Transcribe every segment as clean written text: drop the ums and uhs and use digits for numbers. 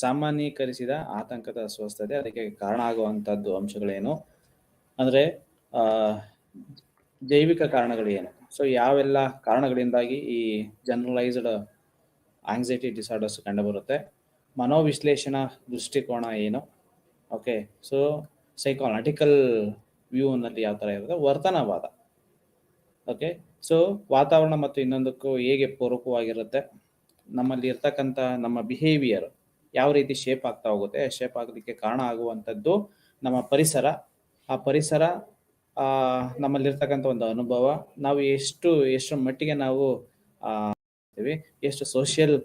ಸಾಮಾನ್ಯೀಕರಿಸಿದ ಆತಂಕದ ಅಸ್ವಸ್ಥತೆ, ಅದಕ್ಕೆ ಕಾರಣ ಆಗುವಂತದ್ದು ಅಂಶಗಳೇನು, ಅಂದ್ರೆ ಜೈವಿಕ ಕಾರಣಗಳೇನು, ಸೊ ಯಾವೆಲ್ಲ ಕಾರಣಗಳಿಂದಾಗಿ ಈ ಜನರಲೈಸ್ಡ್ ಆಂಗ್ಸೈಟಿ ಡಿಸಾರ್ಡರ್ಸ್ ಕಂಡುಬರುತ್ತೆ, ಮನೋವಿಶ್ಲೇಷಣಾ ದೃಷ್ಟಿಕೋನ ಏನು, ಓಕೆ. ಸೊ ಸೈಕಾಲಜಿಕಲ್ ವ್ಯೂನಲ್ಲಿ ಯಾವ ಥರ ಇರುತ್ತೆ, ವರ್ತನವಾದ, ಓಕೆ. ಸೊ ವಾತಾವರಣ ಮತ್ತು ಇನ್ನೊಂದಕ್ಕೂ ಹೇಗೆ ಪೂರಕವಾಗಿರುತ್ತೆ, ನಮ್ಮಲ್ಲಿ ಇರ್ತಕ್ಕಂಥ ನಮ್ಮ ಬಿಹೇವಿಯರ್ ಯಾವ ರೀತಿ ಶೇಪ್ ಆಗ್ತಾ ಹೋಗುತ್ತೆ, ಶೇಪ್ ಆಗೋದಕ್ಕೆ ಕಾರಣ ಆಗುವಂಥದ್ದು ನಮ್ಮ ಪರಿಸರ, ಆ ಪರಿಸರ ನಮ್ಮಲ್ಲಿರ್ತಕ್ಕಂಥ ಒಂದು ಅನುಭವ, ನಾವು ಎಷ್ಟು ಮಟ್ಟಿಗೆ ನಾವು ಎಷ್ಟು ಸೋಷಿಯಲ್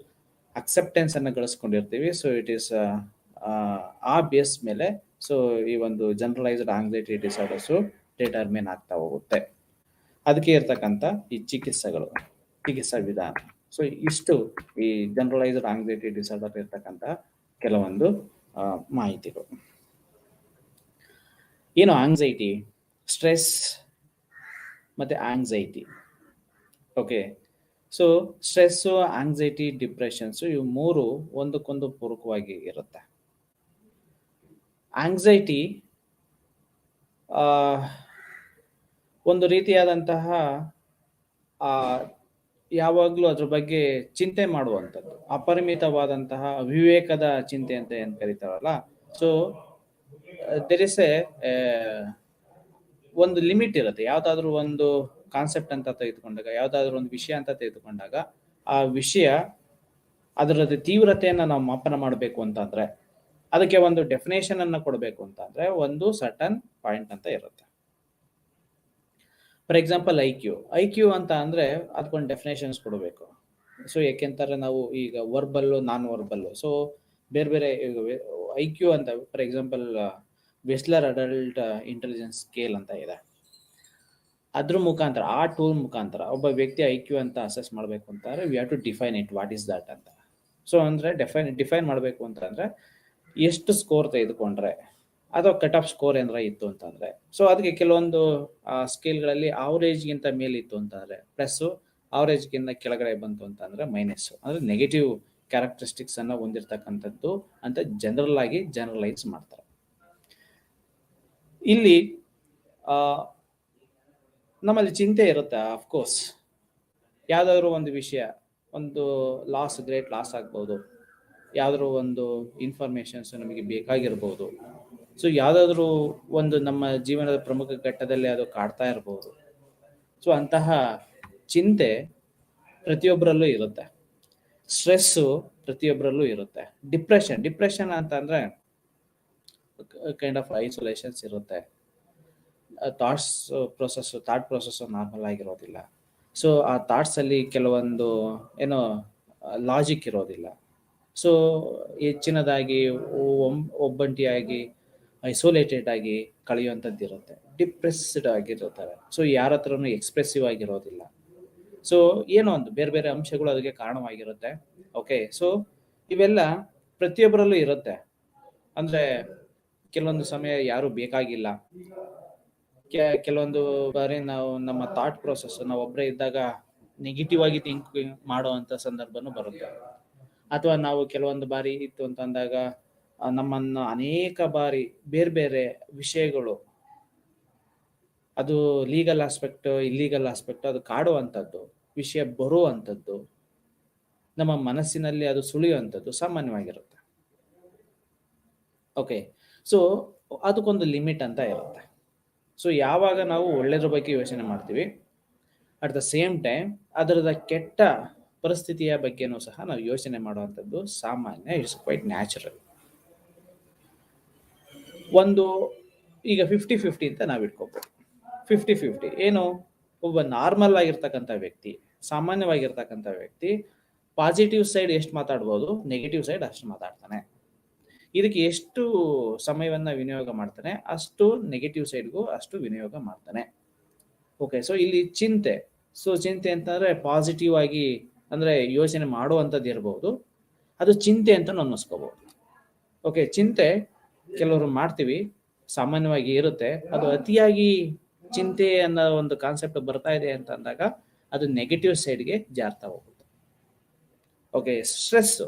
ಅಕ್ಸೆಪ್ಟೆನ್ಸ್ ಅನ್ನು ಗಳಿಸ್ಕೊಂಡಿರ್ತೀವಿ. ಸೊ ಇಟ್ ಈಸ್ ಆ ಬೇಸ್ ಮೇಲೆ ಸೊ ಈ ಒಂದು ಜನರಲೈಸ್ಡ್ ಆಂಗ್ಸೈಟಿ ಡಿಸಾರ್ಡರ್ಸು ಡಿಟರ್ಮಿನ್ ಆಗ್ತಾ ಹೋಗುತ್ತೆ. ಅದಕ್ಕೆ ಇರ್ತಕ್ಕಂಥ ಈ ಚಿಕಿತ್ಸಾ ವಿಧಾನ. ಸೊ ಇಷ್ಟು ಈ ಜನರಲೈಸ್ಡ್ ಆಂಗ್ಸೈಟಿ ಡಿಸಾರ್ಡರ್ ಇರ್ತಕ್ಕಂಥ ಕೆಲವೊಂದು ಮಾಹಿತಿಗಳು. ಏನು ಆಂಗ್ಸೈಟಿ, ಸ್ಟ್ರೆಸ್ ಮತ್ತೆ anxiety, okay. So stress, anxiety, depressions ಇವು ಮೂರು ಒಂದಕ್ಕೊಂದು ಪೂರಕವಾಗಿ ಇರುತ್ತೆ. ಆಂಗ್ಸೈಟಿ ಒಂದು ರೀತಿಯಾದಂತಹ ಯಾವಾಗಲೂ ಅದ್ರ ಬಗ್ಗೆ ಚಿಂತೆ ಮಾಡುವಂಥದ್ದು, ಅಪರಿಮಿತವಾದಂತಹ ವಿವೇಕದ ಚಿಂತೆ ಅಂತ ಏನು ಕರೀತಾರಲ್ಲ. ಸೊ ದೇರ್ ಇಸ್ ಒಂದು ಲಿಮಿಟ್ ಇರುತ್ತೆ. ಯಾವುದಾದ್ರೂ ಒಂದು ಕಾನ್ಸೆಪ್ಟ್ ಅಂತ ತೆಗೆದುಕೊಂಡಾಗ, ಯಾವುದಾದ್ರೂ ಒಂದು ವಿಷಯ ಅಂತ ತೆಗೆದುಕೊಂಡಾಗ, ಆ ವಿಷಯ ಅದರದ್ದು ತೀವ್ರತೆಯನ್ನು ನಾವು ಮಾಪನ ಮಾಡಬೇಕು ಅಂತಂದ್ರೆ, ಅದಕ್ಕೆ ಒಂದು ಡೆಫಿನೇಷನ್ ಅನ್ನ ಕೊಡಬೇಕು ಅಂತಂದ್ರೆ ಒಂದು ಸರ್ಟನ್ ಪಾಯಿಂಟ್ ಅಂತ ಇರುತ್ತೆ. ಫಾರ್ ಎಕ್ಸಾಂಪಲ್ ಐ ಕ್ಯೂ ಅಂತ ಅಂದ್ರೆ ಅದಕ್ಕೊಂದು ಡೆಫಿನೇಷನ್ಸ್ ಕೊಡಬೇಕು. ಸೊ ಯಾಕೆಂತಾರೆ ನಾವು ಈಗ ವರ್ಬಲ್ಲು, ನಾನ್ ವರ್ಬಲ್ಲು, ಸೊ ಬೇರೆ ಬೇರೆ ಐ ಕ್ಯೂ ಅಂತ for example Wechsler adult intelligence scale ಅಂತ ಇದೆ. ಅದ್ರ ಮುಖಾಂತರ, ಆ ಟೂಲ್ ಮುಖಾಂತರ ಒಬ್ಬ ವ್ಯಕ್ತಿ ಐ ಕ್ಯೂ ಅಂತ ಅಸೆಸ್ ಮಾಡಬೇಕು ಅಂತಂದ್ರೆ we have to define it, what is that ಅಂತ. ಸೊ ಅಂದ್ರೆ ಡಿಫೈನ್ ಮಾಡಬೇಕು ಅಂತಂದ್ರೆ ಎಷ್ಟು ಸ್ಕೋರ್ ತೆಗೆದುಕೊಂಡ್ರೆ ಅಥವಾ ಕಟ್ ಆಫ್ ಸ್ಕೋರ್ ಏನಾರ ಇತ್ತು ಅಂತಂದ್ರೆ, ಸೊ ಅದಕ್ಕೆ ಕೆಲವೊಂದು ಸ್ಕೇಲ್ಗಳಲ್ಲಿ ಆವರೇಜ್ಗಿಂತ ಮೇಲಿತ್ತು ಅಂತಂದ್ರೆ ಪ್ಲಸ್, ಆವರೇಜ್ಗಿಂತ ಕೆಳಗಡೆ ಬಂತು ಅಂತಂದ್ರೆ ಮೈನಸ್, ಅಂದ್ರೆ ನೆಗೆಟಿವ್ ಕ್ಯಾರೆಕ್ಟರಿಸ್ಟಿಕ್ಸ್ ಅನ್ನ ಹೊಂದಿರತಕ್ಕಂಥದ್ದು ಅಂತ ಜನರಲ್ ಆಗಿ ಜನರಲೈಸ್ ಮಾಡ್ತಾರೆ. ಇಲ್ಲಿ ನಮ್ಮಲ್ಲಿ ಚಿಂತೆ ಇರುತ್ತೆ. ಅಫ್ಕೋರ್ಸ್ ಯಾವ್ದಾದ್ರು ಒಂದು ವಿಷಯ, ಒಂದು ಗ್ರೇಟ್ ಲಾಸ್ ಆಗ್ಬೋದು, ಯಾವ್ದಾದ್ರು ಒಂದು ಇನ್ಫಾರ್ಮೇಶನ್ಸ್ ನಮಗೆ ಬೇಕಾಗಿರ್ಬೋದು, ಸೊ ಯಾವುದಾದ್ರೂ ಒಂದು ನಮ್ಮ ಜೀವನದ ಪ್ರಮುಖ ಘಟ್ಟದಲ್ಲಿ ಅದು ಕಾಡ್ತಾ ಇರ್ಬೋದು. ಸೊ ಅಂತಹ ಚಿಂತೆ ಪ್ರತಿಯೊಬ್ಬರಲ್ಲೂ ಇರುತ್ತೆ. ಸ್ಟ್ರೆಸ್ಸು ಪ್ರತಿಯೊಬ್ಬರಲ್ಲೂ ಇರುತ್ತೆ. ಡಿಪ್ರೆಷನ್ ಅಂತ ಅಂದ್ರೆ ಕೈಂಡ್ ಆಫ್ ಐಸೋಲೇಷನ್ಸ್ ಇರುತ್ತೆ. ಥಾಟ್ ಪ್ರೊಸೆಸ್ ನಾರ್ಮಲ್ ಆಗಿರೋದಿಲ್ಲ. ಸೊ ಆ ಥಾಟ್ಸ್ ಅಲ್ಲಿ ಕೆಲವೊಂದು ಏನೋ ಲಾಜಿಕ್ ಇರೋದಿಲ್ಲ. ಸೊ ಹೆಚ್ಚಿನದಾಗಿ ಒಬ್ಬಂಟಿಯಾಗಿ ಐಸೋಲೇಟೆಡ್ ಆಗಿ ಕಳೆಯುವಂಥದ್ದು ಇರುತ್ತೆ. ಡಿಪ್ರೆಸ್ಡ್ ಆಗಿರ್ತಾರೆ. ಸೊ ಯಾರ ಹತ್ರನೂ ಎಕ್ಸ್ಪ್ರೆಸಿವ್ ಆಗಿರೋದಿಲ್ಲ. ಸೊ ಏನೋ ಒಂದು ಬೇರೆ ಬೇರೆ ಅಂಶಗಳು ಅದಕ್ಕೆ ಕಾರಣವಾಗಿರುತ್ತೆ. ಓಕೆ. ಸೊ ಇವೆಲ್ಲ ಪ್ರತಿಯೊಬ್ಬರಲ್ಲೂ ಇರುತ್ತೆ. ಅಂದ್ರೆ ಕೆಲವೊಂದು ಸಮಯ ಯಾರು ಬೇಕಾಗಿಲ್ಲ, ಕೆಲವೊಂದು ಬಾರಿ ನಾವು ನಮ್ಮ ಥಾಟ್ ಪ್ರೊಸೆಸ್ ನಾವು ಒಬ್ಬರೇ ಇದ್ದಾಗ ನೆಗೆಟಿವ್ ಆಗಿ ಥಿಂಕ್ ಮಾಡುವಂತ ಸಂದರ್ಭನೂ ಬರುತ್ತೆ. ಅಥವಾ ನಾವು ಕೆಲವೊಂದು ಬಾರಿ ಇತ್ತು ಅಂತಂದಾಗ ನಮ್ಮನ್ನು ಅನೇಕ ಬಾರಿ ಬೇರೆ ಬೇರೆ ವಿಷಯಗಳು, ಅದು ಲೀಗಲ್ ಆಸ್ಪೆಕ್ಟ್, ಇಲ್ಲೀಗಲ್ ಆಸ್ಪೆಕ್ಟ್, ಅದು ಕಾಡುವಂಥದ್ದು ವಿಷಯ ಬರುವಂಥದ್ದು, ನಮ್ಮ ಮನಸ್ಸಿನಲ್ಲಿ ಅದು ಸುಳಿಯುವಂಥದ್ದು ಸಾಮಾನ್ಯವಾಗಿರುತ್ತೆ. ಓಕೆ. ಸೊ ಅದಕ್ಕೊಂದು ಲಿಮಿಟ್ ಅಂತ ಇರುತ್ತೆ. ಸೊ ಯಾವಾಗ ನಾವು ಒಳ್ಳೆಯದ್ರ ಬಗ್ಗೆ ಯೋಚನೆ ಮಾಡ್ತೀವಿ, ಅಟ್ ದ ಸೇಮ್ ಟೈಮ್ ಅದರದ ಕೆಟ್ಟ ಪರಿಸ್ಥಿತಿಯ ಬಗ್ಗೆನೂ ಸಹ ನಾವು ಯೋಚನೆ ಮಾಡುವಂಥದ್ದು ಸಾಮಾನ್ಯ, ಇಟ್ಸ್ ಕ್ವೈಟ್ ನ್ಯಾಚುರಲ್. ಒಂದು ಈಗ 50-50 ಅಂತ ನಾವು ಇಟ್ಕೋಬಹುದು. 50-50 ಏನು, ಒಬ್ಬ ನಾರ್ಮಲ್ ಆಗಿರ್ತಕ್ಕಂಥ ವ್ಯಕ್ತಿ, ಸಾಮಾನ್ಯವಾಗಿರ್ತಕ್ಕಂಥ ವ್ಯಕ್ತಿ ಪಾಸಿಟಿವ್ ಸೈಡ್ ಎಷ್ಟು ಮಾತಾಡ್ಬೋದು, ನೆಗೆಟಿವ್ ಸೈಡ್ ಅಷ್ಟು ಮಾತಾಡ್ತಾನೆ. ಇದಕ್ಕೆ ಎಷ್ಟು ಸಮಯವನ್ನ ವಿನಿಯೋಗ ಮಾಡ್ತಾನೆ, ಅಷ್ಟು ನೆಗೆಟಿವ್ ಸೈಡ್ಗೂ ಅಷ್ಟು ವಿನಿಯೋಗ ಮಾಡ್ತಾನೆ. ಓಕೆ. ಸೊ ಇಲ್ಲಿ ಚಿಂತೆ ಅಂತಂದ್ರೆ ಪಾಸಿಟಿವ್ ಆಗಿ ಅಂದ್ರೆ ಯೋಚನೆ ಮಾಡುವಂಥದ್ದು ಇರಬಹುದು, ಅದು ಚಿಂತೆ ಅಂತ ಅನ್ನಿಸ್ಕೋಬಹುದು. ಓಕೆ. ಚಿಂತೆ ಕೆಲವರು ಮಾಡ್ತೀವಿ, ಸಾಮಾನ್ಯವಾಗಿ ಇರುತ್ತೆ. ಅದು ಅತಿಯಾಗಿ ಚಿಂತೆ ಅನ್ನೋ ಒಂದು ಕಾನ್ಸೆಪ್ಟ್ ಬರ್ತಾ ಇದೆ ಅಂತ ಅಂದಾಗ ಅದು ನೆಗೆಟಿವ್ ಸೈಡ್ಗೆ ಜಾರ್ತಾ ಹೋಗುತ್ತೆ. ಓಕೆ.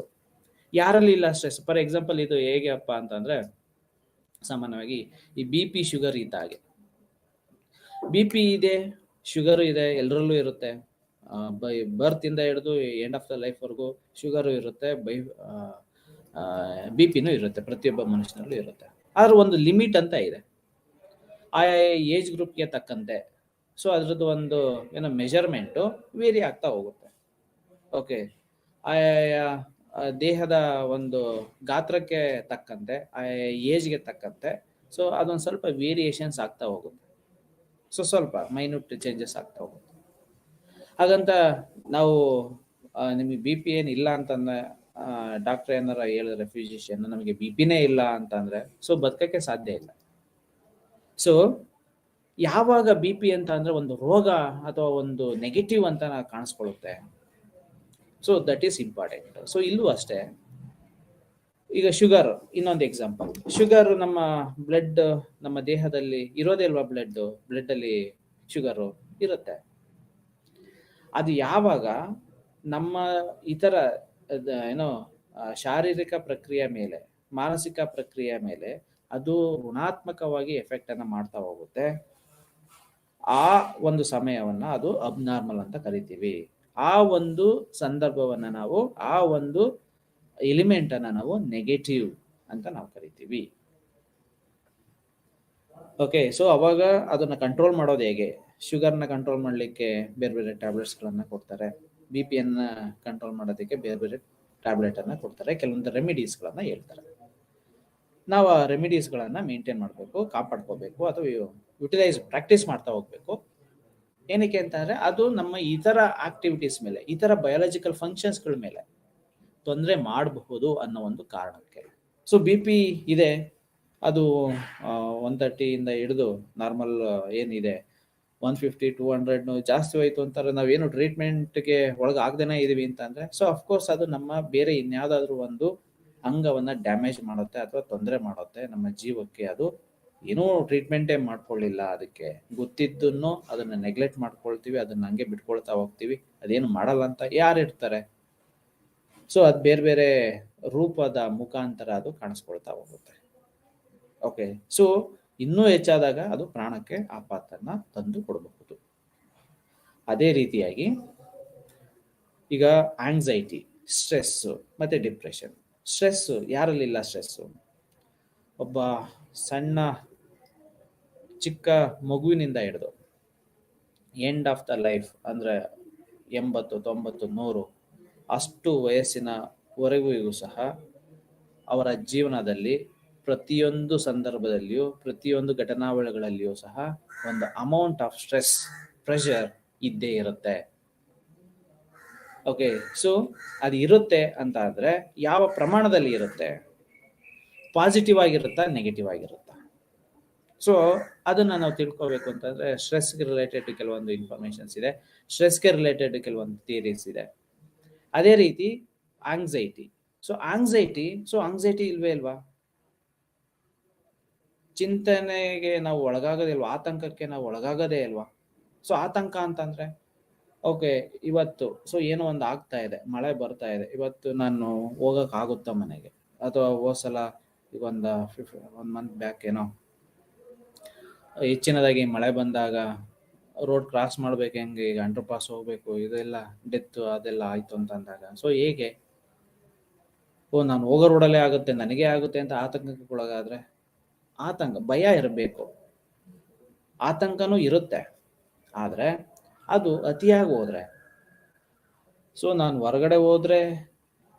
ಯಾರಲ್ಲಿ ಇಲ್ಲ ಸ್ಟ್ರೆಸ್? ಫಾರ್ ಎಕ್ಸಾಂಪಲ್ ಇದು ಹೇಗೆ ಅಪ್ಪ ಅಂತಂದ್ರೆ, ಸಾಮಾನ್ಯವಾಗಿ ಈ ಬಿ ಪಿ ಶುಗರ್ ಇದ್ದ ಹಾಗೆ. ಬಿ ಪಿ ಇದೆ, ಶುಗರ್ ಇದೆ, ಎಲ್ಲರಲ್ಲೂ ಇರುತ್ತೆ. ಬೈ ಬರ್ತ್ ಇಂದ ಹಿಡಿದು ಎಂಡ್ ಆಫ್ ದ ಲೈಫ್ ವರೆಗೂ ಶುಗರ್ ಇರುತ್ತೆ, ಬಿ ಪಿನೂ ಇರುತ್ತೆ, ಪ್ರತಿಯೊಬ್ಬ ಮನುಷ್ಯನಲ್ಲೂ ಇರುತ್ತೆ. ಆದ್ರೆ ಒಂದು ಲಿಮಿಟ್ ಅಂತ ಇದೆ, ಆ ಏಜ್ ಗ್ರೂಪ್ಗೆ ತಕ್ಕಂತೆ. ಸೊ ಅದ್ರದ್ದು ಒಂದು ಏನೋ ಮೆಜರ್ಮೆಂಟು ವೇರಿ ಆಗ್ತಾ ಹೋಗುತ್ತೆ. ಓಕೆ, ಆಯಾ ದೇಹದ ಒಂದು ಗಾತ್ರಕ್ಕೆ ತಕ್ಕಂತೆ, ಆಯಾ ಏಜ್ಗೆ ತಕ್ಕಂತೆ, ಸೊ ಅದೊಂದು ಸ್ವಲ್ಪ ವೇರಿಯೇಷನ್ಸ್ ಆಗ್ತಾ ಹೋಗುತ್ತೆ. ಸೊ ಸ್ವಲ್ಪ ಮೈನ್ಯೂಟ್ ಚೇಂಜಸ್ ಆಗ್ತಾ ಹೋಗುತ್ತೆ. ಹಾಗಂತ ನಾವು ನಿಮಗೆ ಬಿ ಪಿ ಏನಿಲ್ಲ ಅಂತಂದ್ರೆ, ಡಾಕ್ಟರ್ ಏನಾರ ಹೇಳಿದ್ರೆ, ಫಿಸಿಷಿಯನ್ ನಮಗೆ ಬಿ ಪಿನೇ ಇಲ್ಲ ಅಂತಂದ್ರೆ, ಸೊ ಬದುಕಕ್ಕೆ ಸಾಧ್ಯ ಇಲ್ಲ. ಸೊ ಯಾವಾಗ ಬಿ ಪಿ ಅಂತ ಅಂದ್ರೆ ಒಂದು ರೋಗ ಅಥವಾ ಒಂದು ನೆಗೆಟಿವ್ ಅಂತ ಕಾಣಿಸ್ಕೊಳ್ಳುತ್ತೆ. So that is important. So ಇಲ್ಲೂ ಅಷ್ಟೇ, ಈಗ ಶುಗರ್ ಇನ್ನೊಂದು ಎಕ್ಸಾಂಪಲ್. ಶುಗರ್ ನಮ್ಮ ಬ್ಲಡ್, ನಮ್ಮ ದೇಹದಲ್ಲಿ ಇರೋದೇ ಅಲ್ವಾ, ಬ್ಲಡ್ ಅಲ್ಲಿ ಶುಗರು ಇರುತ್ತೆ. ಅದು ಯಾವಾಗ ನಮ್ಮ ಇತರ ಏನೋ ಶಾರೀರಿಕ ಪ್ರಕ್ರಿಯೆ ಮೇಲೆ, ಮಾನಸಿಕ ಪ್ರಕ್ರಿಯೆ ಮೇಲೆ ಅದು ಋಣಾತ್ಮಕವಾಗಿ ಎಫೆಕ್ಟ್ ಅನ್ನ ಮಾಡ್ತಾ ಹೋಗುತ್ತೆ, ಆ ಒಂದು ಸಮಯವನ್ನ ಅದು ಅಬ್ನಾರ್ಮಲ್ ಅಂತ ಕರಿತೀವಿ. ಆ ಒಂದು ಸಂದರ್ಭವನ್ನ ನಾವು, ಆ ಒಂದು ಎಲಿಮೆಂಟ್ ಅನ್ನ ನಾವು ನೆಗೆಟಿವ್ ಅಂತ ನಾವು ಕರಿತೀವಿ. ಓಕೆ, ಸೊ ಅವಾಗ ಅದನ್ನ ಕಂಟ್ರೋಲ್ ಮಾಡೋದು ಹೇಗೆ? ಶುಗರ್ನ ಕಂಟ್ರೋಲ್ ಮಾಡಲಿಕ್ಕೆ ಬೇರೆ ಬೇರೆ ಟ್ಯಾಬ್ಲೆಟ್ಸ್ಗಳನ್ನ ಕೊಡ್ತಾರೆ, ಬಿ ಪಿಯನ್ನ ಕಂಟ್ರೋಲ್ ಮಾಡೋದಕ್ಕೆ ಬೇರೆ ಬೇರೆ ಟ್ಯಾಬ್ಲೆಟ್ ಅನ್ನ ಕೊಡ್ತಾರೆ, ಕೆಲವೊಂದು ರೆಮಿಡೀಸ್ಗಳನ್ನ ಹೇಳ್ತಾರೆ. ನಾವು ಆ ರೆಮಿಡೀಸ್ಗಳನ್ನ ಮೇಂಟೈನ್ ಮಾಡಬೇಕು, ಕಾಪಾಡ್ಕೋಬೇಕು, ಅಥವಾ ಯುಟಿಲೈಸ್ ಪ್ರಾಕ್ಟೀಸ್ ಮಾಡ್ತಾ ಹೋಗ್ಬೇಕು. ಏನಕ್ಕೆ ಅಂತಂದ್ರೆ ಅದು ನಮ್ಮ ಇತರ ಆಕ್ಟಿವಿಟೀಸ್ ಮೇಲೆ, ಇತರ ಬಯಾಲಜಿಕಲ್ ಫಂಕ್ಷನ್ಸ್ಗಳ ಮೇಲೆ ತೊಂದರೆ ಮಾಡಬಹುದು ಅನ್ನೋ ಒಂದು ಕಾರಣಕ್ಕೆ. ಸೊ ಬಿ ಪಿ ಇದೆ, ಅದು 130 ಇಂದ ಹಿಡಿದು ನಾರ್ಮಲ್ ಏನಿದೆ 150, 200 ಜಾಸ್ತಿ ಹೋಯ್ತು ಅಂತಾರೆ, ನಾವೇನು ಟ್ರೀಟ್ಮೆಂಟ್ಗೆ ಒಳಗಾಗ್ದೇನೆ ಇದೀವಿ ಅಂತಂದ್ರೆ, ಸೊ ಅಫ್ಕೋರ್ಸ್ ಅದು ನಮ್ಮ ಬೇರೆ ಇನ್ಯಾವುದಾದ್ರೂ ಒಂದು ಅಂಗವನ್ನ ಡ್ಯಾಮೇಜ್ ಮಾಡುತ್ತೆ ಅಥವಾ ತೊಂದರೆ ಮಾಡುತ್ತೆ ನಮ್ಮ ಜೀವಕ್ಕೆ. ಅದು ಏನೂ ಟ್ರೀಟ್ಮೆಂಟೇ ಮಾಡ್ಕೊಳ್ಳಿಲ್ಲ, ಅದಕ್ಕೆ ಗೊತ್ತಿದ್ದನ್ನು ಅದನ್ನ ನೆಗ್ಲೆಕ್ಟ್ ಮಾಡ್ಕೊಳ್ತೀವಿ, ಅದನ್ನ ಹಂಗೆ ಬಿಟ್ಕೊಳ್ತಾ ಹೋಗ್ತೀವಿ, ಅದೇನು ಮಾಡಲ್ಲ ಅಂತ ಯಾರು ಇರ್ತಾರೆ. ಸೊ ಅದು ಬೇರೆ ಬೇರೆ ರೂಪದ ಮುಖಾಂತರ ಅದು ಕಾಣಿಸ್ಕೊಳ್ತಾ ಹೋಗುತ್ತೆ. ಓಕೆ, ಸೊ ಇನ್ನೂ ಹೆಚ್ಚಾದಾಗ ಅದು ಪ್ರಾಣಕ್ಕೆ ಆಪತ್ತನ್ನ ತಂದು ಕೊಡಬಹುದು. ಅದೇ ರೀತಿಯಾಗಿ ಈಗ ಆಂಗ್ಸೈಟಿ, ಸ್ಟ್ರೆಸ್ ಮತ್ತೆ ಡಿಪ್ರೆಷನ್. ಸ್ಟ್ರೆಸ್ ಯಾರಲ್ಲಿಲ್ಲ? ಸ್ಟ್ರೆಸ್ಸು ಒಬ್ಬ ಸಣ್ಣ ಚಿಕ್ಕ ಮಗುವಿನಿಂದ ಹಿಡಿದು ಎಂಡ್ ಆಫ್ ದ ಲೈಫ್ ಅಂದ್ರೆ 80, 90, 100 ಅಷ್ಟು ವಯಸ್ಸಿನವರೆಗೂ ಸಹ ಅವರ ಜೀವನದಲ್ಲಿ ಪ್ರತಿಯೊಂದು ಸಂದರ್ಭದಲ್ಲಿಯೂ, ಪ್ರತಿಯೊಂದು ಘಟನಾವಳಿಗಳಲ್ಲಿಯೂ ಸಹ ಒಂದು ಅಮೌಂಟ್ ಆಫ್ ಸ್ಟ್ರೆಸ್, ಪ್ರೆಷರ್ ಇದ್ದೇ ಇರುತ್ತೆ. ಓಕೆ, ಸೊ ಅದು ಇರುತ್ತೆ ಅಂತ ಆದ್ರೆ ಯಾವ ಪ್ರಮಾಣದಲ್ಲಿ ಇರುತ್ತೆ? ಪಾಸಿಟಿವ್ ಆಗಿರುತ್ತಾ, ನೆಗೆಟಿವ್ ಆಗಿರುತ್ತಾ? ಸೊ ಅದನ್ನ ನಾವು ತಿಳ್ಕೊಬೇಕು ಅಂತಂದ್ರೆ ಸ್ಟ್ರೆಸ್ಗೆ ರಿಲೇಟೆಡ್ ಕೆಲವೊಂದು ಇನ್ಫಾರ್ಮೇಶನ್ಸ್ ಇದೆ, ಸ್ಟ್ರೆಸ್ಗೆ ರಿಲೇಟೆಡ್ ಕೆಲವೊಂದು ಥಿಯರೀಸ್ ಇದೆ. ಅದೇ ರೀತಿ ಆಂಗ್ಸೈಟಿ. ಸೊ ಆಂಗ್ಸೈಟಿ ಇಲ್ವೇ ಇಲ್ವಾ? ಚಿಂತನೆಗೆ ನಾವು ಒಳಗಾಗೋದೇ ಇಲ್ವಾ? ಆತಂಕಕ್ಕೆ ನಾವು ಒಳಗಾಗೋದೇ ಇಲ್ವಾ? ಸೊ ಆತಂಕ ಅಂತಂದ್ರೆ ಓಕೆ, ಇವತ್ತು ಸೊ ಏನೋ ಒಂದು ಆಗ್ತಾ ಇದೆ, ಮಳೆ ಬರ್ತಾ ಇದೆ, ಇವತ್ತು ನಾನು ಹೋಗಕ್ ಆಗುತ್ತಾ ಮನೆಗೆ? ಅಥವಾ ಹೋದ್ಸಲ ಈಗ ಒಂದು ಮಂತ್ ಬ್ಯಾಕ್ ಏನೋ ಹೆಚ್ಚಿನದಾಗಿ ಮಳೆ ಬಂದಾಗ ರೋಡ್ ಕ್ರಾಸ್ ಮಾಡ್ಬೇಕು, ಹೆಂಗೆ ಈಗ ಅಂಡರ್ ಪಾಸ್ ಹೋಗ್ಬೇಕು, ಇದೆಲ್ಲ ಡೆತ್ ಅದೆಲ್ಲ ಆಯ್ತು ಅಂತ ಅಂದಾಗ ಸೊ ಹೇಗೆ? ನಾನು ಹೋಗೋ ರೋಡಲ್ಲೇ ಆಗುತ್ತೆ, ನನಗೇ ಆಗುತ್ತೆ ಅಂತ ಆತಂಕಕ್ಕೆ ಒಳಗಾದ್ರೆ, ಆತಂಕ, ಭಯ ಇರಬೇಕು, ಆತಂಕನೂ ಇರುತ್ತೆ, ಆದ್ರೆ ಅದು ಅತಿಯಾಗಿ ಹೋದ್ರೆ, ಸೊ ನಾನು ಹೊರಗಡೆ ಹೋದ್ರೆ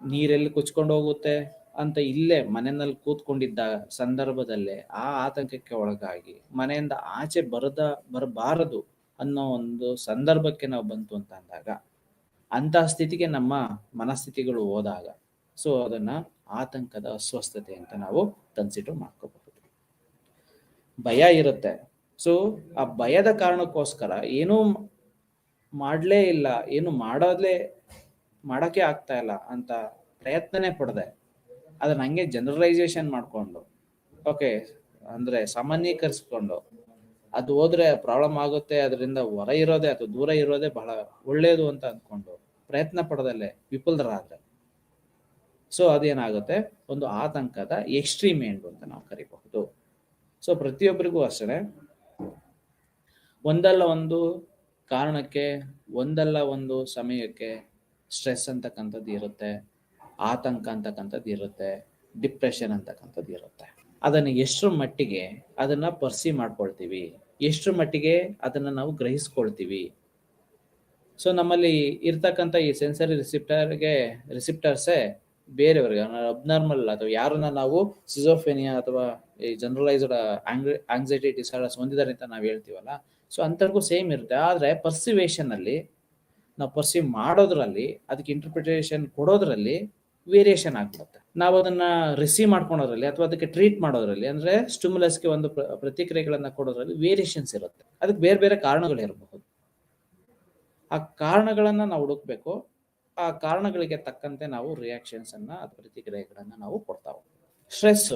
ನೀರೆಲ್ಲಿ ಕುಚ್ಕೊಂಡು ಹೋಗುತ್ತೆ ಅಂತ ಇಲ್ಲೇ ಮನೆಯಲ್ಲಿ ಕೂತ್ಕೊಂಡಿದ್ದ ಸಂದರ್ಭದಲ್ಲೇ ಆ ಆತಂಕಕ್ಕೆ ಒಳಗಾಗಿ ಮನೆಯಿಂದ ಆಚೆ ಬರಬಾರದು ಅನ್ನೋ ಒಂದು ಸಂದರ್ಭಕ್ಕೆ ನಾವು ಬಂತು ಅಂತ ಅಂದಾಗ, ಅಂತ ಸ್ಥಿತಿಗೆ ನಮ್ಮ ಮನಸ್ಥಿತಿಗಳು ಹೋದಾಗ ಸೊ ಅದನ್ನ ಆತಂಕದ ಅಸ್ವಸ್ಥತೆ ಅಂತ ನಾವು ಕನ್ಸಿಡರ್ ಮಾಡ್ಕೋಬಹುದು. ಭಯ ಇರುತ್ತೆ, ಸೊ ಆ ಭಯದ ಕಾರಣಕ್ಕೋಸ್ಕರ ಏನೂ ಮಾಡ್ಲೇ ಇಲ್ಲ, ಏನು ಮಾಡಕ್ಕೆ ಆಗ್ತಾ ಇಲ್ಲ ಅಂತ ಪ್ರಯತ್ನನೇ ಪಡದೆ ಅದನ್ನ ಹಂಗೆ ಜನರಲೈಸೇಷನ್ ಮಾಡ್ಕೊಂಡು, ಓಕೆ ಅಂದ್ರೆ ಸಾಮಾನ್ಯೀಕರಿಸ್ಕೊಂಡು ಅದು ಹೋದ್ರೆ ಪ್ರಾಬ್ಲಮ್ ಆಗುತ್ತೆ, ಅದರಿಂದ ಹೊರ ಇರೋದೇ ಅಥವಾ ದೂರ ಇರೋದೇ ಬಹಳ ಒಳ್ಳೇದು ಅಂತ ಅಂದ್ಕೊಂಡು ಪ್ರಯತ್ನ ಪಡದಲ್ಲೇ ವಿಫಲರಾದ್ರೆ ಸೊ ಅದೇನಾಗುತ್ತೆ, ಒಂದು ಆತಂಕದ ಎಕ್ಸ್ಟ್ರೀಮ್ ಎಂಡ್ ಅಂತ ನಾವು ಕರಿಬಹುದು. ಸೊ ಪ್ರತಿಯೊಬ್ಬರಿಗೂ ಅಷ್ಟೇ ಒಂದಲ್ಲ ಒಂದು ಕಾರಣಕ್ಕೆ, ಒಂದಲ್ಲ ಒಂದು ಸಮಯಕ್ಕೆ ಸ್ಟ್ರೆಸ್ ಅಂತಕ್ಕಂಥದ್ದು ಇರುತ್ತೆ, ಆತಂಕ ಅಂತಕ್ಕಂಥದ್ದು ಇರುತ್ತೆ, ಡಿಪ್ರೆಷನ್ ಅಂತಕ್ಕಂಥದ್ದು ಇರುತ್ತೆ. ಅದನ್ನು ಎಷ್ಟರ ಮಟ್ಟಿಗೆ ಅದನ್ನ ಪರ್ಸೀವ್ ಮಾಡ್ಕೊಳ್ತೀವಿ, ಎಷ್ಟರ ಮಟ್ಟಿಗೆ ಅದನ್ನ ನಾವು ಗ್ರಹಿಸ್ಕೊಳ್ತೀವಿ. ಸೊ ನಮ್ಮಲ್ಲಿ ಇರ್ತಕ್ಕಂಥ ಈ ಸೆನ್ಸರಿ ರಿಸಿಪ್ಟರ್ಸೇ ಬೇರೆಯವ್ರಿಗೆ ಅಬ್ನಾರ್ಮಲ್ ಅಥವಾ ಯಾರನ್ನ ನಾವು ಸಿಜೋಫೆನಿಯಾ ಅಥವಾ ಈ ಜನರಲೈಸ್ಡ್ ಆಂಗ್ಸೈಟಿ ಡಿಸಾರ್ಡರ್ಸ್ ಹೊಂದಿದ್ದಾರೆ ಅಂತ ನಾವು ಹೇಳ್ತೀವಲ್ಲ, ಸೊ ಅಂಥವ್ರಿಗೂ ಸೇಮ್ ಇರುತ್ತೆ. ಆದರೆ ಪರ್ಸಿವೇಷನ್ ಅಲ್ಲಿ, ನಾವು ಪರ್ಸೀವ್ ಮಾಡೋದ್ರಲ್ಲಿ, ಅದಕ್ಕೆ ಇಂಟರ್ಪ್ರಿಟೇಷನ್ ಕೊಡೋದ್ರಲ್ಲಿ ವೇರಿಯೇಷನ್ ಆಗ್ಬಿಡುತ್ತೆ. ನಾವು ಅದನ್ನ ರಿಸೀವ್ ಮಾಡ್ಕೊಳೋದ್ರಲ್ಲಿ ಅಥವಾ ಅದಕ್ಕೆ ಟ್ರೀಟ್ ಮಾಡೋದ್ರಲ್ಲಿ, ಅಂದ್ರೆ ಸ್ಟಿಮ್ಯುಲಸ್ಗೆ ಒಂದು ಪ್ರತಿಕ್ರಿಯೆಗಳನ್ನ ಕೊಡೋದ್ರಲ್ಲಿ ವೇರಿಯೇಷನ್ಸ್ ಇರುತ್ತೆ. ಅದಕ್ಕೆ ಬೇರೆ ಬೇರೆ ಕಾರಣಗಳಿರಬಹುದು. ಆ ಕಾರಣಗಳನ್ನ ನಾವು ಹುಡುಕ್ಬೇಕು. ಆ ಕಾರಣಗಳಿಗೆ ತಕ್ಕಂತೆ ನಾವು ರಿಯಾಕ್ಷನ್ಸ್ ಅನ್ನ ಅಥವಾ ಪ್ರತಿಕ್ರಿಯೆಗಳನ್ನ ನಾವು ಕೊಡ್ತಾ ಹೋಗ್ತೀವಿ. ಸ್ಟ್ರೆಸ್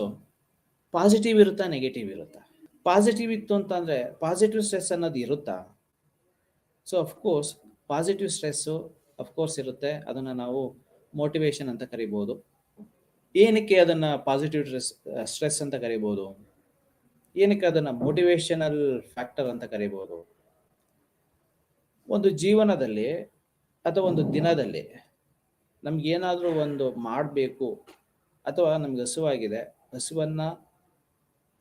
ಪಾಸಿಟಿವ್ ಇರುತ್ತಾ, ನೆಗೆಟಿವ್ ಇರುತ್ತಾ? ಪಾಸಿಟಿವ್ ಇತ್ತು ಅಂತಂದ್ರೆ ಪಾಸಿಟಿವ್ ಸ್ಟ್ರೆಸ್ ಅನ್ನೋದು ಇರುತ್ತಾ? So of course positive stress of course ಇರುತ್ತೆ. ಅದನ್ನ ನಾವು ಮೋಟಿವೇಶನ್ ಅಂತ ಕರಿಬಹುದು. ಏನಕ್ಕೆ ಅದನ್ನ ಪಾಸಿಟಿವ್ ಸ್ಟ್ರೆಸ್ ಅಂತ ಕರಿಬಹುದು? ಏನಕ್ಕೆ ಅದನ್ನ ಮೋಟಿವೇಶನಲ್ ಫ್ಯಾಕ್ಟರ್ ಅಂತ ಕರಿಬಹುದು? ಒಂದು ಜೀವನದಲ್ಲಿ ಅಥವಾ ಒಂದು ದಿನದಲ್ಲಿ ನಮ್ಗೆ ಏನಾದರೂ ಒಂದು ಮಾಡಬೇಕು ಅಥವಾ ನಮ್ಗೆ ಹಸುವಾಗಿದೆ, ಹಸುವನ್ನ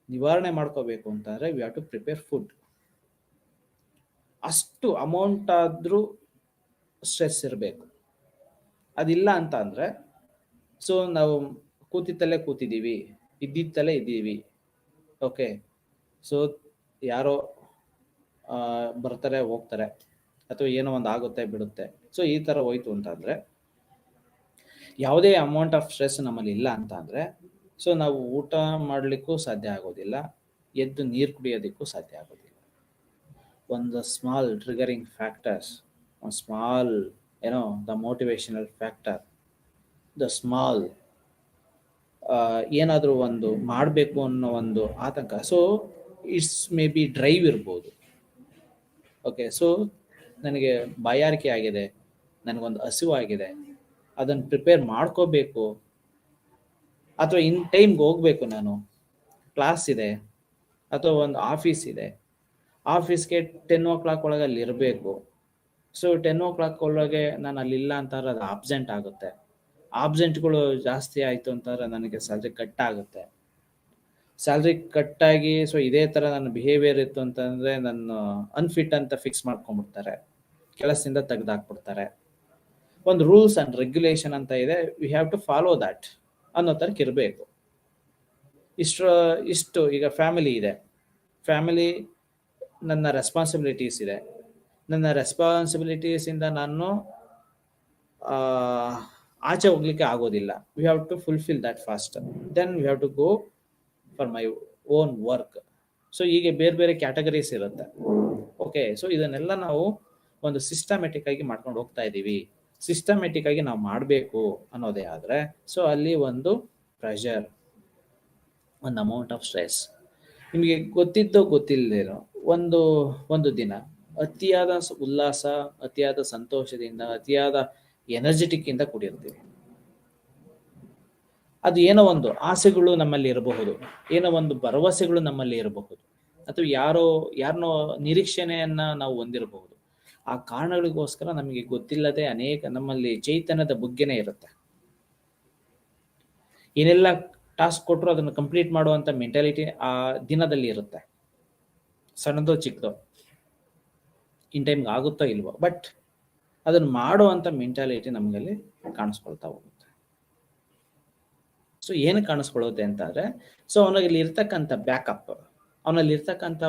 ನಿವಾರಣೆ ಮಾಡ್ಕೋಬೇಕು ಅಂತಂದ್ರೆ we have to prepare food. ಅಷ್ಟು ಅಮೌಂಟ್ ಆದ್ರೂ ಸ್ಟ್ರೆಸ್ ಇರಬೇಕು. ಅದಿಲ್ಲ ಅಂತ ಅಂದ್ರೆ ಸೊ ನಾವು ಕೂತಿತ್ತಲ್ಲೇ ಕೂತಿದ್ದೀವಿ, ಇದ್ದಿತ್ತಲ್ಲೇ ಇದ್ದೀವಿ. ಓಕೆ, ಸೊ ಯಾರೋ ಬರ್ತಾರೆ ಹೋಗ್ತಾರೆ ಅಥವಾ ಏನೋ ಒಂದು ಆಗುತ್ತೆ ಬಿಡುತ್ತೆ. ಸೊ ಈ ಥರ ಹೋಯ್ತು ಅಂತಂದರೆ, ಯಾವುದೇ ಅಮೌಂಟ್ ಆಫ್ ಸ್ಟ್ರೆಸ್ ನಮ್ಮಲ್ಲಿ ಇಲ್ಲ ಅಂತ ಅಂದರೆ ಸೊ ನಾವು ಊಟ ಮಾಡಲಿಕ್ಕೂ ಸಾಧ್ಯ ಆಗೋದಿಲ್ಲ, ಎದ್ದು ನೀರು ಕುಡಿಯೋದಕ್ಕೂ ಸಾಧ್ಯ ಆಗೋದಿಲ್ಲ. ಒಂದು ಸ್ಮಾಲ್ ಟ್ರಿಗರಿಂಗ್ ಫ್ಯಾಕ್ಟರ್ಸ್, ಒಂದು small the motivational factor, the small ಏನಾದರೂ ಒಂದು ಮಾಡಬೇಕು ಅನ್ನೋ ಒಂದು ಆತಂಕ. So it's may be drive ಇರ್ಬೋದು. ಓಕೆ, ಸೊ ನನಗೆ ಬಾಯಾರಿಕೆ ಆಗಿದೆ, ನನಗೊಂದು ಹಸಿವಾಗಿದೆ, ಅದನ್ನು ಪ್ರಿಪೇರ್ ಮಾಡ್ಕೋಬೇಕು, ಅಥವಾ ಇನ್ ಟೈಮ್ಗೆ ಹೋಗ್ಬೇಕು, ನಾನು ಕ್ಲಾಸ್ ಇದೆ ಅಥವಾ ಒಂದು ಆಫೀಸ್ ಇದೆ, ಆಫೀಸ್ಗೆ 10 ಒಳಗೆ ಅಲ್ಲಿ ಇರಬೇಕು. ಸೊ 10 ಒಳಗೆ ನಾನು ಅಲ್ಲಿಲ್ಲ ಅಂತಂದ್ರೆ ಅದು ಆಬ್ಸೆಂಟ್ ಆಗುತ್ತೆ. ಆಬ್ಸೆಂಟ್ಗಳು ಜಾಸ್ತಿ ಆಯಿತು ಅಂತಂದ್ರೆ ನನಗೆ ಸ್ಯಾಲ್ರಿ ಕಟ್ ಆಗುತ್ತೆ. ಸ್ಯಾಲ್ರಿ ಕಟ್ ಆಗಿ ಸೊ ಇದೇ ಥರ ನನ್ನ ಬಿಹೇವಿಯರ್ ಇತ್ತು ಅಂತಂದರೆ ನನ್ನ ಅನ್ಫಿಟ್ ಅಂತ ಫಿಕ್ಸ್ ಮಾಡ್ಕೊಂಡ್ಬಿಡ್ತಾರೆ, ಕೆಲಸದಿಂದ ತೆಗೆದಾಕ್ಬಿಡ್ತಾರೆ. ಒಂದು ರೂಲ್ಸ್ ಆ್ಯಂಡ್ ರೆಗ್ಯುಲೇಷನ್ ಅಂತ ಇದೆ, we have to follow that ಅನ್ನೋ ಥರಕ್ಕೆ ಇರಬೇಕು. ಇಷ್ಟು ಈಗ ಫ್ಯಾಮಿಲಿ ಇದೆ, ಫ್ಯಾಮಿಲಿ ನನ್ನ ರೆಸ್ಪಾನ್ಸಿಬಿಲಿಟೀಸ್ ಇದೆ, ನನ್ನ ರೆಸ್ಪಾನ್ಸಿಬಿಲಿಟೀಸಿಂದ ನಾನು ಆಚೆ ಹೋಗ್ಲಿಕ್ಕೆ ಆಗೋದಿಲ್ಲ. We have to fulfil that first, then we have to go for my own work. So ಹೀಗೆ ಬೇರೆ ಬೇರೆ ಕ್ಯಾಟಗರೀಸ್ ಇರುತ್ತೆ. ಓಕೆ, ಸೊ ಇದನ್ನೆಲ್ಲ ನಾವು ಒಂದು ಸಿಸ್ಟಮೆಟಿಕ್ ಆಗಿ ಮಾಡ್ಕೊಂಡು ಹೋಗ್ತಾ ಇದ್ದೀವಿ. ಸಿಸ್ಟಮೆಟಿಕ್ ಆಗಿ ನಾವು ಮಾಡಬೇಕು ಅನ್ನೋದೇ ಆದರೆ ಸೊ ಅಲ್ಲಿ ಒಂದು ಪ್ರೆಷರ್, ಒಂದು ಅಮೌಂಟ್ ಆಫ್ ಸ್ಟ್ರೆಸ್. ನಿಮಗೆ ಗೊತ್ತಿದ್ದೋ ಗೊತ್ತಿಲ್ಲದೇನೋ ಒಂದು ದಿನ ಅತಿಯಾದ ಉಲ್ಲಾಸ, ಅತಿಯಾದ ಸಂತೋಷದಿಂದ, ಅತಿಯಾದ ಎನರ್ಜೆಟಿಕ್ ಇಂದ ಕೂಡಿರ್ತೀವಿ. ಅದು ಏನೋ ಒಂದು ಆಸೆಗಳು ನಮ್ಮಲ್ಲಿ ಇರಬಹುದು, ಏನೋ ಒಂದು ಭರವಸೆಗಳು ನಮ್ಮಲ್ಲಿ ಇರಬಹುದು, ಅಥವಾ ಯಾರನ್ನೋ ನಿರೀಕ್ಷಣೆಯನ್ನ ನಾವು ಹೊಂದಿರಬಹುದು. ಆ ಕಾರಣಗಳಿಗೋಸ್ಕರ ನಮಗೆ ಗೊತ್ತಿಲ್ಲದೆ ಅನೇಕ ನಮ್ಮಲ್ಲಿ ಚೈತನ್ಯದ ಬುಗ್ಗೆನೇ ಇರುತ್ತೆ. ಏನೆಲ್ಲ ಟಾಸ್ಕ್ ಕೊಟ್ಟರು ಅದನ್ನು ಕಂಪ್ಲೀಟ್ ಮಾಡುವಂಥ ಮೆಂಟಾಲಿಟಿ ಆ ದಿನದಲ್ಲಿ ಇರುತ್ತೆ. ಸಣ್ಣದೋ ಚಿಕ್ಕದೋ, ಇನ್ ಟೈಮ್ಗೆ ಆಗುತ್ತೋ ಇಲ್ವೋ, ಬಟ್ ಅದನ್ನು ಮಾಡುವಂಥ ಮೆಂಟಾಲಿಟಿ ನಮಗಲ್ಲಿ ಕಾಣಿಸ್ಕೊಳ್ತಾ ಹೋಗುತ್ತೆ. ಸೊ ಏನು ಕಾಣಿಸ್ಕೊಳ್ಳುತ್ತೆ ಅಂತಂದರೆ ಸೊ ಅವನಲ್ಲಿ ಇರ್ತಕ್ಕಂಥ ಬ್ಯಾಕಪ್, ಅವನಲ್ಲಿ ಇರ್ತಕ್ಕಂಥ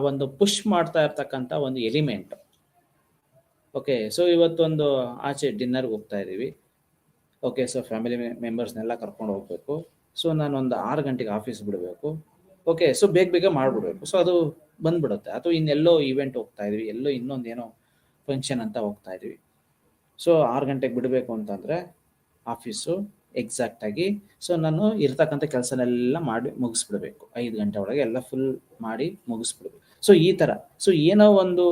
ಒಂದು ಪುಷ್ ಮಾಡ್ತಾ ಇರ್ತಕ್ಕಂಥ ಒಂದು ಎಲಿಮೆಂಟ್. ಓಕೆ, ಸೊ ಇವತ್ತೊಂದು ಆಚೆ ಡಿನ್ನರ್ಗೆ ಹೋಗ್ತಾ ಇದ್ದೀವಿ. ಓಕೆ, ಸೊ ಫ್ಯಾಮಿಲಿ ಮೆಂಬರ್ಸ್ನೆಲ್ಲ ಕರ್ಕೊಂಡು ಹೋಗ್ಬೇಕು. ಸೊ ನಾನು ಒಂದು 6 ಗಂಟೆಗೆ ಆಫೀಸ್ ಬಿಡಬೇಕು. ಓಕೆ, ಸೊ ಬೇಗ ಮಾಡಿಬಿಡ್ಬೇಕು. ಸೊ ಅದು ಬಂದ್ಬಿಡುತ್ತೆ. ಅಥವಾ ಇನ್ನೆಲ್ಲೋ ಈವೆಂಟ್ ಹೋಗ್ತಾ ಇದೀವಿ, ಎಲ್ಲೋ ಇನ್ನೊಂದೇನೋ ಫಂಕ್ಷನ್ ಅಂತ ಹೋಗ್ತಾ ಇದೀವಿ. ಸೊ 6 ಗಂಟೆಗೆ ಬಿಡಬೇಕು ಅಂತಂದರೆ ಆಫೀಸು ಎಕ್ಸಾಕ್ಟಾಗಿ ಸೊ ನಾನು ಇರ್ತಕ್ಕಂಥ ಕೆಲಸನೆಲ್ಲ ಮಾಡಿ ಮುಗಿಸ್ಬಿಡ್ಬೇಕು. 5 ಗಂಟೆ ಒಳಗೆ ಎಲ್ಲ ಫುಲ್ ಮಾಡಿ ಮುಗಿಸ್ಬಿಡ್ಬೇಕು. ಸೊ ಈ ಥರ ಸೊ ಏನೋ ಒಂದು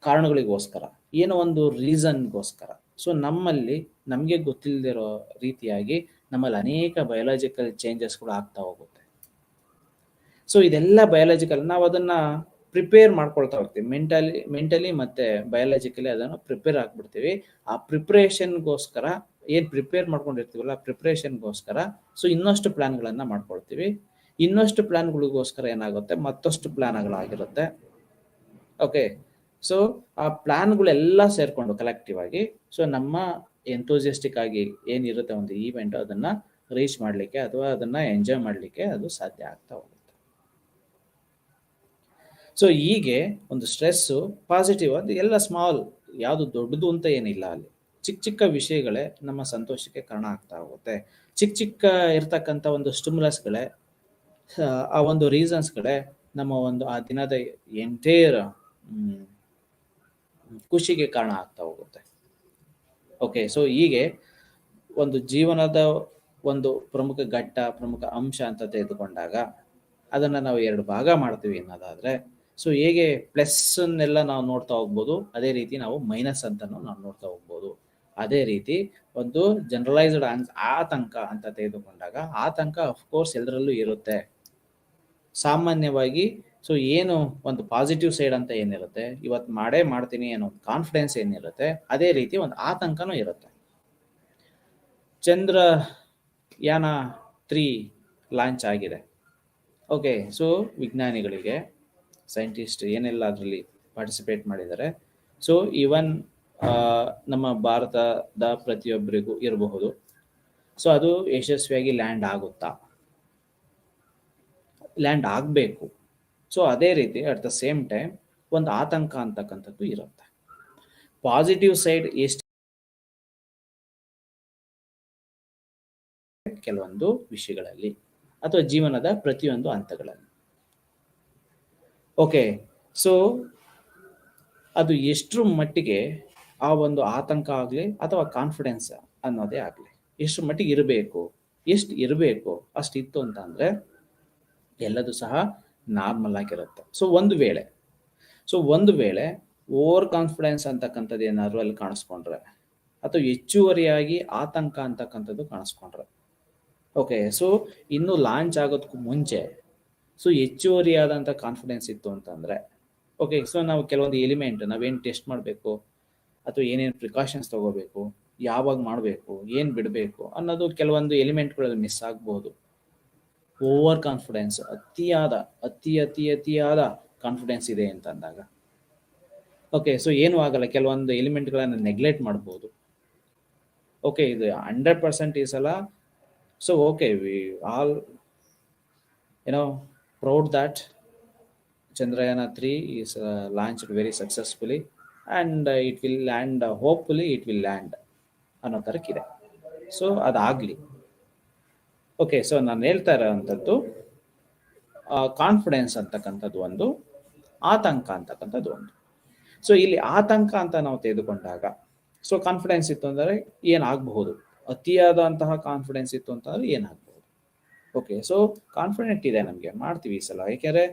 ಕಾರಣಗಳಿಗೋಸ್ಕರ, ಏನೋ ಒಂದು ರೀಸನ್ಗೋಸ್ಕರ ಸೊ ನಮ್ಮಲ್ಲಿ ನಮಗೆ ಗೊತ್ತಿಲ್ಲದಿರೋ ರೀತಿಯಾಗಿ ನಮ್ಮಲ್ಲಿ ಅನೇಕ ಬಯೋಲಾಜಿಕಲ್ ಚೇಂಜಸ್ಗಳು ಆಗ್ತಾ ಹೋಗುತ್ತೆ. ಸೊ ಇದೆಲ್ಲ ಬಯೋಲಾಜಿಕಲ್, ನಾವು ಅದನ್ನ ಪ್ರಿಪೇರ್ ಮಾಡ್ಕೊಳ್ತಾ ಹೋಗ್ತೀವಿ ಮೆಂಟಲಿ ಮತ್ತೆ ಬಯೋಲಾಜಿಕಲಿ ಅದನ್ನು ಪ್ರಿಪೇರ್ ಆಗ್ಬಿಡ್ತೀವಿ. ಆ ಪ್ರಿಪ್ರೇಷನ್ಗೋಸ್ಕರ ಏನ್ ಪ್ರಿಪೇರ್ ಮಾಡ್ಕೊಂಡಿರ್ತೀವಲ್ಲ ಪ್ರಿಪ್ರೇಷನ್ಗೋಸ್ಕರ ಸೊ ಇನ್ನಷ್ಟು ಪ್ಲಾನ್ಗಳನ್ನ ಮಾಡ್ಕೊಳ್ತೀವಿ. ಇನ್ನಷ್ಟು ಪ್ಲಾನ್ಗಳಿಗೋಸ್ಕರ ಏನಾಗುತ್ತೆ, ಮತ್ತಷ್ಟು ಪ್ಲಾನ್ಗಳಾಗಿರುತ್ತೆ. ಓಕೆ, ಸೊ ಆ ಪ್ಲಾನ್ಗಳೆಲ್ಲ ಸೇರ್ಕೊಂಡು ಕಲೆಕ್ಟಿವ್ ಆಗಿ ಸೊ ನಮ್ಮ ಎಂಥೂಸಿಯಸ್ಟಿಕ್ ಆಗಿ ಏನಿರುತ್ತೆ ಒಂದು ಈವೆಂಟ್ ಅದನ್ನ ರೀಚ್ ಮಾಡಲಿಕ್ಕೆ ಅಥವಾ ಅದನ್ನ ಎಂಜಾಯ್ ಮಾಡಲಿಕ್ಕೆ ಅದು ಸಾಧ್ಯ ಆಗ್ತಾ ಹೋಗುತ್ತೆ. ಸೊ ಹೀಗೆ ಒಂದು ಸ್ಟ್ರೆಸ್ಸು ಪಾಸಿಟಿವ್ ಅದು ಎಲ್ಲ ಸ್ಮಾಲ್, ಯಾವುದು ದೊಡ್ಡದು ಅಂತ ಏನಿಲ್ಲ, ಅಲ್ಲಿ ಚಿಕ್ಕ ಚಿಕ್ಕ ವಿಷಯಗಳೇ ನಮ್ಮ ಸಂತೋಷಕ್ಕೆ ಕಾರಣ ಆಗ್ತಾ ಹೋಗುತ್ತೆ. ಚಿಕ್ಕ ಚಿಕ್ಕ ಇರ್ತಕ್ಕಂಥ ಒಂದು ಸ್ಟಿಮ್ಯುಲಸ್ಗಳೇ, ಆ ಒಂದು ರೀಸನ್ಸ್ಗಳೇ ನಮ್ಮ ಒಂದು ಆ ದಿನದ ಎಂಟೈರ್ ಖುಷಿಗೆ ಕಾರಣ ಆಗ್ತಾ ಹೋಗುತ್ತೆ. ಓಕೆ, ಸೊ ಹೀಗೆ ಒಂದು ಜೀವನದ ಒಂದು ಪ್ರಮುಖ ಘಟ್ಟ, ಪ್ರಮುಖ ಅಂಶ ಅಂತ ತೆಗೆದುಕೊಂಡಾಗ ಅದನ್ನ ನಾವು 2 ಭಾಗ ಮಾಡ್ತೀವಿ ಅನ್ನೋದಾದ್ರೆ, ಸೊ ಹೇಗೆ ಪ್ಲಸ್ ಅನ್ನೆಲ್ಲ ನಾವು ನೋಡ್ತಾ ಹೋಗ್ಬೋದು, ಅದೇ ರೀತಿ ನಾವು ಮೈನಸ್ ಅಂತಾನು ನಾವು ನೋಡ್ತಾ ಹೋಗ್ಬೋದು. ಅದೇ ರೀತಿ ಒಂದು ಜನರಲೈಸ್ಡ್ ಆತಂಕ ಅಂತ ತೆಗೆದುಕೊಂಡಾಗ ಆತಂಕ ಅಫ್ಕೋರ್ಸ್ ಎಲ್ಲರಲ್ಲೂ ಇರುತ್ತೆ ಸಾಮಾನ್ಯವಾಗಿ. ಸೊ ಏನು ಒಂದು ಪಾಸಿಟಿವ್ ಸೈಡ್ ಅಂತ ಏನಿರುತ್ತೆ, ಇವತ್ತು ಮಾಡೇ ಮಾಡ್ತೀನಿ ಅನ್ನೋ ಕಾನ್ಫಿಡೆನ್ಸ್ ಏನಿರುತ್ತೆ, ಅದೇ ರೀತಿ ಒಂದು ಆತಂಕನೂ ಇರುತ್ತೆ. ಚಂದ್ರಯಾನ 3 ಲಾಂಚ್ ಆಗಿದೆ. ಓಕೆ, ಸೊ ವಿಜ್ಞಾನಿಗಳಿಗೆ ಸೈಂಟಿಸ್ಟ್ ಏನೆಲ್ಲ ಅದರಲ್ಲಿ ಪಾರ್ಟಿಸಿಪೇಟ್ ಮಾಡಿದ್ದಾರೆ. ಸೊ ಈವನ್ ನಮ್ಮ ಭಾರತದ ಪ್ರತಿಯೊಬ್ಬರಿಗೂ ಇರಬಹುದು. ಸೊ ಅದು ಯಶಸ್ವಿಯಾಗಿ ಲ್ಯಾಂಡ್ ಆಗುತ್ತಾ, ಲ್ಯಾಂಡ್ ಆಗಬೇಕು. ಸೊ ಅದೇ ರೀತಿ ಅಟ್ ದ ಸೇಮ್ ಟೈಮ್ ಒಂದು ಆತಂಕ ಅಂತಕ್ಕಂಥದ್ದು ಇರುತ್ತೆ. ಪಾಸಿಟಿವ್ ಸೈಡ್ ಎಷ್ಟು ಕೆಲವೊಂದು ವಿಷಯಗಳಲ್ಲಿ ಅಥವಾ ಜೀವನದ ಪ್ರತಿಯೊಂದು ಹಂತಗಳಲ್ಲಿ. ಓಕೆ, ಸೊ ಅದು ಎಷ್ಟರ ಮಟ್ಟಿಗೆ ಆ ಒಂದು ಆತಂಕ ಆಗಲಿ ಅಥವಾ ಕಾನ್ಫಿಡೆನ್ಸ್ ಅನ್ನೋದೇ ಆಗಲಿ ಎಷ್ಟು ಮಟ್ಟಿಗೆ ಇರಬೇಕು, ಎಷ್ಟು ಇರಬೇಕು ಅಷ್ಟಿತ್ತು ಅಂತ ಅಂದರೆ ಎಲ್ಲದೂ ಸಹ ನಾರ್ಮಲ್ ಆಗಿರುತ್ತೆ. ಸೊ ಒಂದು ವೇಳೆ ಓವರ್ ಕಾನ್ಫಿಡೆನ್ಸ್ ಅಂತಕ್ಕಂಥದ್ದು ಏನಾದರೂ ಅಲ್ಲಿ ಕಾಣಿಸ್ಕೊಂಡ್ರೆ ಅಥವಾ ಹೆಚ್ಚುವರಿಯಾಗಿ ಆತಂಕ ಅಂತಕ್ಕಂಥದ್ದು ಕಾಣಿಸ್ಕೊಂಡ್ರೆ, ಓಕೆ, ಸೊ ಇನ್ನು ಲಾಂಚ್ ಆಗೋದಕ್ಕೂ ಮುಂಚೆ ಸೊ ಹೆಚ್ಚುವರಿಯಾದಂಥ ಕಾನ್ಫಿಡೆನ್ಸ್ ಇತ್ತು ಅಂತಂದರೆ, ಓಕೆ, ಸೊ ನಾವು ಕೆಲವೊಂದು ಎಲಿಮೆಂಟ್ ನಾವೇನು ಟೆಸ್ಟ್ ಮಾಡಬೇಕು ಅಥವಾ ಏನೇನು ಪ್ರಿಕಾಷನ್ಸ್ ತಗೋಬೇಕು, ಯಾವಾಗ ಮಾಡಬೇಕು, ಏನು ಬಿಡಬೇಕು ಅನ್ನೋದು ಕೆಲವೊಂದು ಎಲಿಮೆಂಟ್ಗಳಲ್ಲಿ ಮಿಸ್ ಆಗ್ಬೋದು. ಓವರ್ ಕಾನ್ಫಿಡೆನ್ಸ್, ಅತಿಯಾದ ಕಾನ್ಫಿಡೆನ್ಸ್ ಇದೆ ಅಂತಂದಾಗ, ಓಕೆ, ಸೊ ಏನೂ ಆಗಲ್ಲ, ಕೆಲವೊಂದು ಎಲಿಮೆಂಟ್ಗಳನ್ನು ನೆಗ್ಲೆಕ್ಟ್ ಮಾಡ್ಬೋದು. ಓಕೆ, ಇದು 100% ಈ ಸಲ. So okay, we all proud that Chandrayana 3 is launched very successfully and it will land, hopefully it will land ಅನ್ನೋ ಥರಕ್ಕಿದೆ. ಸೊ ಅದಾಗಲಿ. ಓಕೆ, ಸೊ ನಾನು ಹೇಳ್ತಾ ಇರೋವಂಥದ್ದು ಕಾನ್ಫಿಡೆನ್ಸ್ ಅಂತಕ್ಕಂಥದ್ದು ಒಂದು, ಆತಂಕ ಅಂತಕ್ಕಂಥದ್ದು ಒಂದು. ಸೊ ಇಲ್ಲಿ ಆತಂಕ ಅಂತ ನಾವು ತೆಗೆದುಕೊಂಡಾಗ ಸೊ ಕಾನ್ಫಿಡೆನ್ಸ್ ಇತ್ತು ಅಂದರೆ ಏನಾಗಬಹುದು, ಅತಿಯಾದಂತಹ ಕಾನ್ಫಿಡೆನ್ಸ್ ಇತ್ತು ಅಂತಂದ್ರೆ ಏನಾಗಬಹುದು. ಓಕೆ, ಸೊ ಕಾನ್ಫಿಡೆಂಟ್ ಇದೆ, ನಮಗೆ ಮಾಡ್ತೀವಿ ಈ ಸಲ, ಯಾಕೆಂದರೆ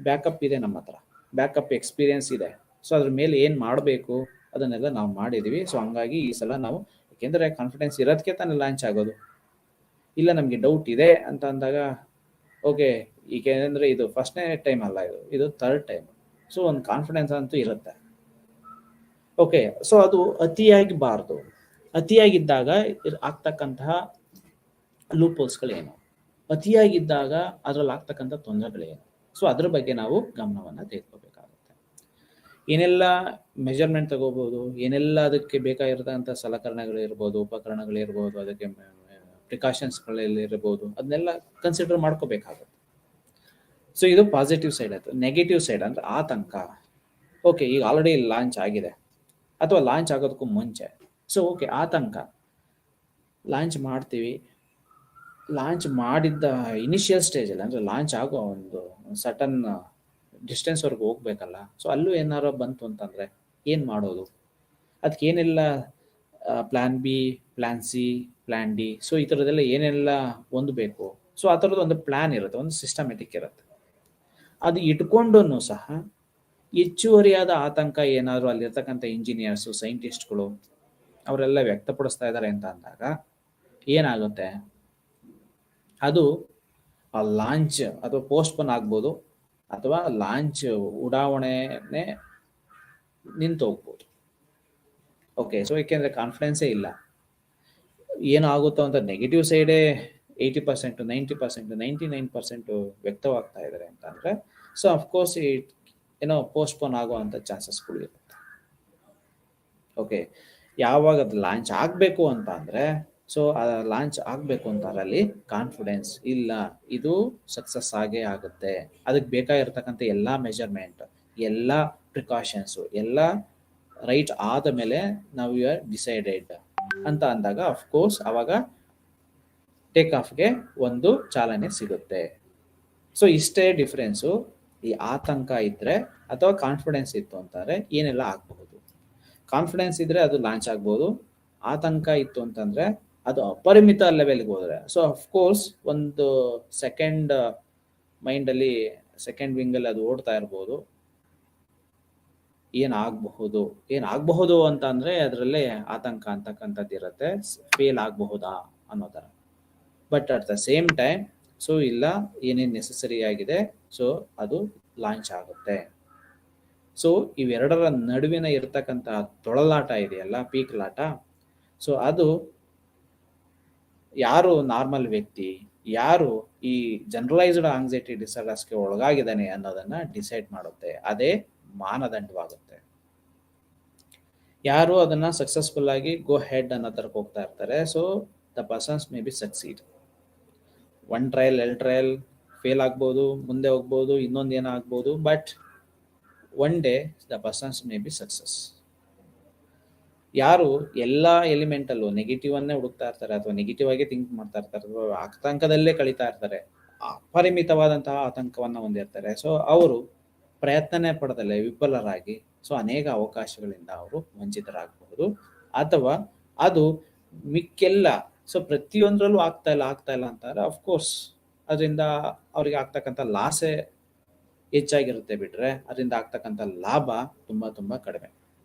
ಬ್ಯಾಕಪ್ ಇದೆ ನಮ್ಮ ಹತ್ರ, ಬ್ಯಾಕಪ್ ಎಕ್ಸ್ಪೀರಿಯನ್ಸ್ ಇದೆ. ಸೊ ಅದ್ರ ಮೇಲೆ ಏನು ಮಾಡಬೇಕು ಅದನ್ನೆಲ್ಲ ನಾವು ಮಾಡಿದ್ದೀವಿ. ಸೊ ಹಂಗಾಗಿ ಈ ಸಲ ನಾವು, ಯಾಕೆಂದರೆ ಕಾನ್ಫಿಡೆನ್ಸ್ ಇರೋದಕ್ಕೆ ತಾನೇ ಲಾಂಚ್ ಆಗೋದು. ಇಲ್ಲ ನಮಗೆ ಡೌಟ್ ಇದೆ ಅಂತ ಅಂದಾಗ, ಓಕೆ, ಏಕೆಂದರೆ ಇದು ಫಸ್ಟ್ನೇ ಟೈಮ್ ಅಲ್ಲ, ಇದು 3rd ಟೈಮ್. ಸೊ ಒಂದು ಕಾನ್ಫಿಡೆನ್ಸ್ ಅಂತೂ ಇರುತ್ತೆ. ಓಕೆ, ಸೊ ಅದು ಅತಿಯಾಗಬಾರ್ದು. ಅತಿಯಾಗಿದ್ದಾಗ ಆಗ್ತಕ್ಕಂತಹ ಲೂಪೋಲ್ಸ್ಗಳೇನು, ಅತಿಯಾಗಿದ್ದಾಗ ಅದರಲ್ಲಿ ಆಗ್ತಕ್ಕಂಥ ತೊಂದರೆಗಳೇನು, ಸೊ ಅದ್ರ ಬಗ್ಗೆ ನಾವು ಗಮನವನ್ನು ತೆಗೆದುಕೋಬೇಕಾಗುತ್ತೆ. ಏನೆಲ್ಲ ಮೆಜರ್ಮೆಂಟ್ ತಗೋಬಹುದು, ಏನೆಲ್ಲ ಅದಕ್ಕೆ ಬೇಕಾಗಿರತಕ್ಕಂಥ ಸಲಕರಣೆಗಳಿರ್ಬೋದು, ಉಪಕರಣಗಳಿರ್ಬೋದು, ಅದಕ್ಕೆ ಪ್ರಿಕಾಷನ್ಸ್ಗಳಿರ್ಬೋದು, ಅದನ್ನೆಲ್ಲ ಕನ್ಸಿಡರ್ ಮಾಡ್ಕೋಬೇಕಾಗುತ್ತೆ. ಸೊ ಇದು ಪಾಸಿಟಿವ್ ಸೈಡ್ ಆಯಿತು. ನೆಗೆಟಿವ್ ಸೈಡ್ ಅಂದರೆ ಆತಂಕ. ಓಕೆ, ಈಗ ಆಲ್ರೆಡಿ ಲಾಂಚ್ ಆಗಿದೆ ಅಥವಾ ಲಾಂಚ್ ಆಗೋದಕ್ಕೂ ಮುಂಚೆ, ಸೊ ಓಕೆ, ಆತಂಕ, ಲಾಂಚ್ ಮಾಡ್ತೀವಿ, ಲಾಂಚ್ ಮಾಡಿದ್ದ ಇನಿಷಿಯಲ್ ಸ್ಟೇಜಲ್ಲಿ ಅಂದರೆ ಲಾಂಚ್ ಆಗೋ ಒಂದು ಸಟನ್ ಡಿಸ್ಟೆನ್ಸ್ವರೆಗೂ ಹೋಗ್ಬೇಕಲ್ಲ. ಸೊ ಅಲ್ಲೂ ಏನಾರು ಬಂತು ಅಂತಂದರೆ ಏನು ಮಾಡೋದು, ಅದಕ್ಕೆ ಏನೆಲ್ಲ plan B, plan C, plan D, so ಈ ಥರದ್ದೆಲ್ಲ ಏನೆಲ್ಲ ಹೊಂದಬೇಕು. ಸೊ ಆ ಥರದ್ದು ಒಂದು ಪ್ಲ್ಯಾನ್ ಇರುತ್ತೆ, ಒಂದು ಸಿಸ್ಟಮೆಟಿಕ್ ಇರುತ್ತೆ. ಅದು ಇಟ್ಕೊಂಡು ಸಹ ಹೆಚ್ಚುವರಿಯಾದ ಆತಂಕ ಏನಾದರೂ ಅಲ್ಲಿರ್ತಕ್ಕಂಥ ಇಂಜಿನಿಯರ್ಸು, ಸೈಂಟಿಸ್ಟ್ಗಳು ಅವರೆಲ್ಲ ವ್ಯಕ್ತಪಡಿಸ್ತಾ ಇದ್ದಾರೆ ಅಂತ ಅಂದಾಗ ಏನಾಗುತ್ತೆ, ಅದು ಆ ಲಾಂಚ್ ಅಥವಾ ಪೋಸ್ಟ್ಪೋನ್ ಆಗ್ಬೋದು, ಅಥವಾ ಲಾಂಚ್ ಉಡಾವಣೆನೇ ನಿಂತು ಹೋಗ್ಬೋದು. ಓಕೆ, ಸೊ ಏಕೆಂದರೆ ಕಾನ್ಫಿಡೆನ್ಸೇ ಇಲ್ಲ, ಏನು ಆಗುತ್ತೋ ಅಂತ ನೆಗೆಟಿವ್ ಸೈಡೇ 80%, 90%, 99% ವ್ಯಕ್ತವಾಗ್ತಾ ಇದ್ದಾರೆ ಅಂತಂದರೆ, ಸೊ ಅಫ್ಕೋರ್ಸ್ ಏನೋ ಪೋಸ್ಟ್ಪೋನ್ ಆಗುವಂಥ ಚಾನ್ಸಸ್ಗಳು ಇರುತ್ತೆ. ಓಕೆ, ಯಾವಾಗ ಅದು ಲಾಂಚ್ ಆಗಬೇಕು ಅಂತ ಅಂದರೆ, ಸೊ ಆ ಲಾಂಚ್ ಆಗಬೇಕು ಅಂತಾರೆ ಅಲ್ಲಿ ಕಾನ್ಫಿಡೆನ್ಸ್ ಇಲ್ಲ, ಇದು ಸಕ್ಸಸ್ ಆಗೇ ಆಗುತ್ತೆ, ಅದಕ್ಕೆ ಬೇಕಾಗಿರ್ತಕ್ಕಂಥ ಎಲ್ಲ ಮೆಜರ್ಮೆಂಟ್, ಎಲ್ಲ ಪ್ರಿಕಾಷನ್ಸು ಎಲ್ಲ ರೈಟ್ ಆದ ಮೇಲೆ ನಾವು ಯು ಆರ್ ಡಿಸೈಡೆಡ್ ಅಂತ ಅಂದಾಗ ಅಫ್ಕೋರ್ಸ್ ಆವಾಗ ಟೇಕ್ ಆಫ್ಗೆ ಒಂದು ಚಾಲನೆ ಸಿಗುತ್ತೆ. ಸೊ ಇಷ್ಟೇ ಡಿಫ್ರೆನ್ಸು. ಈ ಆತಂಕ ಇದ್ದರೆ ಅಥವಾ ಕಾನ್ಫಿಡೆನ್ಸ್ ಇತ್ತು ಅಂತಾರೆ ಏನೆಲ್ಲ ಆಗಬಹುದು. ಕಾನ್ಫಿಡೆನ್ಸ್ ಇದ್ದರೆ ಅದು ಲಾಂಚ್ ಆಗ್ಬೋದು, ಆತಂಕ ಇತ್ತು ಅಂತಂದರೆ ಅದು ಅಪರಿಮಿತ ಲೆವೆಲ್ಗೆ ಹೋದರೆ, ಸೊ ಅಫ್ಕೋರ್ಸ್ ಒಂದು ಸೆಕೆಂಡ್ ಮೈಂಡಲ್ಲಿ, ಸೆಕೆಂಡ್ ವಿಂಗಲ್ಲಿ ಅದು ಓಡ್ತಾ ಇರ್ಬೋದು, ಏನಾಗಬಹುದು ಅಂತ ಅಂದರೆ ಅದರಲ್ಲೇ ಆತಂಕ ಅಂತಕ್ಕಂಥದ್ದು ಇರುತ್ತೆ, ಫೇಲ್ ಆಗಬಹುದಾ ಅನ್ನೋ ಥರ. But at the same time so ಇಲ್ಲ, ಏನೇನು ನೆಸೆಸರಿ ಆಗಿದೆ ಸೊ ಅದು ಲಾಂಚ್ ಆಗುತ್ತೆ. ಸೊ ಇವೆರಡರ ನಡುವಿನ ಇರ್ತಕ್ಕಂಥ ತೊಳಲಾಟ ಇದೆಯಲ್ಲ, ಪೀಕ್ಲಾಟ, ಸೊ ಅದು ಯಾರು ನಾರ್ಮಲ್ ವ್ಯಕ್ತಿ, ಯಾರು ಈ ಜನರಲೈಸ್ಡ್ ಆಂಗ್ಸೈಟಿ ಡಿಸಾರ್ಡರ್ಸ್ಗೆ ಒಳಗಾಗಿದ್ದಾನೆ ಅನ್ನೋದನ್ನ ಡಿಸೈಡ್ ಮಾಡುತ್ತೆ. ಅದೇ ಮಾನದಂಡವಾಗುತ್ತೆ. ಯಾರು ಅದನ್ನ ಸಕ್ಸಸ್ಫುಲ್ ಆಗಿ ಗೋ ಹೆಡ್ ಅನ್ನೋ ಥರಕ್ಕೆ ಹೋಗ್ತಾ ಇರ್ತಾರೆ, so the persons may be succeed. 1 trial 2 trial fail ಆಗ್ಬೋದು, ಮುಂದೆ ಹೋಗ್ಬೋದು, ಇನ್ನೊಂದು ಏನೋ ಆಗ್ಬೋದು, but one day the persons may be success. ಯಾರು ಎಲ್ಲ ಎಲಿಮೆಂಟಲ್ಲೂ ನೆಗೆಟಿವ್ ಅನ್ನೇ ಹುಡುಕ್ತಾ ಇರ್ತಾರೆ, ಅಥವಾ ನೆಗೆಟಿವ್ ಆಗಿ ಥಿಂಕ್ ಮಾಡ್ತಾ ಇರ್ತಾರೆ, ಅಥವಾ ಆತಂಕದಲ್ಲೇ ಕಳೀತಾ ಇರ್ತಾರೆ, ಅಪರಿಮಿತವಾದಂತಹ ಆತಂಕವನ್ನು ಹೊಂದಿರ್ತಾರೆ, ಸೊ ಅವರು ಪ್ರಯತ್ನನೇ ಪಡೆದಲ್ಲೇ ವಿಫಲರಾಗಿ ಸೊ ಅನೇಕ ಅವಕಾಶಗಳಿಂದ ಅವರು ವಂಚಿತರಾಗಬಹುದು. ಅಥವಾ ಅದು ಮಿಕ್ಕೆಲ್ಲ ಸೊ ಪ್ರತಿಯೊಂದರಲ್ಲೂ ಆಗ್ತಾ ಇಲ್ಲ ಅಂತಾರೆ, ಅಫ್ಕೋರ್ಸ್ ಅದರಿಂದ ಅವ್ರಿಗೆ ಆಗ್ತಕ್ಕಂಥ ಲಾಸೇ ಹೆಚ್ಚಾಗಿರುತ್ತೆ ಬಿಟ್ರೆ ಅದರಿಂದ ಆಗ್ತಕ್ಕಂಥ ಲಾಭ ತುಂಬ ಕಡಿಮೆ.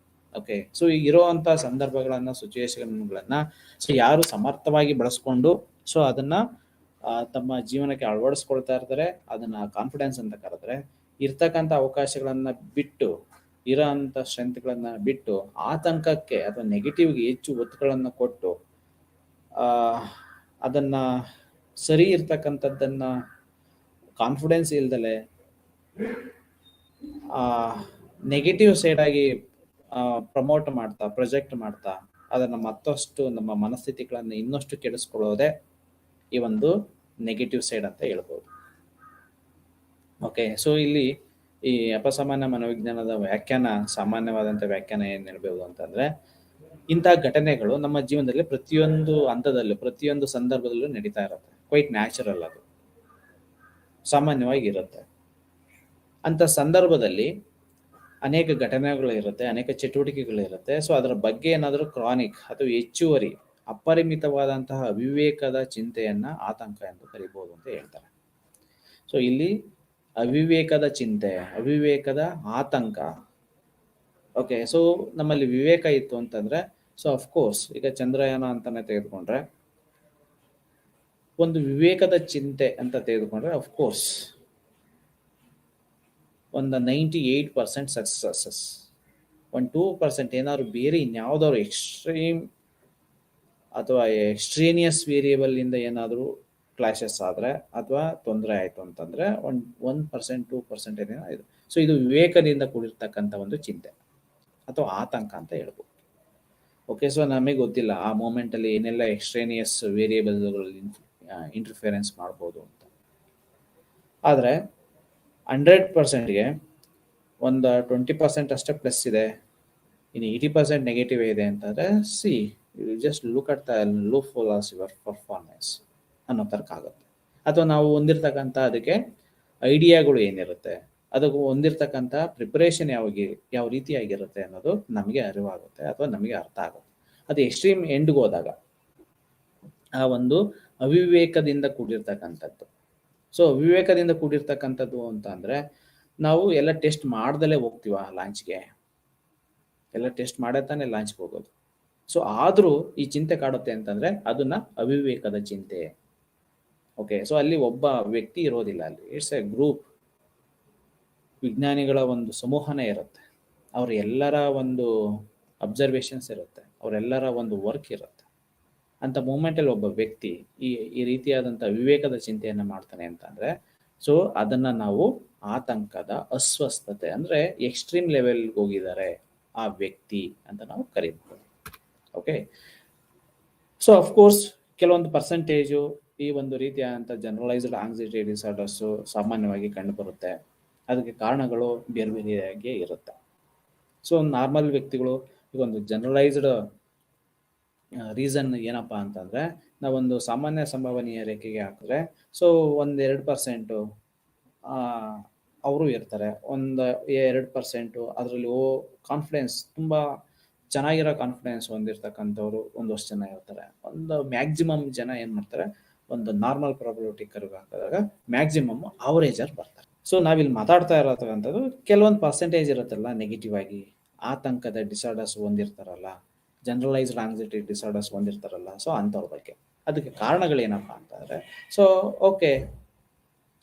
ಓಕೆ, ಸೊ ಈಗ ಇರೋವಂಥ ಸಂದರ್ಭಗಳನ್ನು, ಸಿಚುವೇಶನ್ಗಳನ್ನು ಸೊ ಯಾರು ಸಮರ್ಥವಾಗಿ ಬಳಸ್ಕೊಂಡು ಸೊ ಅದನ್ನು ತಮ್ಮ ಜೀವನಕ್ಕೆ ಅಳವಡಿಸ್ಕೊಳ್ತಾ ಇರ್ತಾರೆ, ಅದನ್ನು ಕಾನ್ಫಿಡೆನ್ಸ್ ಅಂತ ಕರೆದ್ರೆ, ಇರ್ತಕ್ಕಂಥ ಅವಕಾಶಗಳನ್ನು ಬಿಟ್ಟು, ಇರೋ ಅಂಥ ಸ್ಟ್ರೆಂತ್ಗಳನ್ನು ಬಿಟ್ಟು ಆತಂಕಕ್ಕೆ ಅಥವಾ ನೆಗೆಟಿವ್ಗೆ ಹೆಚ್ಚು ಒತ್ತುಗಳನ್ನು ಕೊಟ್ಟು ಅದನ್ನು ಸರಿ ಇರ್ತಕ್ಕಂಥದ್ದನ್ನು ಕಾನ್ಫಿಡೆನ್ಸ್ ಇಲ್ದಲೆ ನೆಗೆಟಿವ್ ಸೈಡಾಗಿ ಪ್ರಮೋಟ್ ಮಾಡ್ತಾ, ಪ್ರೊಜೆಕ್ಟ್ ಮಾಡ್ತಾ ಅದನ್ನು ಮತ್ತಷ್ಟು ನಮ್ಮ ಮನಸ್ಥಿತಿಗಳನ್ನು ಇನ್ನಷ್ಟು ಕೆಡಿಸ್ಕೊಳ್ಳೋದೇ ಈ ಒಂದು ನೆಗೆಟಿವ್ ಸೈಡ್ ಅಂತ ಹೇಳ್ಬೋದು. ಓಕೆ, ಸೊ ಇಲ್ಲಿ ಈ ಅಪಸಾಮಾನ್ಯ ಮನೋವಿಜ್ಞಾನದ ವ್ಯಾಖ್ಯಾನ, ಸಾಮಾನ್ಯವಾದಂಥ ವ್ಯಾಖ್ಯಾನ ಏನು ಹೇಳ್ಬೋದು ಅಂತಂದರೆ, ಇಂಥ ಘಟನೆಗಳು ನಮ್ಮ ಜೀವನದಲ್ಲಿ ಪ್ರತಿಯೊಂದು ಹಂತದಲ್ಲೂ, ಪ್ರತಿಯೊಂದು ಸಂದರ್ಭದಲ್ಲೂ ನಡೀತಾ ಇರುತ್ತೆ. ಕ್ವೈಟ್ ನ್ಯಾಚುರಲ್, ಅದು ಸಾಮಾನ್ಯವಾಗಿ ಇರುತ್ತೆ. ಅಂಥ ಸಂದರ್ಭದಲ್ಲಿ ಅನೇಕ ಘಟನೆಗಳಿರುತ್ತೆ, ಅನೇಕ ಚಟುವಟಿಕೆಗಳಿರುತ್ತೆ. ಸೊ ಅದರ ಬಗ್ಗೆ ಏನಾದರೂ ಕ್ರಾನಿಕ್ ಅಥವಾ ಹೆಚ್ಚುವರಿ ಅಪರಿಮಿತವಾದಂತಹ ಅವಿವೇಕದ ಚಿಂತೆಯನ್ನು ಆತಂಕ ಎಂದು ಕರಿಬೋದು ಅಂತ ಹೇಳ್ತಾರೆ. ಸೊ ಇಲ್ಲಿ ಅವಿವೇಕದ ಚಿಂತೆ, ಅವಿವೇಕದ ಆತಂಕ. ಓಕೆ, ಸೊ ನಮ್ಮಲ್ಲಿ ವಿವೇಕ ಇತ್ತು ಅಂತಂದರೆ, ಸೊ ಅಫ್ಕೋರ್ಸ್ ಈಗ ಚಂದ್ರಯಾನ ಅಂತಾನೆ ತೆಗೆದುಕೊಂಡ್ರೆ, ಒಂದು ವಿವೇಕದ ಚಿಂತೆ ಅಂತ ತೆಗೆದುಕೊಂಡ್ರೆ ಅಫ್ಕೋರ್ಸ್ ಒಂದು 98% ಸಕ್ಸಸ್ಸಸ್, ಒಂದು 2% ಏನಾದ್ರು ಬೇರೆ ಇನ್ಯಾವುದಾದ್ರು ಎಕ್ಸ್ಟ್ರೀಮ್ ಅಥವಾ ಎಕ್ಸ್ಟ್ರೇನಿಯಸ್ ವೇರಿಯೇಬಲಿಂದ ಏನಾದರೂ ಕ್ಲಾಶಸ್ ಆದರೆ ಅಥವಾ ತೊಂದರೆ ಆಯಿತು ಅಂತಂದರೆ 1% 2% ಏನೇನೋ ಇದು. ಸೊ ಇದು ವಿವೇಕದಿಂದ ಕೂಡಿರ್ತಕ್ಕಂಥ ಒಂದು ಚಿಂತೆ ಅಥವಾ ಆತಂಕ ಅಂತ ಹೇಳ್ಬೋದು. ಓಕೆ, ಸೊ ನಮಗೆ ಗೊತ್ತಿಲ್ಲ ಆ ಮೂಮೆಂಟಲ್ಲಿ ಏನೆಲ್ಲ ಎಕ್ಸ್ಟ್ರೇನಿಯಸ್ ವೇರಿಯೇಬಲ್ಗಳಲ್ಲಿ ಇಂಟರ್ಫಿಯರೆನ್ಸ್ ಮಾಡ್ಬೋದು ಅಂತ. ಆದರೆ 100%ಗೆ ಒಂದು 20% ಅಷ್ಟೇ ಪ್ಲಸ್ ಇದೆ, ಇನ್ನು 80% ನೆಗೆಟಿವ್ ಇದೆ ಅಂತಂದರೆ, see you just look at the loophole of your performance ಅನ್ನೋ ತರಕಾಗುತ್ತೆ. ಅಥವಾ ನಾವು ಹೊಂದಿರ್ತಕ್ಕಂಥ ಅದಕ್ಕೆ ಐಡಿಯಾಗಳು ಏನಿರುತ್ತೆ, ಅದಕ್ಕೆ ಹೊಂದಿರ್ತಕ್ಕಂಥ ಪ್ರಿಪರೇಷನ್ ಯಾವ ರೀತಿಯಾಗಿರುತ್ತೆ ಅನ್ನೋದು ನಮಗೆ ಅರಿವಾಗುತ್ತೆ ಅಥವಾ ನಮಗೆ ಅರ್ಥ ಆಗುತ್ತೆ. ಅದು ಎಕ್ಸ್ಟ್ರೀಮ್ ಎಂಡ್ಗೆ ಹೋದಾಗ ಆ ಒಂದು ಅವಿವೇಕದಿಂದ ಕೂಡಿರ್ತಕ್ಕಂಥದ್ದು. ಸೊ ಅವಿವೇಕದಿಂದ ಕೂಡಿರ್ತಕ್ಕಂಥದ್ದು ಅಂತ ಅಂದರೆ, ನಾವು ಎಲ್ಲ ಟೆಸ್ಟ್ ಮಾಡ್ದಲೇ ಹೋಗ್ತೀವ ಲಾಂಚ್ಗೆ, ಎಲ್ಲ ಟೆಸ್ಟ್ ಮಾಡೇ ತಾನೇ ಲಾಂಚ್ಗೆ ಹೋಗೋದು. ಸೊ ಆದ್ರೂ ಈ ಚಿಂತೆ ಕಾಡುತ್ತೆ ಅಂತಂದ್ರೆ ಅದನ್ನ ಅವಿವೇಕದ ಚಿಂತೆ. ಓಕೆ, ಸೊ ಅಲ್ಲಿ ಒಬ್ಬ ವ್ಯಕ್ತಿ ಇರೋದಿಲ್ಲ, ಅಲ್ಲಿ ಇಟ್ಸ್ ಎ ಗ್ರೂಪ್, ವಿಜ್ಞಾನಿಗಳ ಒಂದು ಸಮೂಹನೇ ಇರುತ್ತೆ, ಅವ್ರ ಎಲ್ಲರ ಒಂದು ಅಬ್ಸರ್ವೇಷನ್ಸ್ ಇರುತ್ತೆ, ಅವರೆಲ್ಲರ ಒಂದು ವರ್ಕ್ ಇರುತ್ತೆ. ಅಂತ ಮೂಮೆಂಟಲ್ಲಿ ಒಬ್ಬ ವ್ಯಕ್ತಿ ಈ ರೀತಿಯಾದಂಥ ವಿವೇಕದ ಚಿಂತೆಯನ್ನು ಮಾಡ್ತಾನೆ ಅಂತಂದರೆ, ಸೊ ಅದನ್ನು ನಾವು ಆತಂಕದ ಅಸ್ವಸ್ಥತೆ, ಅಂದರೆ ಎಕ್ಸ್ಟ್ರೀಮ್ ಲೆವೆಲ್ಗೆ ಹೋಗಿದ್ದಾರೆ ಆ ವ್ಯಕ್ತಿ ಅಂತ ನಾವು ಕರೀಬಹುದು. ಓಕೆ, ಸೊ ಅಫ್ಕೋರ್ಸ್ ಕೆಲವೊಂದು ಪರ್ಸೆಂಟೇಜು ಈ ಒಂದು ರೀತಿಯಾದಂಥ ಜನರಲೈಸ್ಡ್ ಆಂಗ್ಸೈಟಿ ಡಿಸಾರ್ಡರ್ಸು ಸಾಮಾನ್ಯವಾಗಿ ಕಂಡುಬರುತ್ತೆ. ಅದಕ್ಕೆ ಕಾರಣಗಳು ಬೇರೆ ಬೇರೆಯಾಗಿ ಇರುತ್ತೆ. ಸೊ ನಾರ್ಮಲ್ ವ್ಯಕ್ತಿಗಳು ಈಗ ಒಂದು ಜನರಲೈಸ್ಡ್ ರೀಸನ್ ಏನಪ್ಪ ಅಂತಂದರೆ, ನಾವೊಂದು ಸಾಮಾನ್ಯ ಸಂಭವನೀಯ ರೇಖೆಗೆ ಹಾಕಿದ್ರೆ ಸೊ 1-2% ಅವರು ಇರ್ತಾರೆ, 1-2% ಅದರಲ್ಲಿ ಕಾನ್ಫಿಡೆನ್ಸ್ ತುಂಬ ಚೆನ್ನಾಗಿರೋ ಕಾನ್ಫಿಡೆನ್ಸ್ ಹೊಂದಿರತಕ್ಕಂಥವ್ರು ಒಂದಷ್ಟು ಜನ ಇರ್ತಾರೆ. ಒಂದು ಮ್ಯಾಕ್ಸಿಮಮ್ ಜನ ಏನು ಮಾಡ್ತಾರೆ, ಒಂದು ನಾರ್ಮಲ್ ಪ್ರಾಬಬಿಲಿಟಿ ಕರ್ವ್ ಹಾಕಿದಾಗ ಮ್ಯಾಕ್ಸಿಮಮ್ ಅವರೇಜರ್ ಬರ್ತಾರೆ. ಸೊ ನಾವಿಲ್ಲಿ ಮಾತಾಡ್ತಾ ಇರತಕ್ಕಂಥದ್ದು ಕೆಲವೊಂದು ಪರ್ಸೆಂಟೇಜ್ ಇರುತ್ತಲ್ಲ ನೆಗೆಟಿವ್ ಆಗಿ ಆತಂಕದ ಡಿಸಾರ್ಡರ್ಸ್ ಹೊಂದಿರ್ತಾರಲ್ಲ, ಜನರಲೈಸ್ಡ್ ಆಂಗ್ಸೈಟಿ ಡಿಸಾರ್ಡರ್ಸ್ ಹೊಂದಿರ್ತಾರಲ್ಲ, ಸೊ ಅಂಥವ್ರ ಬಗ್ಗೆ. ಅದಕ್ಕೆ ಕಾರಣಗಳೇನಪ್ಪ ಅಂತಂದರೆ, ಸೊ ಓಕೆ,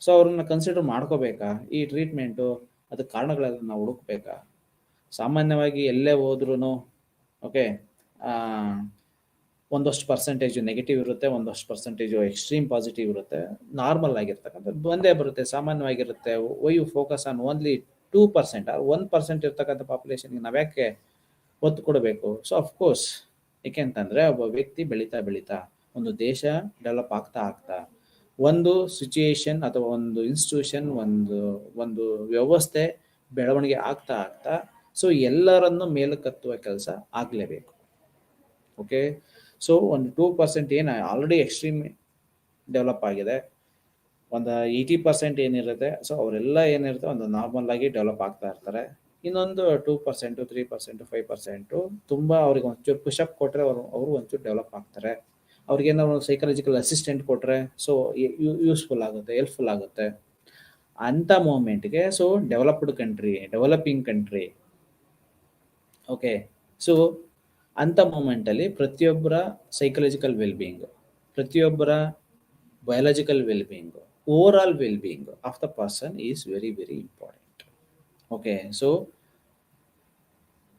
ಸೊ ಅವ್ರನ್ನ ಕನ್ಸಿಡರ್ ಮಾಡ್ಕೋಬೇಕಾ ಈ ಟ್ರೀಟ್ಮೆಂಟು, ಅದಕ್ಕೆ ಕಾರಣಗಳೆಲ್ಲ ನಾವು ಹುಡುಕ್ಬೇಕಾ? ಸಾಮಾನ್ಯವಾಗಿ ಎಲ್ಲೇ ಹೋದ್ರೂ ಓಕೆ, ಒಂದಷ್ಟು ಪರ್ಸೆಂಟೇಜು ನೆಗೆಟಿವ್ ಇರುತ್ತೆ, ಒಂದಷ್ಟು ಪರ್ಸೆಂಟೇಜು ಎಕ್ಸ್ಟ್ರೀಮ್ ಪಾಸಿಟಿವ್ ಇರುತ್ತೆ. ನಾರ್ಮಲ್ ಆಗಿರ್ತಕ್ಕಂಥದ್ದು ಒಂದೇ ಬರುತ್ತೆ, ಸಾಮಾನ್ಯವಾಗಿರುತ್ತೆ. Why you focus on only 2% or 1% ಇರ್ತಕ್ಕಂಥ ಪಾಪ್ಯುಲೇಷನ್ಗೆ ನಾವ್ಯಾಕೆ ಒತ್ತು ಕೊಡಬೇಕು? ಸೊ ಅಫ್ಕೋರ್ಸ್, ಏಕೆಂತಂದರೆ ಒಬ್ಬ ವ್ಯಕ್ತಿ ಬೆಳೀತಾ ಒಂದು ದೇಶ ಡೆವಲಪ್ ಆಗ್ತಾ ಒಂದು ಸಿಚುಯೇಷನ್ ಅಥವಾ ಒಂದು ಇನ್ಸ್ಟಿಟ್ಯೂಷನ್, ಒಂದು ವ್ಯವಸ್ಥೆ ಬೆಳವಣಿಗೆ ಆಗ್ತಾ ಸೊ ಎಲ್ಲರನ್ನು ಮೇಲಕ್ಕೆತ್ತುವ ಕೆಲಸ ಆಗಲೇಬೇಕು. ಓಕೆ, ಸೊ ಒಂದು 2% ಏನು ಆಲ್ರೆಡಿ ಎಕ್ಸ್ಟ್ರೀಮ್ ಡೆವಲಪ್ ಆಗಿದೆ, ಒಂದು 80% ಏನಿರುತ್ತೆ, ಸೊ ಅವರೆಲ್ಲ ಏನಿರುತ್ತೆ ಒಂದು ನಾರ್ಮಲ್ ಆಗಿ ಡೆವಲಪ್ ಆಗ್ತಾ ಇರ್ತಾರೆ. ಇನ್ನೊಂದು 2%, 3%, 5% ತುಂಬ ಅವ್ರಿಗೆ ಒಂಚೂರು ಪುಷಪ್ ಕೊಟ್ಟರೆ ಅವರು ಒಂಚೂರು ಡೆವಲಪ್ ಆಗ್ತಾರೆ. ಅವ್ರಿಗೇನೋ ಸೈಕಲಾಜಿಕಲ್ ಅಸಿಸ್ಟೆಂಟ್ ಕೊಟ್ಟರೆ ಸೊ ಯೂಸ್ಫುಲ್ ಆಗುತ್ತೆ, ಹೆಲ್ಪ್ಫುಲ್ ಆಗುತ್ತೆ. ಅಂಥ ಮೂಮೆಂಟ್ಗೆ so developing country okay, so ಅಂಥ ಮೂಮೆಂಟಲ್ಲಿ ಪ್ರತಿಯೊಬ್ಬರ ಸೈಕಲಾಜಿಕಲ್ ವೆಲ್ಬೀಯಿಂಗು, ಪ್ರತಿಯೊಬ್ಬರ biological wellbeing, over all wellbeing of the person is very very important. Okay, so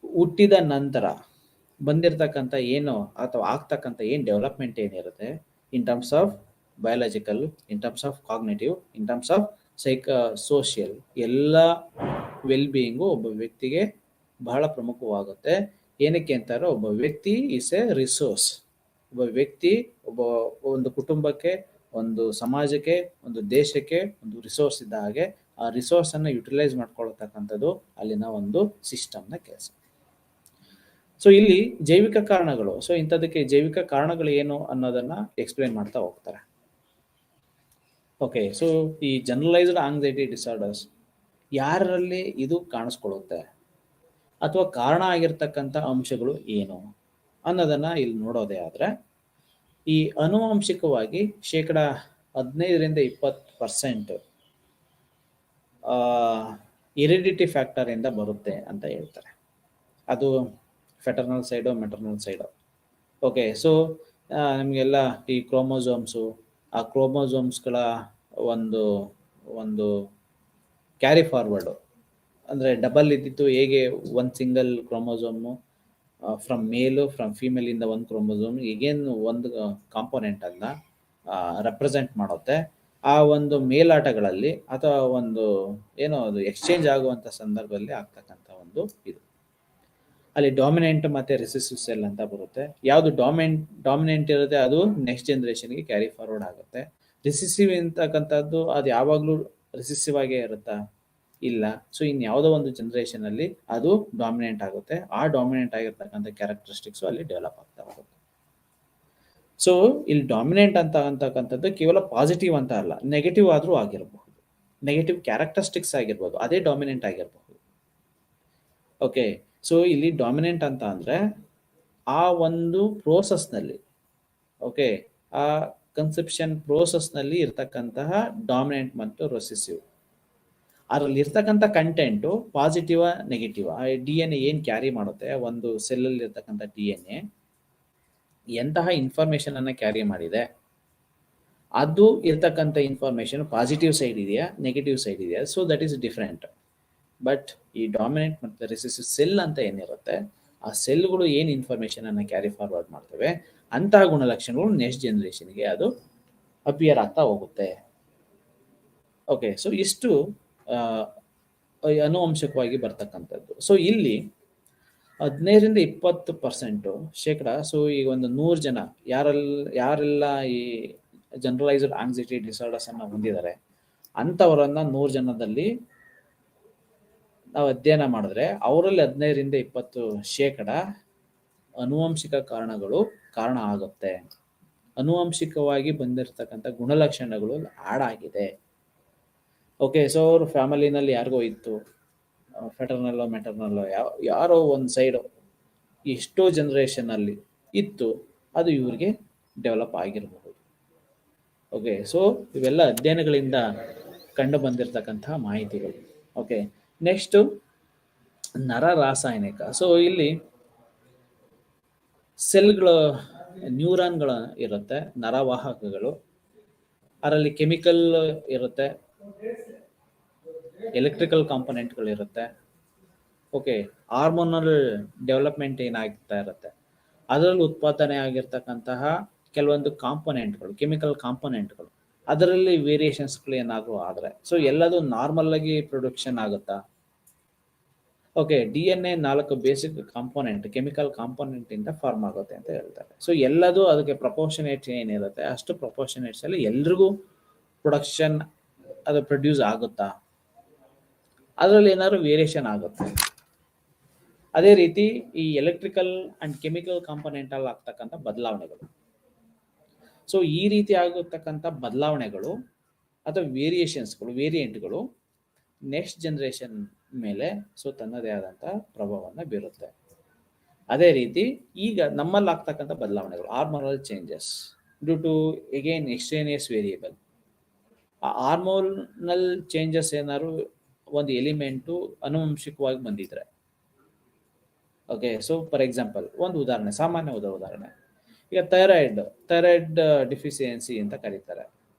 ಹುಟ್ಟಿದ ನಂತರ ಬಂದಿರತಕ್ಕಂಥ ಏನು ಅಥವಾ ಆಗ್ತಕ್ಕಂಥ ಏನು ಡೆವಲಪ್ಮೆಂಟ್ ಏನಿರುತ್ತೆ in terms of biological, in terms of cognitive, in terms of social, ಎಲ್ಲ ವೆಲ್ಬೀಯಿಂಗು ಒಬ್ಬ ವ್ಯಕ್ತಿಗೆ ಬಹಳ ಪ್ರಮುಖವಾಗುತ್ತೆ. ಏನಕ್ಕೆ ಅಂತಾರೆ, ಒಬ್ಬ ವ್ಯಕ್ತಿ ಈಸ್ ಎ ರಿಸೋರ್ಸ್. ಒಬ್ಬ ವ್ಯಕ್ತಿ ಒಂದು ಕುಟುಂಬಕ್ಕೆ, ಒಂದು ಸಮಾಜಕ್ಕೆ, ಒಂದು ದೇಶಕ್ಕೆ ಒಂದು ರಿಸೋರ್ಸ್ ಇದ್ದ ಹಾಗೆ ಆ ರಿಸೋರ್ಸನ್ನು ಯುಟಿಲೈಸ್ ಮಾಡ್ಕೊಳ್ತಕ್ಕಂಥದ್ದು ಅಲ್ಲಿನ ಒಂದು ಸಿಸ್ಟಮ್ನ ಕೆಲಸ. ಸೊ ಇಲ್ಲಿ ಜೈವಿಕ ಕಾರಣಗಳು, ಸೊ ಇಂಥದಕ್ಕೆ ಜೈವಿಕ ಕಾರಣಗಳು ಏನು ಅನ್ನೋದನ್ನ ಎಕ್ಸ್ಪ್ಲೇನ್ ಮಾಡ್ತಾ ಹೋಗ್ತಾರೆ. ಓಕೆ, ಸೊ ಈ ಜನರಲೈಸ್ಡ್ ಆಂಗ್ಸೈಟಿ ಡಿಸಾರ್ಡರ್ಸ್ ಯಾರಲ್ಲಿ ಇದು ಕಾಣಿಸ್ಕೊಳ್ಳುತ್ತೆ ಅಥವಾ ಕಾರಣ ಆಗಿರ್ತಕ್ಕಂಥ ಅಂಶಗಳು ಏನು ಅನ್ನೋದನ್ನ ಇಲ್ಲಿ ನೋಡೋದೇ ಆದರೆ, ಈ ಆನುವಂಶಿಕವಾಗಿ 15-20% ಹೆರಿಡಿಟಿ ಫ್ಯಾಕ್ಟರ್ ಇಂದ ಬರುತ್ತೆ ಅಂತ ಹೇಳ್ತಾರೆ. ಅದು paternal side, maternal side. Okay, so ನಮಗೆಲ್ಲ ಈ ಕ್ರೋಮೋಸೋಮ್ಸು, ಆ ಕ್ರೋಮೋಸೋಮ್ಸ್ಗಳ ಒಂದು ಕ್ಯಾರಿ ಫಾರ್ವರ್ಡು, ಅಂದರೆ ಡಬಲ್ ಇದ್ದಿತ್ತು ಹೇಗೆ ಒಂದು ಸಿಂಗಲ್ ಕ್ರೋಮೋಸೋಮು ಫ್ರಮ್ ಫೀಮೇಲಿಂದ ಒಂದು ಕ್ರೋಮೋಸೋಮ್ ಈಗೇನು ಒಂದು ಕಾಂಪೋನೆಂಟನ್ನು ರೆಪ್ರೆಸೆಂಟ್ ಮಾಡುತ್ತೆ. ಆ ಒಂದು ಮೇಲಾಟಗಳಲ್ಲಿ ಅಥವಾ ಒಂದು ಏನೋ ಅದು ಎಕ್ಸ್ಚೇಂಜ್ ಆಗುವಂಥ ಸಂದರ್ಭದಲ್ಲಿ ಆಗ್ತಕ್ಕಂಥ ಒಂದು ಇದು, ಅಲ್ಲಿ ಡಾಮಿನೆಂಟ್ ಮತ್ತು ರಿಸೆಸಿವ್ ಸೆಲ್ ಅಂತ ಬರುತ್ತೆ. ಯಾವುದು ಡಾಮಿನೆಂಟ್ ಇರುತ್ತೆ ಅದು ನೆಕ್ಸ್ಟ್ ಜನ್ರೇಷನ್ಗೆ ಕ್ಯಾರಿ ಫಾರ್ವರ್ಡ್ ಆಗುತ್ತೆ. ರಿಸೆಸಿವ್ ಅಂತಕ್ಕಂಥದ್ದು ಅದು ಯಾವಾಗಲೂ ರಿಸೆಸಿವ್ ಆಗೇ ಇರುತ್ತಾ? ಇಲ್ಲ. ಸೊ ಯಾವುದೋ ಒಂದು ಜನ್ರೇಷನಲ್ಲಿ ಅದು ಡಾಮಿನೆಂಟ್ ಆಗುತ್ತೆ. ಆ ಡಾಮಿನೆಂಟ್ ಆಗಿರ್ತಕ್ಕಂಥ ಕ್ಯಾರೆಕ್ಟರಿಸ್ಟಿಕ್ಸು ಅಲ್ಲಿ ಡೆವಲಪ್ ಆಗ್ತಾ ಹೋಗುತ್ತೆ. ಸೊ ಇಲ್ಲಿ ಡಾಮಿನೆಂಟ್ ಅಂತಕ್ಕಂಥದ್ದು ಕೇವಲ ಪಾಸಿಟಿವ್ ಅಂತ ಅಲ್ಲ, ನೆಗೆಟಿವ್ ಆದರೂ ಆಗಿರಬಹುದು, ನೆಗೆಟಿವ್ ಕ್ಯಾರೆಕ್ಟರಿಸ್ಟಿಕ್ಸ್ ಆಗಿರ್ಬೋದು, ಅದೇ ಡಾಮಿನೆಂಟ್ ಆಗಿರಬಹುದು. ಓಕೆ, ಸೊ ಇಲ್ಲಿ ಡಾಮಿನೆಂಟ್ ಅಂತ ಅಂದರೆ ಆ ಒಂದು ಪ್ರೋಸೆಸ್ನಲ್ಲಿ, ಓಕೆ, ಆ ಕನ್ಸೆಪ್ಷನ್ ಪ್ರೋಸೆಸ್ನಲ್ಲಿ ಇರ್ತಕ್ಕಂತಹ ಡಾಮಿನೆಂಟ್ ಮತ್ತು ರೆಸೆಸಿವ್, ಅದರಲ್ಲಿ ಇರ್ತಕ್ಕಂಥ ಕಂಟೆಂಟು ಪಾಸಿಟಿವ್ ನೆಗೆಟಿವ್, ಆ DNA ಏನು ಕ್ಯಾರಿ ಮಾಡುತ್ತೆ ಒಂದು ಸೆಲ್ಲಲ್ಲಿ ಇರ್ತಕ್ಕಂಥ DNA ಎಂತಹ ಇನ್ಫಾರ್ಮೇಶನ್ ಅನ್ನ ಕ್ಯಾರಿ ಮಾಡಿದೆ, ಅದು ಇರ್ತಕ್ಕಂಥ ಇನ್ಫಾರ್ಮೇಶನ್ ಪಾಸಿಟಿವ್ ಸೈಡ್ ಇದೆಯಾ, ನೆಗೆಟಿವ್ ಸೈಡ್ ಇದೆಯಾ, so that is different. But ಈ ಡಾಮಿನೆಂಟ್ ಮತ್ತು ರಿಸೆಸಿವ್ ಸೆಲ್ ಅಂತ ಏನಿರುತ್ತೆ, ಆ ಸೆಲ್ಗಳು ಏನು ಇನ್ಫಾರ್ಮೇಶನ್ ಅನ್ನ ಕ್ಯಾರಿ ಫಾರ್ವರ್ಡ್ ಮಾಡ್ತವೆ, ಅಂತಹ ಗುಣಲಕ್ಷಣಗಳು ನೆಕ್ಸ್ಟ್ ಜನರೇಷನ್ಗೆ ಅದು ಅಪಿಯರ್ ಆಗ್ತಾ ಹೋಗುತ್ತೆ. ಓಕೆ, ಸೊ ಇಷ್ಟು ಅನುವಂಶಕವಾಗಿ ಬರ್ತಕ್ಕಂಥದ್ದು. ಸೊ ಇಲ್ಲಿ 15-20% ಶೇಕಡ. ಸೊ ಈಗ ಒಂದು 100 ಜನ ಯಾರೆಲ್ಲ ಈ ಜನರಲೈಸ್ಡ್ ಆಂಗ್ಸೈಟಿ ಡಿಸಾರ್ಡರ್ಸ್ ಅನ್ನ ಹೊಂದಿದ್ದಾರೆ, ಅಂಥವರನ್ನ 100 ಜನದಲ್ಲಿ ನಾವು ಅಧ್ಯಯನ ಮಾಡಿದ್ರೆ ಅವರಲ್ಲಿ 15-20% ಅನುವಂಶಿಕ ಕಾರಣಗಳು ಕಾರಣ ಆಗುತ್ತೆ. ಅನುವಂಶಿಕವಾಗಿ ಬಂದಿರತಕ್ಕಂಥ ಗುಣಲಕ್ಷಣಗಳು ಆಡ್ ಆಗಿದೆ. ಓಕೆ, ಸೊ ಅವ್ರ ಫ್ಯಾಮಿಲಿನಲ್ಲಿ ಯಾರಿಗೋ ಇತ್ತು, ಫೆಟರ್ನಲ್ಲೋ ಮೆಟರ್ನಲ್ಲೋ ಯಾರೋ ಒಂದು ಸೈಡ್ ಎಷ್ಟೋ ಜನರೇಷನ್ ಅಲ್ಲಿ ಇತ್ತು, ಅದು ಇವ್ರಿಗೆ ಡೆವಲಪ್ ಆಗಿರಬಹುದು. ಓಕೆ, ಸೊ ಇವೆಲ್ಲ ಅಧ್ಯಯನಗಳಿಂದ ಕಂಡು ಬಂದಿರತಕ್ಕಂತಹ ಮಾಹಿತಿಗಳು. ಓಕೆ, ನೆಕ್ಸ್ಟ್ ನರ ರಾಸಾಯನಿಕ. ಸೊ ಇಲ್ಲಿ ಸೆಲ್ಗಳು, ನ್ಯೂರಾನ್ಗಳು ಇರುತ್ತೆ, ನರವಾಹಕಗಳು, ಅದರಲ್ಲಿ ಕೆಮಿಕಲ್ ಇರುತ್ತೆ, ಎಲೆಕ್ಟ್ರಿಕಲ್ ಕಾಂಪೊನೆಂಟ್ಗಳು ಇರುತ್ತೆ. ಓಕೆ, ಹಾರ್ಮೋನಲ್ ಡೆವಲಪ್ಮೆಂಟ್ ಏನಾಗ್ತಾ ಇರುತ್ತೆ, ಅದರಲ್ಲಿ ಉತ್ಪಾದನೆ ಆಗಿರ್ತಕ್ಕಂತಹ ಕೆಲವೊಂದು ಕಾಂಪೊನೆಂಟ್ಗಳು, ಕೆಮಿಕಲ್ ಕಾಂಪೊನೆಂಟ್ಗಳು, ಅದರಲ್ಲಿ ವೇರಿಯೇಷನ್ಸ್ಗಳು ಏನಾದರೂ ಆದರೆ, ಸೊ ಎಲ್ಲದು ನಾರ್ಮಲ್ ಆಗಿ ಪ್ರೊಡಕ್ಷನ್ ಆಗುತ್ತಾ? Okay, DNA 4 basic component, chemical component ಇಂದ ಫಾರ್ಮ್ ಆಗುತ್ತೆ ಅಂತ ಹೇಳ್ತಾರೆ. ಸೊ ಎಲ್ಲದು ಅದಕ್ಕೆ ಪ್ರಪೋರ್ಷನೇಟ್ ಏನಿರುತ್ತೆ ಅಷ್ಟು ಪ್ರಪೋರ್ಷನೇಟ್ಸ್ ಅಲ್ಲಿ ಎಲ್ರಿಗೂ ಪ್ರೊಡಕ್ಷನ್ ಅದು ಪ್ರೊಡ್ಯೂಸ್ ಆಗುತ್ತಾ? ಅದರಲ್ಲಿ ಏನಾದ್ರು ವೇರಿಯೇಷನ್ ಆಗುತ್ತೆ. ಅದೇ ರೀತಿ ಈ ಎಲೆಕ್ಟ್ರಿಕಲ್ ಅಂಡ್ ಕೆಮಿಕಲ್ ಕಾಂಪೊನೆಂಟ್ ಅಲ್ಲಿ ಆಗ್ತಕ್ಕಂಥ ಬದಲಾವಣೆಗಳು. ಸೊ ಈ ರೀತಿ ಆಗಿರ್ತಕ್ಕಂಥ ಬದಲಾವಣೆಗಳು ಅಥವಾ ವೇರಿಯೇಷನ್ಸ್ಗಳು, ವೇರಿಯಂಟ್ಗಳು ನೆಕ್ಸ್ಟ್ ಜನರೇಷನ್ ಮೇಲೆ ಸೊ ತನ್ನದೇ ಆದಂತಹ ಪ್ರಭಾವವನ್ನು ಬೀರುತ್ತೆ. ಅದೇ ರೀತಿ ಈಗ ನಮ್ಮಲ್ಲಿ ಆಗ್ತಕ್ಕಂಥ ಬದಲಾವಣೆಗಳು, hormonal changes due to again extraneous variable. ಆ ಹಾರ್ಮೋನಲ್ ಚೇಂಜಸ್ ಏನಾದ್ರು ಒಂದು ಎಲಿಮೆಂಟು ಅನುವಂಶಿಕವಾಗಿ ಬಂದಿದ್ರೆ, ಓಕೆ, ಸೊ ಫಾರ್ ಎಕ್ಸಾಂಪಲ್ ಒಂದು ಉದಾಹರಣೆ, ಸಾಮಾನ್ಯ ಉದಾಹರಣೆ, ಈಗ ಥೈರಾಯ್ಡ್ ಡಿಫಿಷಿಯನ್ಸಿ ಅಂತ ಕರೀತಾರೆ.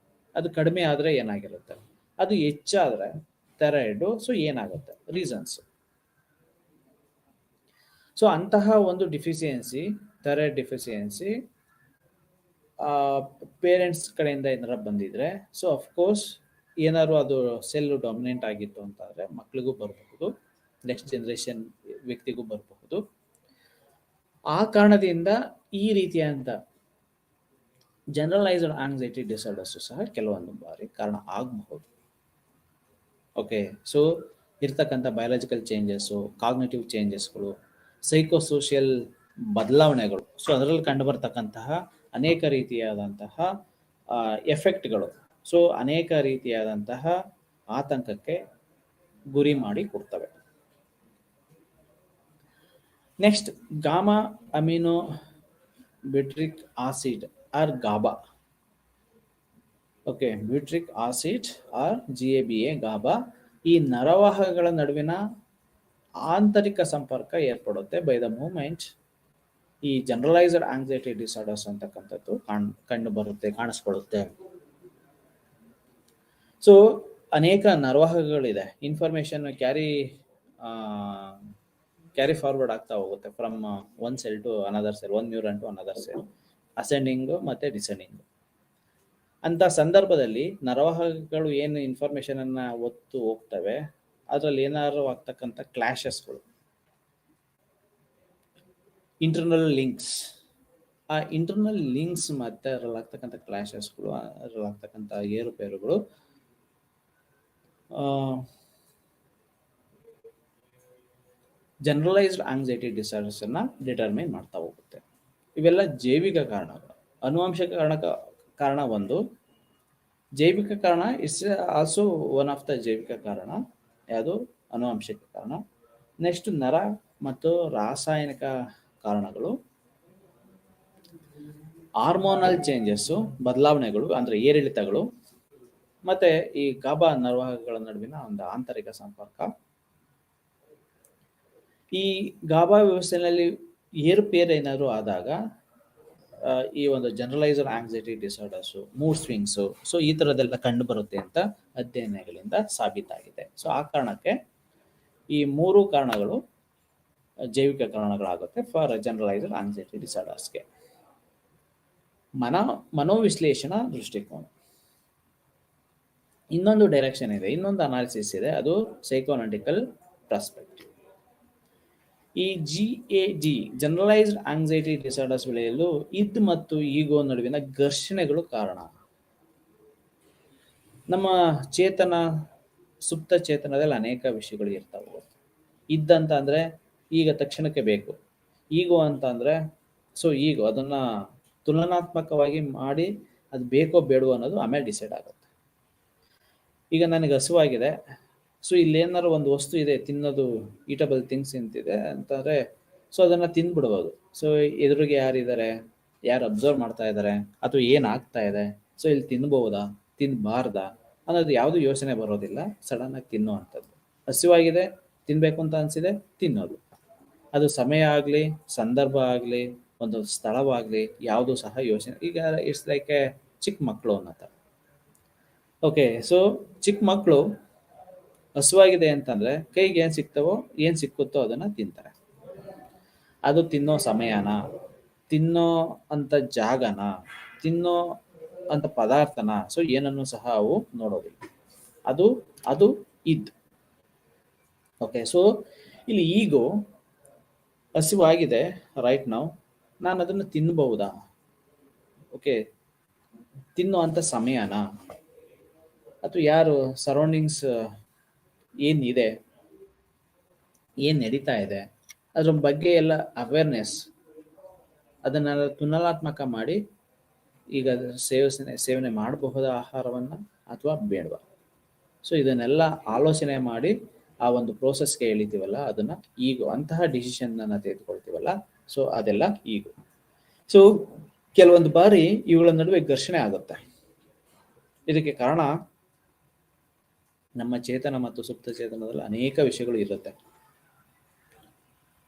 ಅದು ಕಡಿಮೆ ಆದರೆ ಏನಾಗಿರುತ್ತೆ, ಅದು ಹೆಚ್ಚಾದರೆ ಥೈರಾಯ್ಡು, ಸೊ ಏನಾಗುತ್ತೆ, ರೀಸನ್ಸ್. ಸೊ ಅಂತಹ ಒಂದು ಡಿಫಿಷಿಯನ್ಸಿ, ಥೈರಾಯ್ಡ್ ಡಿಫಿಷಿಯನ್ಸಿ ಪೇರೆಂಟ್ಸ್ ಕಡೆಯಿಂದ ಏನಾರು ಬಂದಿದ್ರೆ, ಸೊ ಅಫ್ಕೋರ್ಸ್ ಏನಾದ್ರು ಅದು ಸೆಲ್ ಡಾಮಿನೆಂಟ್ ಆಗಿತ್ತು ಅಂತಂದರೆ ಮಕ್ಕಳಿಗೂ ಬರಬಹುದು, ನೆಕ್ಸ್ಟ್ ಜನರೇಷನ್ ವ್ಯಕ್ತಿಗೂ ಬರಬಹುದು. ಆ ಕಾರಣದಿಂದ ಈ ರೀತಿಯಾದಂಥ ಜನರಲೈಸ್ಡ್ ಆಂಗ್ಸೈಟಿ ಡಿಸಾರ್ಡರ್ಸ್ ಸಹ ಕೆಲವೊಂದು ಬಾರಿ ಕಾರಣ ಆಗಬಹುದು. ಓಕೆ, ಸೊ ಇರ್ತಕ್ಕಂಥ ಬಯಾಲಜಿಕಲ್ ಚೇಂಜಸ್ಸು, ಕಾಗ್ನೇಟಿವ್ ಚೇಂಜಸ್ಗಳು, ಸೈಕೋಸೋಷಿಯಲ್ ಬದಲಾವಣೆಗಳು, ಸೊ ಅದರಲ್ಲಿ ಕಂಡುಬರ್ತಕ್ಕಂತಹ ಅನೇಕ ರೀತಿಯಾದಂತಹ ಎಫೆಕ್ಟ್ಗಳು, ಸೊ ಅನೇಕ ರೀತಿಯಾದಂತಹ ಆತಂಕಕ್ಕೆ ಗುರಿ ಮಾಡಿ ಕೊಡ್ತವೆ. Next gamma amino butyric acid or GABA. Okay, butyric acid or GABA, GABA, ಈ ನರವಾಹಕಗಳ ನಡುವಿನ ಆಂತರಿಕ ಸಂಪರ್ಕ ಏರ್ಪಡುತ್ತೆ ಬೈ ದ ಮೂಮೆಂಟ್ ಈ ಜನರಲೈಸ್ಡ್ ಆಂಗ್ಸೈಟಿ ಡಿಸಾರ್ಡರ್ಸ್ ಅಂತಕ್ಕಂಥದ್ದು ಕಂಡು ಬರುತ್ತೆ, ಕಾಣಿಸ್ಕೊಳ್ಳುತ್ತೆ. ಸೊ ಅನೇಕ ನರವಾಹಕಗಳಿದೆ, ಇನ್ಫಾರ್ಮೇಶನ್ ಕ್ಯಾರಿ ಫಾರ್ವರ್ಡ್ ಆಗ್ತಾ ಹೋಗುತ್ತೆ from one cell to another cell, one neuron to another cell, ascending ಮತ್ತೆ ಡಿಸೆಂಡಿಂಗ್. ಅಂತ ಸಂದರ್ಭದಲ್ಲಿ ನರವಾಹಕಗಳು ಏನು ಇನ್ಫಾರ್ಮೇಶನ್ ಅನ್ನ ಒತ್ತು ಹೋಗ್ತವೆ, ಅದರಲ್ಲಿ ಏನಾದ್ರು ಆಗ್ತಕ್ಕಂಥ ಕ್ಲಾಶಸ್ಗಳು, ಇಂಟರ್ನಲ್ ಲಿಂಕ್ಸ್, ಆ ಇಂಟರ್ನಲ್ ಲಿಂಕ್ಸ್ ಮತ್ತೆ ಅದರಲ್ಲಿ ಆಗ್ತಕ್ಕಂಥ ಕ್ಲಾಶಸ್ಗಳು, ಅದರಲ್ಲಿ ಆಗ್ತಕ್ಕಂಥ ಏರುಪೇರುಗಳು ಜನರಲೈಸ್ಡ್ ಆಂಗ್ಸೈಟಿ ಡಿಸಾರ್ಡರ್ಸ್ ಅನ್ನ ಡಿಟರ್ಮೈನ್ ಮಾಡ್ತಾ ಹೋಗುತ್ತೆ. ಇವೆಲ್ಲ ಜೈವಿಕ ಕಾರಣಗಳು. ಅನುವಂಶಿಕ ಕಾರಣ ಒಂದು, ಜೈವಿಕ ಕಾರಣ it's also one of the ಜೈವಿಕ ಕಾರಣ, ಯಾವುದು ಅನುವಂಶಿಕ ಕಾರಣ. ನೆಕ್ಸ್ಟ್ ನರ ಮತ್ತು ರಾಸಾಯನಿಕ ಕಾರಣಗಳು, ಹಾರ್ಮೋನಲ್ ಚೇಂಜಸ್ಸು, ಬದಲಾವಣೆಗಳು ಅಂದರೆ ಏರಿಳಿತಗಳು, ಮತ್ತೆ ಈ ಗಾಬಾ ನರವಾಹಕಗಳ ನಡುವಿನ ಒಂದು ಆಂತರಿಕ ಸಂಪರ್ಕ. ಈ ಗಾಬಾ ವ್ಯವಸ್ಥೆಯಲ್ಲಿ ಏರುಪೇರು ಏನಾದರೂ ಆದಾಗ ಈ ಒಂದು generalised anxiety disorders, mood swings, so ಈ ಥರದ್ದೆಲ್ಲ ಕಂಡು ಬರುತ್ತೆ ಅಂತ ಅಧ್ಯಯನಗಳಿಂದ ಸಾಬೀತಾಗಿದೆ. ಸೊ ಆ ಕಾರಣಕ್ಕೆ ಈ 3 ಕಾರಣಗಳು ಜೈವಿಕ ಕಾರಣಗಳಾಗುತ್ತೆ ಫಾರ್ ಜನರಲೈಸ್ಡ್ ಆಂಗ್ಸೈಟಿ ಡಿಸಾರ್ಡರ್ಸ್ಗೆ. ಮನೋವಿಶ್ಲೇಷಣಾ ದೃಷ್ಟಿಕೋನ. ಇನ್ನೊಂದು ಡೈರೆಕ್ಷನ್ ಇದೆ, ಇನ್ನೊಂದು ಅನಾಲಿಸಿಸ್ ಇದೆ, ಅದು ಸೈಕೋಅನಾಲಿಟಿಕಲ್ ಪರ್ಸ್ಪೆಕ್ಟಿವ್. ಈ GAD ಜನರಲೈಸ್ಡ್ ಆಂಗ್ಸೈಟಿ ಡಿಸಾರ್ಡರ್ಸ್ ಬೆಳೆಯಲು ಇದ್ ಮತ್ತು ಈಗೋ ನಡುವಿನ ಘರ್ಷಣೆಗಳು ಕಾರಣ. ನಮ್ಮ ಚೇತನ ಸುಪ್ತ ಚೇತನದಲ್ಲಿ ಅನೇಕ ವಿಷಯಗಳು ಇರ್ತಾವೆ. ಇದ್ದಂತ ಅಂದ್ರೆ ಈಗ ತಕ್ಷಣಕ್ಕೆ ಬೇಕು, ಈಗೋ ಅಂತ ಅಂದ್ರೆ ಸೊ ಈಗೋ ಅದನ್ನ ತುಲನಾತ್ಮಕವಾಗಿ ಮಾಡಿ ಅದು ಬೇಕೋ ಬೇಡವೋ ಅನ್ನೋದು ಆಮೇಲೆ ಡಿಸೈಡ್ ಆಗುತ್ತೆ. ಈಗ ನನಗೆ ಹಸುವಾಗಿದೆ, ಸೊ ಇಲ್ಲಿ ಏನಾದ್ರು ಒಂದು ವಸ್ತು ಇದೆ ತಿನ್ನೋದು, ಈಟಬಲ್ ಥಿಂಗ್ಸ್ ಅಂತಿದೆ ಅಂತಂದ್ರೆ ಸೊ ಅದನ್ನ ತಿಂದ್ಬಿಡ್ಬೋದು. ಸೊ ಎದುರಿಗೆ ಯಾರಿದ್ದಾರೆ, ಯಾರು ಅಬ್ಸರ್ವ್ ಮಾಡ್ತಾ ಇದ್ದಾರೆ, ಅಥವಾ ಏನಾಗ್ತಾ ಇದೆ, ಸೊ ಇಲ್ಲಿ ತಿನ್ಬಹುದಾ ತಿನ್ಬಾರ್ದಾ ಅನ್ನೋದು ಯಾವುದು ಯೋಚನೆ ಬರೋದಿಲ್ಲ. ಸಡನ್ ಆಗಿ ತಿನ್ನುವಂಥದ್ದು. ಹಸಿವಾಗಿದೆ, ತಿನ್ಬೇಕು ಅಂತ ಅನ್ಸಿದೆ, ತಿನ್ನೋದು. ಅದು ಸಮಯ ಆಗಲಿ, ಸಂದರ್ಭ ಆಗಲಿ, ಒಂದು ಸ್ಥಳವಾಗಲಿ, ಯಾವುದು ಸಹ ಯೋಚನೆ. ಈಗ ಇಟ್ಸ್ ಲೈಕ್ ಎ ಚಿಕ್ಕ ಮಕ್ಕಳು ಅನ್ನತ್ತ. ಓಕೆ, ಸೊ ಚಿಕ್ಕ ಮಕ್ಕಳು ಹಸುವಾಗಿದೆ ಅಂತಂದ್ರೆ ಕೈಗೆ ಏನ್ ಸಿಗ್ತಾವೋ, ಏನ್ ಸಿಕ್ಕುತ್ತೋ ಅದನ್ನ ತಿಂತಾರೆ. ಅದು ತಿನ್ನೋ ಸಮಯನ, ತಿನ್ನೋ ಅಂತ ಜಾಗನ, ತಿನ್ನೋ ಅಂತ ಪದಾರ್ಥನ, ಸೊ ಏನನ್ನು ಸಹ ಅವು ನೋಡೋದಿಲ್ಲ. ಅದು ಇದ್. ಓಕೆ, ಸೊ ಇಲ್ಲಿ ಈಗೋ ಹಸಿವಾಗಿದೆ ರೈಟ್ ನಾವು, ನಾನು ಅದನ್ನು ತಿನ್ನಬಹುದಾ, ಓಕೆ ತಿನ್ನೋ ಅಂತ ಸಮಯನ, ಅಥವಾ ಯಾರು ಸರೌಂಡಿಂಗ್ಸ್ ಏನಿದೆ, ಏನ್ ನಡೀತಾ ಇದೆ ಅದ್ರ ಬಗ್ಗೆ ಎಲ್ಲ ಅವೇರ್ನೆಸ್, ಅದನ್ನ ತುಲನಾತ್ಮಕ ಮಾಡಿ ಈಗ ಸೇವನೆ ಮಾಡಬಹುದ ಆಹಾರವನ್ನ ಅಥವಾ ಬೇಡವಾ, ಸೊ ಇದನ್ನೆಲ್ಲ ಆಲೋಚನೆ ಮಾಡಿ ಆ ಒಂದು ಪ್ರೋಸೆಸ್ಗೆ ಎಳಿತೀವಲ್ಲ, ಅದನ್ನ ಈಗೋ, ಅಂತಹ ಡಿಸಿಷನ್ ಅನ್ನ ತೆಗೆದುಕೊಳ್ತೀವಲ್ಲ, ಸೊ ಅದೆಲ್ಲ ಈಗೋ. ಸೊ ಕೆಲವೊಂದು ಬಾರಿ ಇವುಗಳ ನಡುವೆ ಘರ್ಷಣೆ ಆಗುತ್ತೆ. ಇದಕ್ಕೆ ಕಾರಣ ನಮ್ಮ ಚೇತನ ಮತ್ತು ಸುಪ್ತ ಚೇತನದಲ್ಲಿ ಅನೇಕ ವಿಷಯಗಳು ಇರುತ್ತೆ,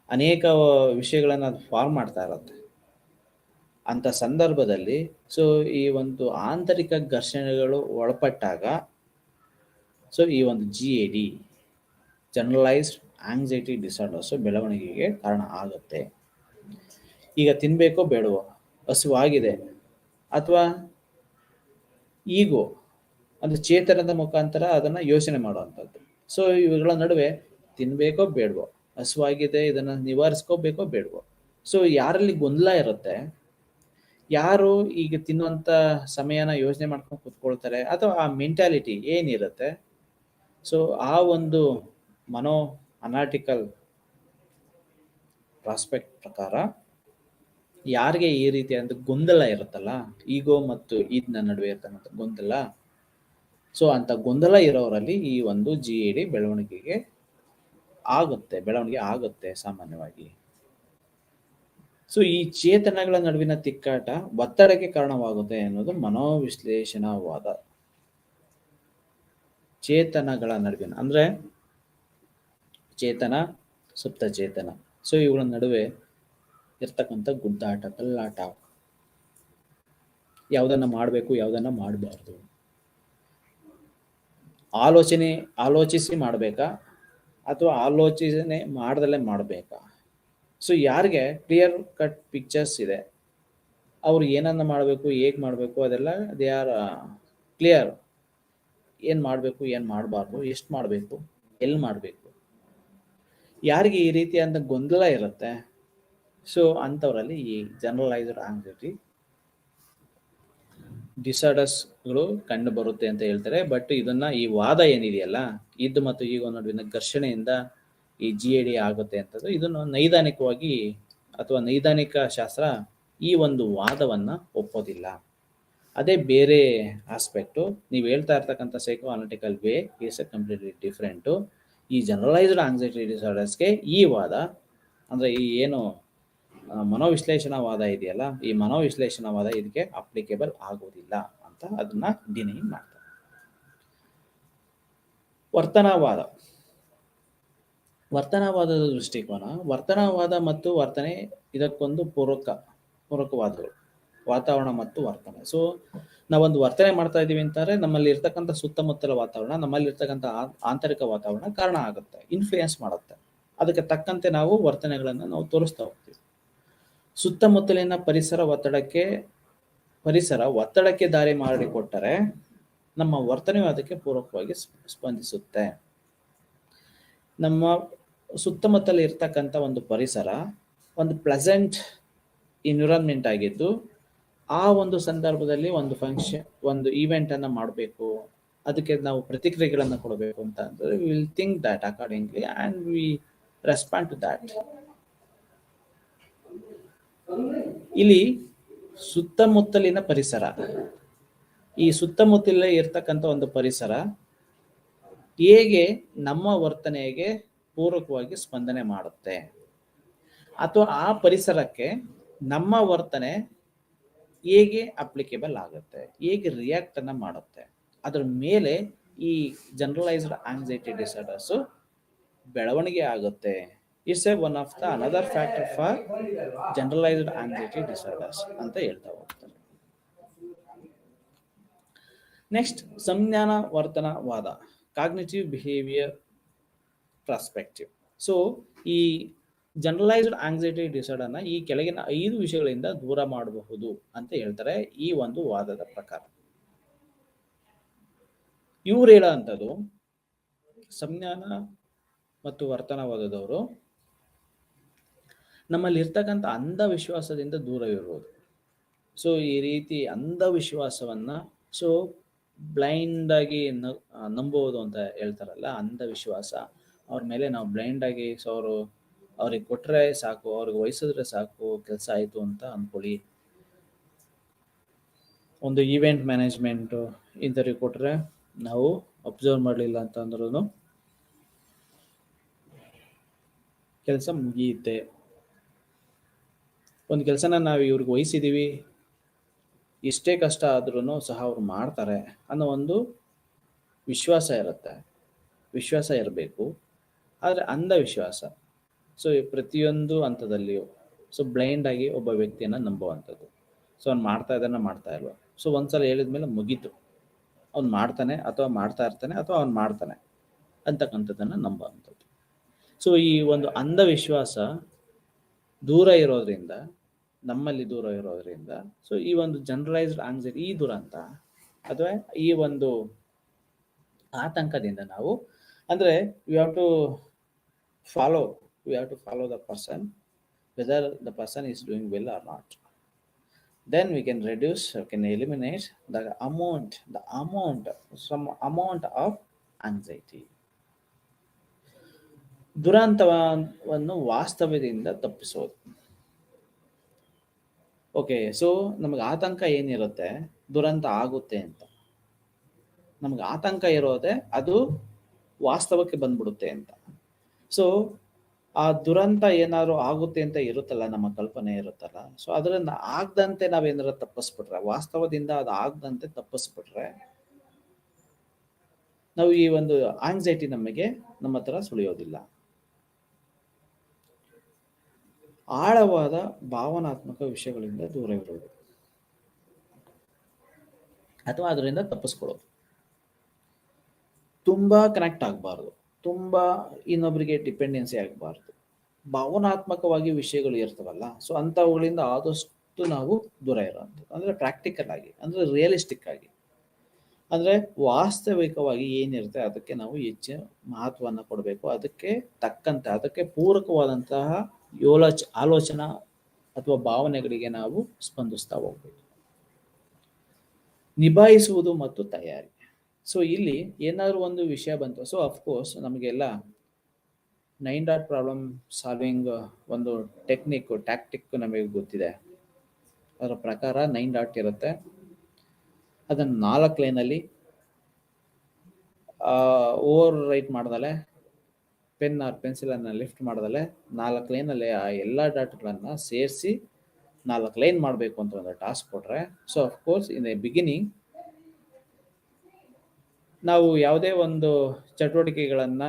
ಅನೇಕ ವಿಷಯಗಳನ್ನ ಅದು ಫಾರ್ಮ್ ಮಾಡ್ತಾ ಇರುತ್ತೆ. ಅಂತ ಸಂದರ್ಭದಲ್ಲಿ ಸೊ ಈ ಒಂದು ಆಂತರಿಕ ಘರ್ಷಣೆಗಳು ಒಳಪಟ್ಟಾಗ ಸೊ ಈ ಒಂದು GAD ಜನರಲೈಸ್ಡ್ ಆಂಗ್ಸೈಟಿ ಡಿಸಾರ್ಡರ್ಸ್ ಬೆಳವಣಿಗೆಗೆ ಕಾರಣ ಆಗುತ್ತೆ. ಈಗ ತಿನ್ಬೇಕೋ ಬೇಡವೋ, ಹಸುವಾಗಿದೆ, ಅಥವಾ ಈಗೋ ಅಂದ್ರೆ ಚೇತನದ ಮುಖಾಂತರ ಅದನ್ನ ಯೋಚನೆ ಮಾಡುವಂಥದ್ದು. ಸೊ ಇವುಗಳ ನಡುವೆ ತಿನ್ಬೇಕೋ ಬೇಡವೋ, ಹಸುವಾಗಿದೆ, ಇದನ್ನ ನಿವಾರಿಸ್ಕೋಬೇಕೋ ಬೇಡವೋ, ಸೊ ಯಾರಲ್ಲಿ ಗೊಂದಲ ಇರುತ್ತೆ, ಯಾರು ಈಗ ತಿನ್ನುವಂತ ಸಮಯನ ಯೋಚನೆ ಮಾಡ್ಕೊಂಡು ಕೂತ್ಕೊಳ್ತಾರೆ, ಅಥವಾ ಆ ಮೆಂಟಾಲಿಟಿ ಏನಿರುತ್ತೆ, ಸೊ ಆ ಒಂದು ಮನೋ ಅನಾಲಿಟಿಕಲ್ ಪ್ರಾಸ್ಪೆಕ್ಟ್ ಪ್ರಕಾರ ಯಾರಿಗೆ ಈ ರೀತಿಯಾದ ಗೊಂದಲ ಇರುತ್ತಲ್ಲ, ಈಗೋ ಮತ್ತು ಇದನ್ನ ನಡುವೆ ಇರ್ತಕ್ಕಂಥ ಗೊಂದಲ, ಸೊ ಅಂತ ಗೊಂದಲ ಇರೋರಲ್ಲಿ ಈ ಒಂದು GAD ಬೆಳವಣಿಗೆ ಆಗುತ್ತೆ ಸಾಮಾನ್ಯವಾಗಿ. ಸೊ ಈ ಚೇತನಗಳ ನಡುವಿನ ತಿಕ್ಕಾಟ ಒತ್ತಡಕ್ಕೆ ಕಾರಣವಾಗುತ್ತೆ ಅನ್ನೋದು ಮನೋವಿಶ್ಲೇಷಣಾವಾದ. ಚೇತನಗಳ ನಡುವಿನ ಅಂದ್ರೆ ಚೇತನ, ಸುಪ್ತ ಚೇತನ, ಸೊ ಇವುಗಳ ನಡುವೆ ಇರ್ತಕ್ಕಂಥ ಗುದ್ದಾಟ, ಕಲ್ಲಾಟ, ಯಾವುದನ್ನ ಮಾಡಬೇಕು, ಯಾವುದನ್ನ ಮಾಡಬಾರ್ದು, ಆಲೋಚಿಸಿ ಮಾಡಬೇಕಾ ಅಥವಾ ಆಲೋಚನೆ ಮಾಡ್ದಲ್ಲೇ ಮಾಡಬೇಕಾ. ಸೊ ಯಾರಿಗೆ ಕ್ಲಿಯರ್ ಕಟ್ ಪಿಕ್ಚರ್ಸ್ ಇದೆ, ಅವ್ರು ಏನನ್ನ ಮಾಡಬೇಕು, ಹೇಗೆ ಮಾಡಬೇಕು, ಅದೆಲ್ಲ ದೇ ಆರ್ ಕ್ಲಿಯರ್. ಏನು ಮಾಡಬೇಕು, ಏನು ಮಾಡಬಾರ್ದು, ಎಷ್ಟು ಮಾಡಬೇಕು, ಎಲ್ಲಿ ಮಾಡಬೇಕು. ಯಾರಿಗೆ ಈ ರೀತಿಯಾದ ಗೊಂದಲ ಇರುತ್ತೆ, ಸೊ ಅಂಥವರಲ್ಲಿ ಈ ಜನರಲೈಸ್ಡ್ ಆಂಗ್ಸೈಟಿ ಡಿಸಾರ್ಡರ್ಸ್ಗಳು ಕಂಡು ಬರುತ್ತೆ ಅಂತ ಹೇಳ್ತಾರೆ. ಬಟ್ ಇದನ್ನ ಈ ವಾದ ಏನಿದೆಯಲ್ಲ, ಇದ್ದು ಮತ್ತು ಈಗೋ ನಡುವಿನ ಘರ್ಷಣೆಯಿಂದ ಈ GAD ಆಗುತ್ತೆ ಅಂತದ್ದು, ಇದನ್ನು ನೈದಾನಿಕವಾಗಿ ಅಥವಾ ನೈದಾನಿಕ ಶಾಸ್ತ್ರ ಈ ಒಂದು ವಾದವನ್ನ ಒಪ್ಪೋದಿಲ್ಲ. ಅದೇ ಬೇರೆ ಆಸ್ಪೆಕ್ಟು. ನೀವು ಹೇಳ್ತಾ ಇರ್ತಕ್ಕಂಥ psycho analytical way is completely different. ಈ ಜನರಲೈಸ್ಡ್ ಆಂಗ್ಸೈಟಿ ಡಿಸಾರ್ಡರ್ಸ್ಗೆ ಈ ವಾದ ಅಂದ್ರೆ ಈ ಏನು ಮನೋವಿಶ್ಲೇಷಣಾವಾದ ಇದೆಯಲ್ಲ, ಈ ಮನೋವಿಶ್ಲೇಷಣಾವಾದ ಇದಕ್ಕೆ ಅಪ್ಲಿಕೇಬಲ್ ಆಗೋದಿಲ್ಲ ಅಂತ ಅದನ್ನ ಡಿನೈ ಮಾಡ್ತಾರೆ. ವರ್ತನವಾದದ ದೃಷ್ಟಿಕೋನ. ವರ್ತನವಾದ ಮತ್ತು ವರ್ತನೆ ಇದಕ್ಕೊಂದು ಪೂರಕವಾದಗಳು. ವಾತಾವರಣ ಮತ್ತು ವರ್ತನೆ. ಸೊ ನಾವೊಂದು ವರ್ತನೆ ಮಾಡ್ತಾ ಇದೀವಿ ಅಂತಾರೆ ನಮ್ಮಲ್ಲಿ ಇರ್ತಕ್ಕಂಥ ಸುತ್ತಮುತ್ತಲ ವಾತಾವರಣ, ನಮ್ಮಲ್ಲಿ ಇರ್ತಕ್ಕಂಥ ಆಂತರಿಕ ವಾತಾವರಣ ಕಾರಣ ಆಗುತ್ತೆ, ಇನ್ಫ್ಲೂಯೆನ್ಸ್ ಮಾಡುತ್ತೆ. ಅದಕ್ಕೆ ತಕ್ಕಂತೆ ನಾವು ವರ್ತನೆಗಳನ್ನು ನಾವು ತೋರಿಸ್ತಾ ಹೋಗ್ತೀವಿ. ಸುತ್ತಮುತ್ತಲಿನ ಪರಿಸರ ಒತ್ತಡಕ್ಕೆ ದಾರಿ ಮಾಡಿಕೊಟ್ಟರೆ ನಮ್ಮ ವರ್ತನೆಯು ಅದಕ್ಕೆ ಪೂರಕವಾಗಿ ಸ್ಪಂದಿಸುತ್ತೆ. ನಮ್ಮ ಸುತ್ತಮುತ್ತಲ ಇರ್ತಕ್ಕಂಥ ಒಂದು ಪರಿಸರ ಒಂದು ಪ್ಲೆಸೆಂಟ್ ಎನ್ವಿರಾನ್ಮೆಂಟ್ ಆಗಿದ್ದು, ಆ ಒಂದು ಸಂದರ್ಭದಲ್ಲಿ ಒಂದು ಫಂಕ್ಷನ್, ಒಂದು ಈವೆಂಟ್ ಅನ್ನ ಮಾಡಬೇಕು, ಅದಕ್ಕೆ ನಾವು ಪ್ರತಿಕ್ರಿಯೆಗಳನ್ನು ಕೊಡಬೇಕು ಅಂತ ಅಂದ್ರೆ will think that accordingly and we respond to that. ಇಲ್ಲಿ ಸುತ್ತಮುತ್ತಲಿನ ಪರಿಸರ, ಈ ಸುತ್ತಮುತ್ತಲ ಇರ್ತಕ್ಕಂಥ ಒಂದು ಪರಿಸರ ಹೇಗೆ ನಮ್ಮ ವರ್ತನೆಗೆ ಪೂರಕವಾಗಿ ಸ್ಪಂದನೆ ಮಾಡುತ್ತೆ, ಅಥವಾ ಆ ಪರಿಸರಕ್ಕೆ ನಮ್ಮ ವರ್ತನೆ ಹೇಗೆ ಅಪ್ಲಿಕೇಬಲ್ ಆಗುತ್ತೆ, ಹೇಗೆ ರಿಯಾಕ್ಟ್ ಅನ್ನ ಮಾಡುತ್ತೆ, ಅದ್ರ ಮೇಲೆ ಈ ಜನರಲೈಸ್ಡ್ ಆಂಗ್ಸೈಟಿ ಡಿಸಾರ್ಡರ್ಸ್ ಬೆಳವಣಿಗೆ ಆಗುತ್ತೆ. It's a one of the another factor for generalised anxiety disorders ಅಂತ ಹೇಳ್ತಾ ಹೋಗ್ತಾರೆ. ನೆಕ್ಸ್ಟ್, ಸಂಜ್ಞಾನ ವರ್ತನವಾದ, ಕಾಗ್ನಿಟಿವ್ ಬಿಹೇವಿಯರ್ ಪರ್ಸ್ಪೆಕ್ಟಿವ್. ಸೊ ಈ ಜನರಲೈಸ್ಡ್ ಆಂಗ್ಸೈಟಿ ಡಿಸಾರ್ಡರ್ನ ಈ ಕೆಳಗಿನ 5 ವಿಷಯಗಳಿಂದ ದೂರ ಮಾಡಬಹುದು ಅಂತ ಹೇಳ್ತಾರೆ ಈ ಒಂದು ವಾದದ ಪ್ರಕಾರ. ಇವ್ರು ಹೇಳೋ ಅಂಥದ್ದು, ಸಂಜ್ಞಾನ ಮತ್ತು ವರ್ತನವಾದದವರು ನಮ್ಮಲ್ಲಿ ಇರ್ತಕ್ಕಂಥ ಅಂಧವಿಶ್ವಾಸದಿಂದ ದೂರ ಇರುವುದು. ಸೊ ಈ ರೀತಿ ಅಂಧವಿಶ್ವಾಸವನ್ನ ಬ್ಲೈಂಡ್ ಆಗಿ ನಂಬುವುದು ಅಂತ ಹೇಳ್ತಾರಲ್ಲ, ಅಂಧವಿಶ್ವಾಸ, ಅವ್ರ ಮೇಲೆ ನಾವು ಬ್ಲೈಂಡ್ ಆಗಿ ಅವ್ರಿಗೆ ಕೊಟ್ರೆ ಸಾಕು, ಅವ್ರಿಗೆ ವಹಿಸಿದ್ರೆ ಸಾಕು, ಕೆಲಸ ಆಯ್ತು ಅಂತ ಅನ್ಕೊಳ್ಳಿ. ಒಂದು ಈವೆಂಟ್ ಮ್ಯಾನೇಜ್ಮೆಂಟ್ ಇಂಥವ್ರಿಗೆ ಕೊಟ್ರೆ ನಾವು ಅಬ್ಸರ್ವ್ ಮಾಡಲಿಲ್ಲ ಅಂತಂದ್ರೂ ಕೆಲಸ ಮುಗಿಯುತ್ತೆ. ಒಂದು ಕೆಲಸನ ನಾವು ಇವ್ರಿಗೆ ವಹಿಸಿದೀವಿ, ಎಷ್ಟೇ ಕಷ್ಟ ಆದ್ರೂ ಸಹ ಅವ್ರು ಮಾಡ್ತಾರೆ ಅನ್ನೋ ಒಂದು ವಿಶ್ವಾಸ ಇರುತ್ತೆ. ವಿಶ್ವಾಸ ಇರಬೇಕು, ಆದರೆ ಅಂಧವಿಶ್ವಾಸ ಪ್ರತಿಯೊಂದು ಹಂತದಲ್ಲಿಯೂ ಬ್ಲೈಂಡ್ ಆಗಿ ಒಬ್ಬ ವ್ಯಕ್ತಿಯನ್ನು ನಂಬುವಂಥದ್ದು. ಅವ್ನು ಮಾಡ್ತಾ ಇಲ್ವ, ಒಂದ್ಸಲ ಹೇಳಿದ್ಮೇಲೆ ಮುಗೀತು, ಅವ್ನು ಮಾಡ್ತಾನೆ ಅಥವಾ ಮಾಡ್ತಾ ಇರ್ತಾನೆ ಅಥವಾ ಅವ್ನು ಮಾಡ್ತಾನೆ ಅಂತಕ್ಕಂಥದ್ದನ್ನು ನಂಬುವಂಥದ್ದು. ಈ ಒಂದು ಅಂಧವಿಶ್ವಾಸ ನಮ್ಮಲ್ಲಿ ದೂರ ಇರೋದ್ರಿಂದ ಈ ಒಂದು ಜನರಲೈಸ್ಡ್ ಆಂಗ್ಸೈಟಿ, ಈ ದುರಂತ ಅಥವಾ ಈ ಒಂದು ಆತಂಕದಿಂದ ನಾವು ಅಂದ್ರೆ we have to follow the person, whether the person is doing well or not. Then we can eliminate some amount of anxiety. ದುರಂತವನ್ನು ವಾಸ್ತವ್ಯದಿಂದ ತಪ್ಪಿಸೋದು. ಓಕೆ, ನಮಗೆ ಆತಂಕ ಏನಿರುತ್ತೆ, ದುರಂತ ಆಗುತ್ತೆ ಅಂತ ನಮ್ಗೆ ಆತಂಕ ಇರೋದೆ ಅದು ವಾಸ್ತವಕ್ಕೆ ಬಂದ್ಬಿಡುತ್ತೆ ಅಂತ. ಆ ದುರಂತ ಏನಾದ್ರು ಆಗುತ್ತೆ ಅಂತ ಇರುತ್ತಲ್ಲ, ನಮ್ಮ ಕಲ್ಪನೆ ಇರುತ್ತಲ್ಲ, ಅದರಿಂದ ಆಗದಂತೆ ನಾವೇನಾರ ತಪ್ಪಿಸ್ಬಿಟ್ರೆ, ವಾಸ್ತವದಿಂದ ಅದು ಆಗದಂತೆ ತಪ್ಪಿಸ್ಬಿಟ್ರೆ ನಾವು ಈ ಒಂದು ಆಂಗ್ಸೈಟಿ ನಮ್ಮ ಹತ್ರ ಸುಳಿಯೋದಿಲ್ಲ. ಆಳವಾದ ಭಾವನಾತ್ಮಕ ವಿಷಯಗಳಿಂದ ದೂರ ಇರೋದು ಅಥವಾ ಅದರಿಂದ ತಪ್ಪಿಸ್ಕೊಳ್ಳೋದು. ತುಂಬಾ ಕನೆಕ್ಟ್ ಆಗಬಾರ್ದು, ತುಂಬಾ ಇನ್ನೊಬ್ಬರಿಗೆ ಡಿಪೆಂಡೆನ್ಸಿ ಆಗಬಾರ್ದು. ಭಾವನಾತ್ಮಕವಾಗಿ ವಿಷಯಗಳು ಇರ್ತವಲ್ಲ, ಅಂಥವುಗಳಿಂದ ಆದಷ್ಟು ನಾವು ದೂರ ಇರೋಂಥದ್ದು. ಅಂದ್ರೆ ಪ್ರಾಕ್ಟಿಕಲ್ ಆಗಿ, ಅಂದ್ರೆ ರಿಯಲಿಸ್ಟಿಕ್ ಆಗಿ, ಅಂದ್ರೆ ವಾಸ್ತವಿಕವಾಗಿ ಏನಿರುತ್ತೆ ಅದಕ್ಕೆ ನಾವು ಹೆಚ್ಚು ಮಹತ್ವವನ್ನು ಕೊಡಬೇಕು. ಅದಕ್ಕೆ ತಕ್ಕಂತೆ, ಅದಕ್ಕೆ ಪೂರಕವಾದಂತಹ ಆಲೋಚನಾ ಅಥವಾ ಭಾವನೆಗಳಿಗೆ ನಾವು ಸ್ಪಂದಿಸ್ತಾ ಹೋಗ್ಬೇಕು. ನಿಭಾಯಿಸುವುದು ಮತ್ತು ತಯಾರಿ. ಇಲ್ಲಿ ಏನಾದ್ರು ಒಂದು ವಿಷಯ ಬಂತು, ಅಫ್ಕೋರ್ಸ್ ನಮಗೆಲ್ಲ 9 ಡಾಟ್ ಪ್ರಾಬ್ಲಮ್ ಸಾಲ್ವಿಂಗ್ ಒಂದು ಟ್ಯಾಕ್ಟಿಕ್ ನಮಗೆ ಗೊತ್ತಿದೆ. ಅದರ ಪ್ರಕಾರ 9 ಡಾಟ್ ಇರುತ್ತೆ. ಅದನ್ನು 4 ಲೈನಲ್ಲಿ ಓವರ್ ರೈಟ್ ಮಾಡ್ದಲೆ, ಪೆನ್ ಆರ್ ಪೆನ್ಸಿಲ್ ಅನ್ನ ಲಿಫ್ಟ್ ಮಾಡ್ದಲೆ 4 ಲೈನಲ್ಲಿ ಆ ಎಲ್ಲ ಡಾಟ್ಗಳನ್ನ ಸೇರಿಸಿ 4 ಲೈನ್ ಮಾಡಬೇಕು ಅಂತ ಒಂದು ಟಾಸ್ಕ್ ಕೊಟ್ರೆ, ಅಫ್ಕೋರ್ಸ್ ಇನ್ ದ ಬಿಗಿನಿಂಗ್ ನಾವು ಯಾವುದೇ ಒಂದು ಚಟುವಟಿಕೆಗಳನ್ನ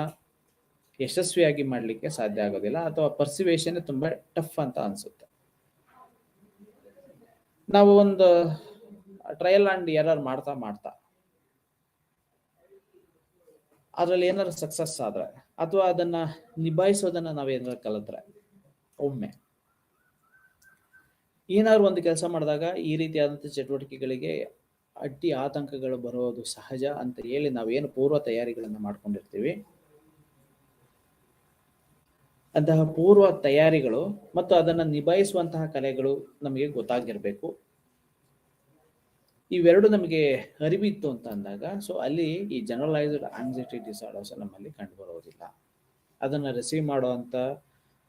ಯಶಸ್ವಿಯಾಗಿ ಮಾಡಲಿಕ್ಕೆ ಸಾಧ್ಯ ಆಗೋದಿಲ್ಲ, ಅಥವಾ ಪರ್ಸಿವೇಷನ್ ತುಂಬಾ ಟಫ್ ಅಂತ ಅನ್ಸುತ್ತೆ. ನಾವು ಒಂದು ಟ್ರಯಲ್ ಅಂಡ್ ಎರರ್ ಮಾಡ್ತಾ ಮಾಡ್ತಾ ಅದ್ರಲ್ಲಿ ಏನಾದ್ರು ಸಕ್ಸಸ್ ಆದ್ರೆ ಅಥವಾ ಅದನ್ನ ನಿಭಾಯಿಸೋದನ್ನ ನಾವೇನಾದ್ರು ಕಲಿತ್ರೆ, ಒಮ್ಮೆ ಏನಾದ್ರು ಒಂದು ಕೆಲಸ ಮಾಡಿದಾಗ ಈ ರೀತಿಯಾದಂಥ ಚಟುವಟಿಕೆಗಳಿಗೆ ಅಡ್ಡಿ ಆತಂಕಗಳು ಬರೋದು ಸಹಜ ಅಂತ ಹೇಳಿ ನಾವೇನು ಪೂರ್ವ ತಯಾರಿಗಳನ್ನ ಮಾಡ್ಕೊಂಡಿರ್ತೀವಿ, ಅಂತಹ ಪೂರ್ವ ತಯಾರಿಗಳು ಮತ್ತು ಅದನ್ನು ನಿಭಾಯಿಸುವಂತಹ ಕಲೆಗಳು ನಮಗೆ ಗೊತ್ತಾಗಿರ್ಬೇಕು. ಇವೆರಡು ನಮಗೆ ಅರಿವಿತ್ತು ಅಂತ ಅಂದಾಗ, ಸೊ ಅಲ್ಲಿ ಈ ಜನರಲೈಸ್ಡ್ ಆಂಗ್ಸೈಟಿ ಡಿಸಾರ್ಡರ್ಸ್ ನಮ್ಮಲ್ಲಿ ಕಂಡು ಬರೋದಿಲ್ಲ. ಅದನ್ನ ರಿಸೀವ್ ಮಾಡುವಂತ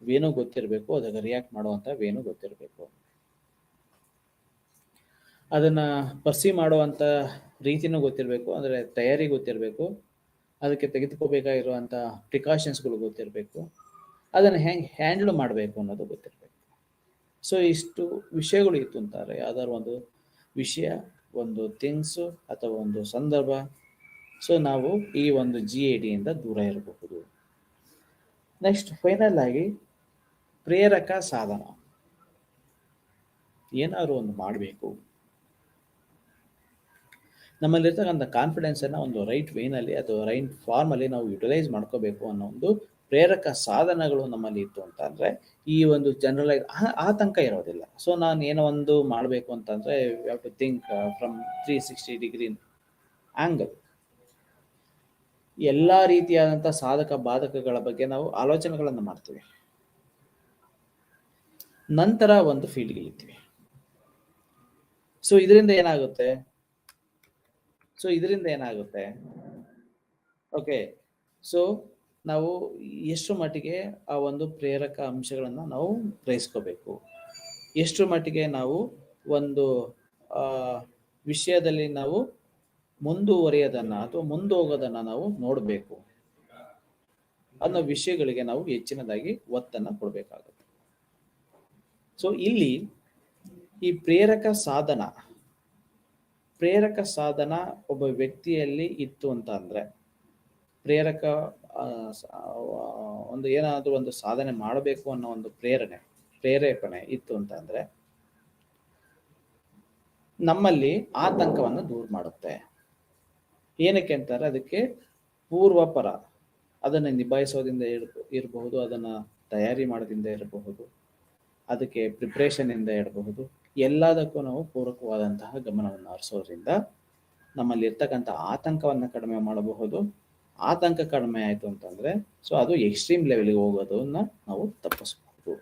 ವೇನು ಗೊತ್ತಿರಬೇಕು, ಅದಕ್ಕೆ ರಿಯಾಕ್ಟ್ ಮಾಡುವಂತ ವೇನು ಗೊತ್ತಿರಬೇಕು, ಅದನ್ನ ಪರ್ಸೀವ್ ಮಾಡುವಂತ ರೀತಿನೂ ಗೊತ್ತಿರಬೇಕು, ಅಂದ್ರೆ ತಯಾರಿ ಗೊತ್ತಿರಬೇಕು, ಅದಕ್ಕೆ ತೆಗೆದುಕೋಬೇಕಾಗಿರುವಂತ ಪ್ರಿಕಾಷನ್ಸ್ಗಳು ಗೊತ್ತಿರಬೇಕು, ಅದನ್ನ ಹೆಂಗ್ ಹ್ಯಾಂಡಲ್ ಮಾಡಬೇಕು ಅನ್ನೋದು ಗೊತ್ತಿರಬೇಕು. ಸೊ ಇಷ್ಟು ವಿಷಯಗಳು ಇತ್ತು ಅಂತಾರೆ. ಯಾವ್ದಾದ್ರು ಒಂದು ವಿಷಯ, ಒಂದು ಥಿಂಗ್ಸು ಅಥವಾ ಒಂದು ಸಂದರ್ಭ, ಸೊ ನಾವು ಈ ಒಂದು GAD ಇಂದ ದೂರ ಇರಬಹುದು. ನೆಕ್ಸ್ಟ್ ಫೈನಲ್ ಆಗಿ ಪ್ರೇರಕ ಸಾಧನ. ಏನಾದ್ರು ಒಂದು ಮಾಡಬೇಕು, ನಮ್ಮಲ್ಲಿರ್ತಕ್ಕಂಥ ಕಾನ್ಫಿಡೆನ್ಸ್ ಅನ್ನ ಒಂದು ರೈಟ್ ವೇನಲ್ಲಿ ಅಥವಾ ರೈಟ್ ಫಾರ್ಮ್ ಅಲ್ಲಿ ನಾವು ಯುಟಿಲೈಸ್ ಮಾಡ್ಕೋಬೇಕು ಅನ್ನೋ ಒಂದು ಪ್ರೇರಕ ಸಾಧನಗಳು ನಮ್ಮಲ್ಲಿ ಇತ್ತು ಅಂತ ಅಂದ್ರೆ ಈ ಒಂದು ಜನರಲೈಸ್ ಆತಂಕ ಇರೋದಿಲ್ಲ. ಸೊ ನಾನು ಏನೋ ಒಂದು ಮಾಡಬೇಕು ಅಂತಂದ್ರೆ you have to think from 360 degree angle. ಎಲ್ಲಾ ರೀತಿಯಾದಂಥ ಸಾಧಕ ಬಾಧಕಗಳ ಬಗ್ಗೆ ನಾವು ಆಲೋಚನೆಗಳನ್ನು ಮಾಡ್ತೀವಿ, ನಂತರ ಒಂದು ಫೀಲ್ಡ್ಗೆ ಇಳಿತೀವಿ. ಸೊ ಇದರಿಂದ ಏನಾಗುತ್ತೆ, ಓಕೆ, ಸೊ ನಾವು ಎಷ್ಟು ಮಟ್ಟಿಗೆ ಆ ಒಂದು ಪ್ರೇರಕ ಅಂಶಗಳನ್ನ ನಾವು ಗ್ರಹಿಸ್ಕೋಬೇಕು, ಎಷ್ಟು ಮಟ್ಟಿಗೆ ನಾವು ಒಂದು ವಿಷಯದಲ್ಲಿ ನಾವು ಮುಂದುವರಿಯೋದನ್ನ ಅಥವಾ ಮುಂದೋಗೋದನ್ನ ನಾವು ನೋಡಬೇಕು ಅನ್ನೋ ವಿಷಯಗಳಿಗೆ ನಾವು ಹೆಚ್ಚಿನದಾಗಿ ಒತ್ತನ್ನ ಕೊಡಬೇಕಾಗುತ್ತೆ. ಸೊ ಇಲ್ಲಿ ಈ ಪ್ರೇರಕ ಸಾಧನ ಒಬ್ಬ ವ್ಯಕ್ತಿಯಲ್ಲಿ ಇತ್ತು ಅಂತ ಅಂದ್ರೆ, ಪ್ರೇರಕ ಒಂದು ಏನಾದ್ರೂ ಒಂದು ಸಾಧನೆ ಮಾಡಬೇಕು ಅನ್ನೋ ಒಂದು ಪ್ರೇರೇಪಣೆ ಇತ್ತು ಅಂತ ಅಂದ್ರೆ ನಮ್ಮಲ್ಲಿ ಆತಂಕವನ್ನು ದೂರ ಮಾಡುತ್ತೆ. ಏನಕ್ಕೆ ಅಂತಾರೆ, ಅದಕ್ಕೆ ಪೂರ್ವಪರ, ಅದನ್ನ ನಿಭಾಯಿಸೋದ್ರಿಂದ ಇರಬಹುದು, ಅದನ್ನ ತಯಾರಿ ಮಾಡೋದ್ರಿಂದ ಇರಬಹುದು, ಅದಕ್ಕೆ ಪ್ರಿಪ್ರೇಷನ್ ಇಂದ ಇರಬಹುದು, ಎಲ್ಲದಕ್ಕೂ ನಾವು ಪೂರಕವಾದಂತಹ ಗಮನವನ್ನು ಹರಿಸೋದ್ರಿಂದ ನಮ್ಮಲ್ಲಿ ಇರ್ತಕ್ಕಂಥ ಆತಂಕವನ್ನ ಕಡಿಮೆ ಮಾಡಬಹುದು. ಆತಂಕ ಕಡಿಮೆ ಆಯ್ತು ಅಂತಂದ್ರೆ ಸೊ ಅದು ಎಕ್ಸ್ಟ್ರೀಮ್ ಲೆವೆಲ್ಗೆ ಹೋಗೋದನ್ನ ನಾವು ತಪ್ಪಿಸಬಹುದು.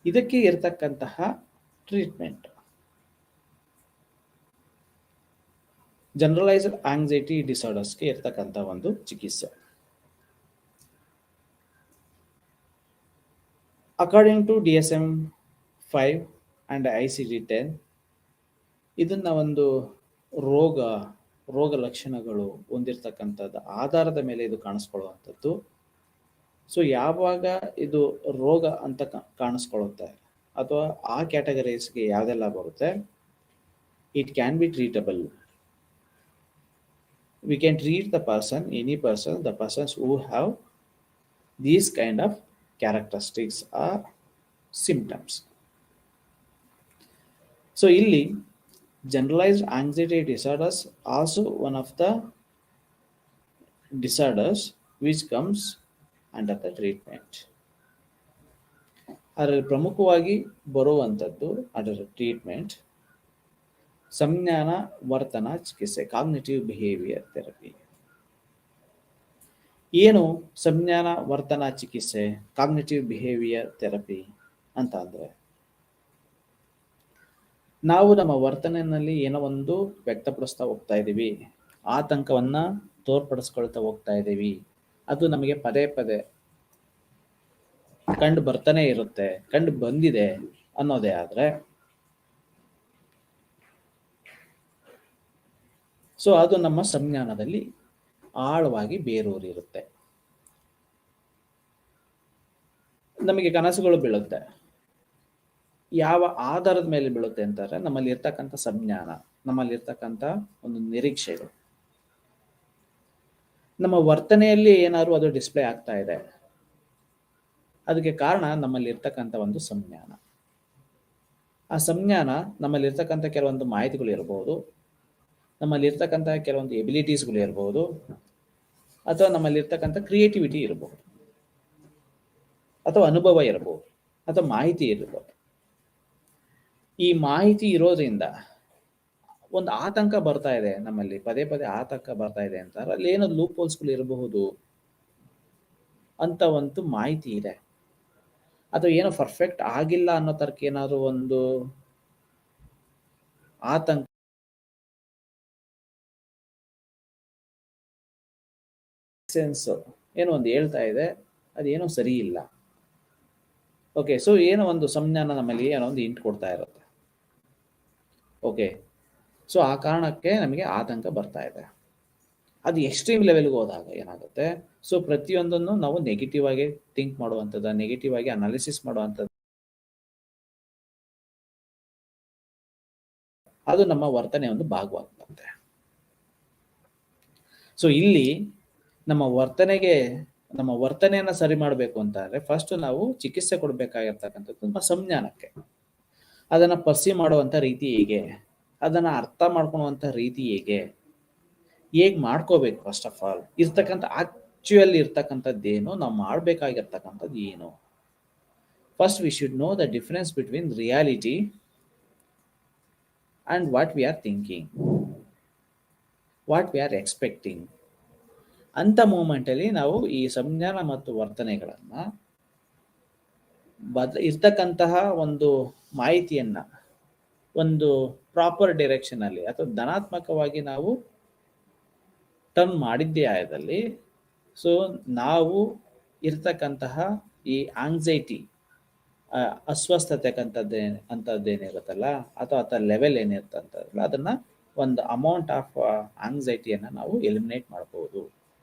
ಇದಕ್ಕೆ ಇರ್ತಕ್ಕಂತಹ ಟ್ರೀಟ್ಮೆಂಟ್ ಜನರಲೈಸ್ಡ್ ಆಂಗ್ಸೈಟಿ ಡಿಸಾರ್ಡರ್ಸ್ಗೆ ಇರ್ತಕ್ಕಂಥ ಒಂದು ಚಿಕಿತ್ಸೆ. According to DSM-5 and ICD-10 ಇದನ್ನ ಒಂದು ರೋಗ ಲಕ್ಷಣಗಳು ಹೊಂದಿರತಕ್ಕಂಥದ್ದು ಆಧಾರದ ಮೇಲೆ ಇದು ಕಾಣಿಸ್ಕೊಳ್ಳುವಂಥದ್ದು. ಸೊ ಯಾವಾಗ ಇದು ರೋಗ ಅಂತ ಕಾಣಿಸ್ಕೊಳ್ಳುತ್ತೆ ಅಥವಾ ಆ ಕ್ಯಾಟಗರೀಸ್ಗೆ ಯಾವ್ದೆಲ್ಲ ಬರುತ್ತೆ, it can be treatable. We can treat the persons who have these kind of characteristics or symptoms. So ಇಲ್ಲಿ generalized anxiety disorders also one of the disorders which comes under the treatment. ಅದರಲ್ಲಿ ಪ್ರಮುಖವಾಗಿ ಬರುವಂಥದ್ದು ಅದರ treatment ಸಂಜ್ಞಾನ ವರ್ತನ ಚಿಕಿತ್ಸೆ, cognitive behaviour therapy. ಏನು ಸಂಜ್ಞಾನ ವರ್ತನ ಚಿಕಿತ್ಸೆ, cognitive behaviour therapy ಅಂತ ಅಂದ್ರೆ, ನಾವು ನಮ್ಮ ವರ್ತನೆಯಲ್ಲಿ ಏನೋ ಒಂದು ವ್ಯಕ್ತಪಡಿಸ್ತಾ ಹೋಗ್ತಾ ಇದ್ದೀವಿ, ಆತಂಕವನ್ನ ತೋರ್ಪಡಿಸ್ಕೊಳ್ತಾ ಹೋಗ್ತಾ ಇದ್ದೀವಿ, ಅದು ನಮಗೆ ಪದೇ ಪದೇ ಕಂಡು ಬರ್ತಾನೆ ಇರುತ್ತೆ, ಕಂಡು ಬಂದಿದೆ ಅನ್ನೋದೇ ಆದ್ರೆ ಸೊ ಅದು ನಮ್ಮ ಸಂಜ್ಞಾನದಲ್ಲಿ ಆಳವಾಗಿ ಬೇರೂರಿರುತ್ತೆ. ನಮಗೆ ಕನಸುಗಳು ಬೀಳುತ್ತೆ. ಯಾವ ಆಧಾರದ ಮೇಲೆ ಬೀಳುತ್ತೆ ಅಂತಾರೆ, ನಮ್ಮಲ್ಲಿ ಇರ್ತಕ್ಕಂಥ ಸಂಜ್ಞಾನ, ನಮ್ಮಲ್ಲಿ ಇರ್ತಕ್ಕಂಥ ಒಂದು ನಿರೀಕ್ಷೆಗಳು, ನಮ್ಮ ವರ್ತನೆಯಲ್ಲಿ ಏನಾದ್ರು ಅದು ಡಿಸ್ಪ್ಲೇ ಆಗ್ತಾ ಇದೆ, ಅದಕ್ಕೆ ಕಾರಣ ನಮ್ಮಲ್ಲಿ ಇರ್ತಕ್ಕಂಥ ಒಂದು ಸಂಜ್ಞಾನ. ಆ ಸಂಜ್ಞಾನ ನಮ್ಮಲ್ಲಿರ್ತಕ್ಕಂಥ ಕೆಲವೊಂದು ಮಾಹಿತಿಗಳು ಇರಬಹುದು, ನಮ್ಮಲ್ಲಿರ್ತಕ್ಕಂಥ ಕೆಲವೊಂದು ಎಬಿಲಿಟೀಸ್ಗಳು ಇರಬಹುದು, ಅಥವಾ ನಮ್ಮಲ್ಲಿರ್ತಕ್ಕಂಥ ಕ್ರಿಯೇಟಿವಿಟಿ ಇರಬಹುದು, ಅಥವಾ ಅನುಭವ ಇರಬಹುದು, ಅಥವಾ ಮಾಹಿತಿ ಇರಬಹುದು. ಈ ಮಾಹಿತಿ ಇರೋದ್ರಿಂದ ಒಂದು ಆತಂಕ ಬರ್ತಾ ಇದೆ, ನಮ್ಮಲ್ಲಿ ಪದೇ ಪದೇ ಆತಂಕ ಬರ್ತಾ ಇದೆ ಅಂತ ಅಲ್ಲಿ ಏನೋ ಲೂಪ್ ಹೋಲ್ಸ್ಗಳು ಇರಬಹುದು ಅಂತ ಒಂದು ಮಾಹಿತಿ ಇದೆ, ಅಥವಾ ಏನೋ ಪರ್ಫೆಕ್ಟ್ ಆಗಿಲ್ಲ ಅನ್ನೋ ತರಕ ಏನಾದ್ರು ಒಂದು ಆತಂಕ ಸೆನ್ಸ್ ಏನೋ ಒಂದು ಹೇಳ್ತಾ ಇದೆ, ಅದೇನೋ ಸರಿ ಇಲ್ಲ. ಓಕೆ, ಸೊ ಏನೋ ಒಂದು ಸಂಜ್ಞಾನ ನಮ್ಮಲ್ಲಿ ಏನೋ ಒಂದು ಇಂಟ್ ಕೊಡ್ತಾ ಇರುತ್ತೆ. ಓಕೆ, ಸೊ ಆ ಕಾರಣಕ್ಕೆ ನಮಗೆ ಆತಂಕ ಬರ್ತಾ ಇದೆ. ಅದು ಎಕ್ಸ್ಟ್ರೀಮ್ ಲೆವೆಲ್ಗೆ ಹೋದಾಗ ಏನಾಗುತ್ತೆ, ಸೊ ಪ್ರತಿಯೊಂದನ್ನು ನಾವು ನೆಗೆಟಿವ್ ಆಗಿ ಥಿಂಕ್ ಮಾಡುವಂಥದ್ದು, ನೆಗೆಟಿವ್ ಆಗಿ ಅನಾಲಿಸಿಸ್ ಮಾಡುವಂಥದ್ದು, ಅದು ನಮ್ಮ ವರ್ತನೆ ಒಂದು ಭಾಗವಾಗುತ್ತೆ. ಸೊ ಇಲ್ಲಿ ನಮ್ಮ ವರ್ತನೆಯನ್ನ ಸರಿ ಮಾಡಬೇಕು ಅಂತಂದ್ರೆ ಫಸ್ಟ್ ನಾವು ಚಿಕಿತ್ಸೆ ಕೊಡ್ಬೇಕಾಗಿರ್ತಕ್ಕಂಥದ್ದು ನಮ್ಮ ಸಂಜ್ಞಾನಕ್ಕೆ. ಅದನ್ನ ಪರ್ಸೀವ್ ಮಾಡುವಂತ ರೀತಿ ಹೇಗೆ, ಅದನ್ನ ಅರ್ಥ ಮಾಡ್ಕೊಳ್ಳುವಂತ ರೀತಿ ಹೇಗ್ ಮಾಡ್ಕೋಬೇಕು, ಫಸ್ಟ್ ಆಫ್ ಆಲ್ ಇರ್ತಕ್ಕಂಥ ಆಕ್ಚುಯಲ್ ಇರ್ತಕ್ಕಂಥದ್ದೇನು, ನಾವು ಮಾಡ್ಬೇಕಾಗಿರ್ತಕ್ಕಂಥದ್ದು ಏನು. First we should know the difference between reality and what we are thinking, what we are expecting. ಅಂತ ಮೂಮೆಂಟಲ್ಲಿ ನಾವು ಈ ಸಂಜ್ಞಾನ ಮತ್ತು ವರ್ತನೆಗಳನ್ನ ಇರ್ತಕ್ಕಂತಹ ಒಂದು ಮಾಹಿತಿಯನ್ನ ಒಂದು ಪ್ರಾಪರ್ ಡೈರೆಕ್ಷನ್ ಅಲ್ಲಿ ಅಥವಾ ಧನಾತ್ಮಕವಾಗಿ ನಾವು ಟರ್ನ್ ಮಾಡಿದ್ದೇ ಆಯದಲ್ಲಿ, ಸೊ ನಾವು ಇರ್ತಕ್ಕಂತಹ ಈ ಆಂಗ್ಸೈಟಿ, ಅಸ್ವಸ್ಥತೆ ಅಂತದ್ದೇನಿರುತ್ತಲ್ಲ, ಅಥವಾ ಅಥ ಲೆವೆಲ್ ಏನಿರ್ತಂತಲ್ಲ, ಅದನ್ನ ಒಂದು ಅಮೌಂಟ್ ಆಫ್ ಆಂಗ್ಸೈಟಿಯನ್ನ ನಾವು ಎಲಿಮಿನೇಟ್ ಮಾಡಬಹುದು,